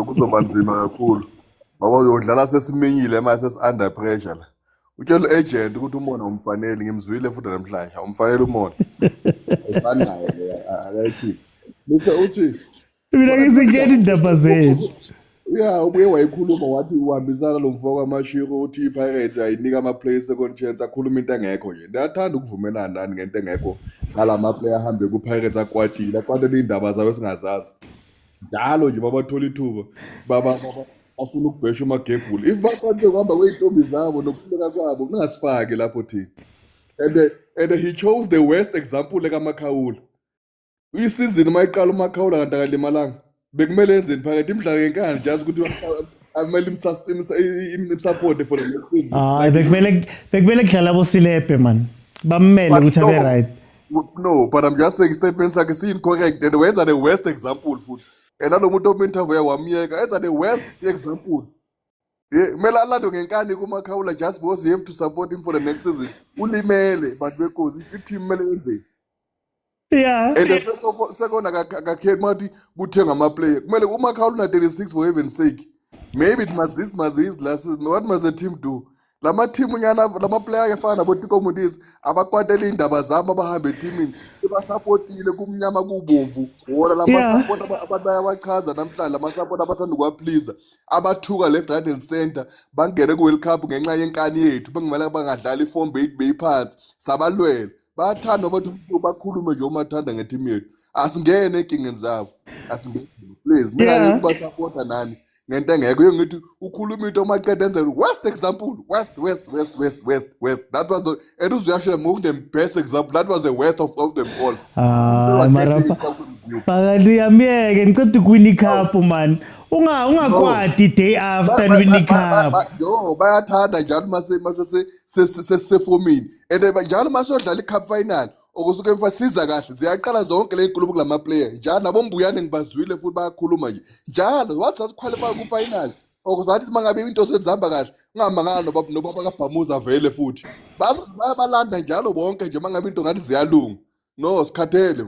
kuzoba nzima kakhulu ngoba uyodlala sesiminyile manje sesi-under pressure la utshela u-agent ukuthi umona umfanele ngimzwile futhi namhlanje awumfanele umona ayifani naye akayikhiphi Mr. uthi mina ngisingena indaba zenu ya ubuye wayikhuluma wathi uhambisana lo mfoko amashiro uthi iPirates ayinika ama-play second chance akhuluma into engekho nje ndiyathanda ukuvumelana nani ngento engekho ngalama player ahambe ku-Pirates akwatile iy'ndaba zabe singazazi njalo nje babathola ithuba bafuna ukubhesha umagebhula if bakwanise kuhamba kwey'ntombi zabo nokuhluleka kwabo kungasifaki lapho thina and he chose the worst example ekaMakhawula isizini uma iqala uMakhawula kanti akalimalanga bekumele enzeni phakathi imidlalo ngenkani jazi ukuthi amele imsupport for the next season hayi bekumele kudlala boSilepe man bammele ukuthi abe right no but I'm just saying statement sakhe si-incorrect and wenza the worst example futhi and nalo muntu ominterview wamyeka enza the worst example kumele alandwe ngenkani kuMakhawula just because you have to support him for the next season ulimele bantu bekosi i-team kumele yenzeni yeah and the second akakhethi mathi kuthenga ama-player kumele uMakhawula una-36 for heaven's sake maybe this must be his last season what must the team do lama-team lama-player efana nabo-Tikomodis abakwatela iy'ndaba zabo abahambe etimini sebasapotile kumnyama kubomvu wona lamasapoti abantu bayabachaza namhlanje lamasapoti abathanda ukuwapleaser abathuka left right and center bangene ku-World Cup ngenxa yenkani yethu bengamele bangadlali iform beyiphansi sabalwela bayathanda abantu bakhulume nje umathanda ngetimu yethu asingene enkingeni zabo asingene please ningane ukubasapota nani ngento engekho iyo ngithi ukhuluma into omaqeda enze worst example west that was the and uzuyashela more the best example that was the worst of them all marapa phakathi uyamyeke ngiceda ukwini cup man ungakwadi day after wini cup yo bayathanda njalo masesefomini and njalo masodlala i-cup final okusuke emfasiza kahle ziyaqala zonke le nkulumo kulama player njalo nabo mbuyane ngibazwile futhi bayakhuluma nje njalo wathi sasiqualify ku-final okuzathi mangabe into senzihamba kahle ungamangala nobaba kaBhamuza vele futhi bayabalanda njalo bonke nje mangabe into ngathi ziyalunga no sikhathele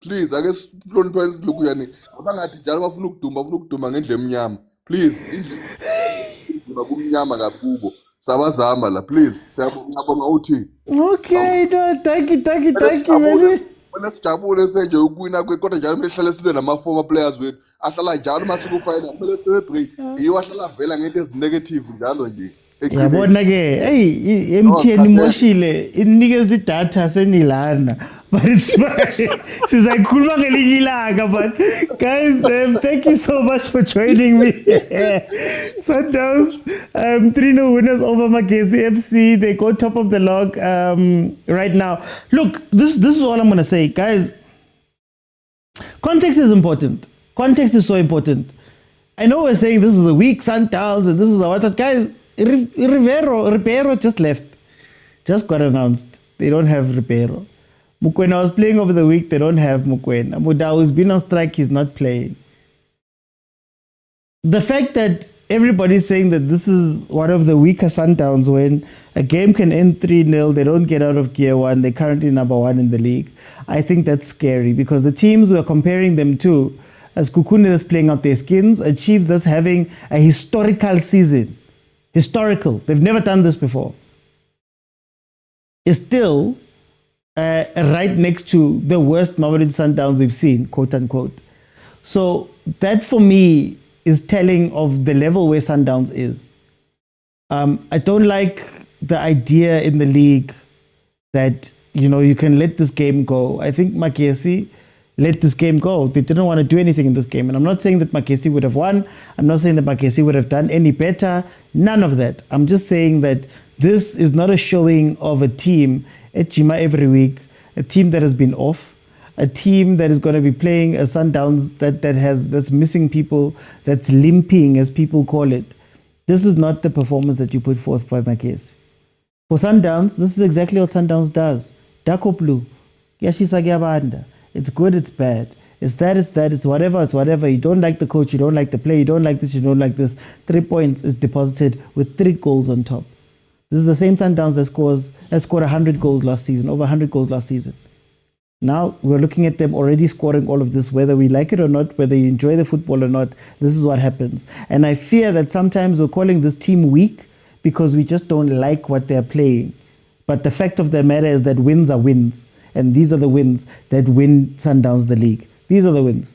please ake sihloniphe lokhu yani abangathi njalo bafuna ukuduma ngendlela emnyama please indlela kumnyama kakubo sabazama la please siyabonga uthi okay no thank you man wena sijabule senje ukuwina kodwa njalo kumele sihlale silwe nama-former players wethu ahlala njalo masikufinal kumele celebrate yiwo ahlala vela ngento ezinegative njalo nje yabona-ke hey MTN imoshile inikeza idatha senilana but it's fine sizayikhuluma ngelinye ilanga but guys thank you so much for joining me Sundowns 3-0 winners over Magesi FC. They go top of the log right now. Look, this is all I'm going to say, guys. Context is important. Context is so important. I know we're saying this is a weak Sundowns and this is a what, guys. Ribeiro just left. Just got announced. They don't have Ribeiro. Mokwena was playing over the week. They don't have Mokwena. Motaung has been on strike. He's not playing. The fact that everybody's saying that this is one of the weaker Sundowns when a game can end 3-0, they don't get out of gear one, they're currently number one in the league. I think that's scary because the teams we're comparing them to, as Kukune that's playing out their skins, a Chiefs that's having a historical season. Historical. They've never done this before. Is still right next to the worst Mamelodi Sundowns we've seen, quote unquote. So that for me is telling of the level where Sundowns is. I don't like the idea in the league that, you know, you can let this game go. I think Magesi let this game go. They didn't want to do anything in this game. And I'm not saying that Magesi would have won. I'm not saying that Magesi would have done any better. None of that. I'm just saying that this is not a showing of a team at Jima every week, a team that has been off, a team that is going to be playing a Sundowns that's missing people, that's limping, as people call it. This is not the performance that you put forth by Magesi. For Sundowns, this is exactly what Sundowns does. Dako blue. It's good, it's bad. It's that, it's whatever. You don't like the coach, you don't like the play, you don't like this, you don't like this. 3 points is deposited with 3 goals on top. This is the same Sundowns that scored 100 goals last season, over 100 goals last season. Now we're looking at them already scoring all of this, whether we like it or not, whether you enjoy the football or not. This is what happens. And I fear that sometimes we're calling this team weak because we just don't like what they're playing. But the fact of the matter is that wins are wins. And these are the wins that win Sundowns the league. These are the wins.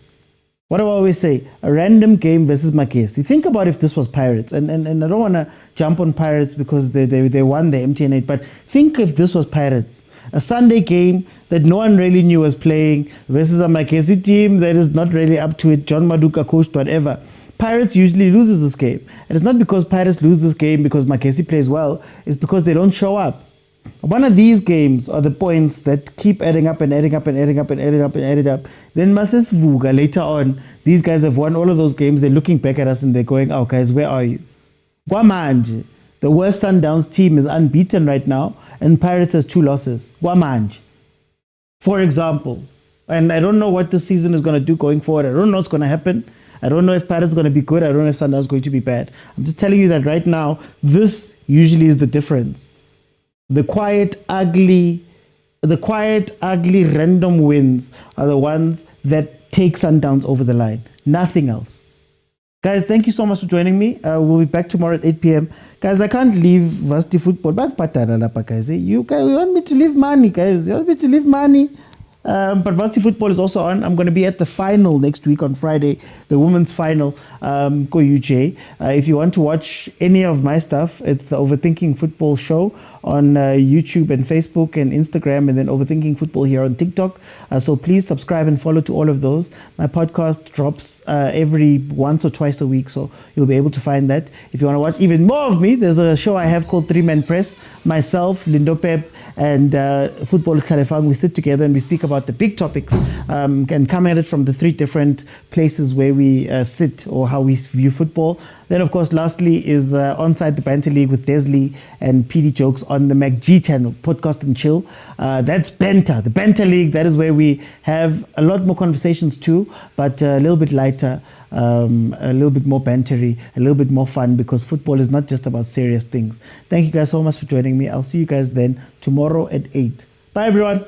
What do I always say? A random game versus MAGESI. Think about if this was Pirates. And I don't want to jump on Pirates because they won the MTN 8. But think if this was Pirates. A Sunday game that no one really knew was playing versus a MAGESI team that is not really up to it. John Maduka coached, whatever. Pirates usually loses this game. And it's not because Pirates lose this game because MAGESI plays well. It's because they don't show up. One of these games are the points that keep adding up and adding up and adding up and adding up and adding up. Then Mases Vuga later on, these guys have won all of those games. They're looking back at us and they're going, oh guys, where are you? Guamanje, the worst Sundowns team, is unbeaten right now and Pirates has 2 losses. Guamanje, for example. And I don't know what this season is going to do going forward. I don't know what's going to happen. I don't know if Pirates is going to be good. I don't know if Sundowns is going to be bad. I'm just telling you that right now, this usually is the difference. The quiet, ugly, random wins are the ones that take Sundowns over the line. Nothing else. Guys, thank you so much for joining me. We'll be back tomorrow at 8 p.m. Guys, I can't leave Varsity Football. You want me to leave money, guys. You want me to leave money? But Varsity Football is also on. I'm going to be at the final next week on Friday, the women's final, Go UJ. If you want to watch any of my stuff, it's the Overthinking Football Show on YouTube and Facebook and Instagram, and then Overthinking Football here on TikTok. So please subscribe and follow to all of those. My podcast drops every once or twice a week, so you'll be able to find that. If you want to watch even more of me, there's a show I have called 3-Man Press. Myself, Lindo Pep, and Football Kalefang, we sit together and we speak about the big topics and come at it from the 3 different places where we sit or how we view football. Then, of course, lastly is Onside the Banter League with Desley and PD Jokes on the MacG channel, Podcast and Chill. That's Banter, the Banter League. That is where we have a lot more conversations too, but a little bit lighter, a little bit more bantery, a little bit more fun, because football is not just about serious things. Thank you guys so much for joining me. I'll see you guys then tomorrow at 8. Bye, everyone.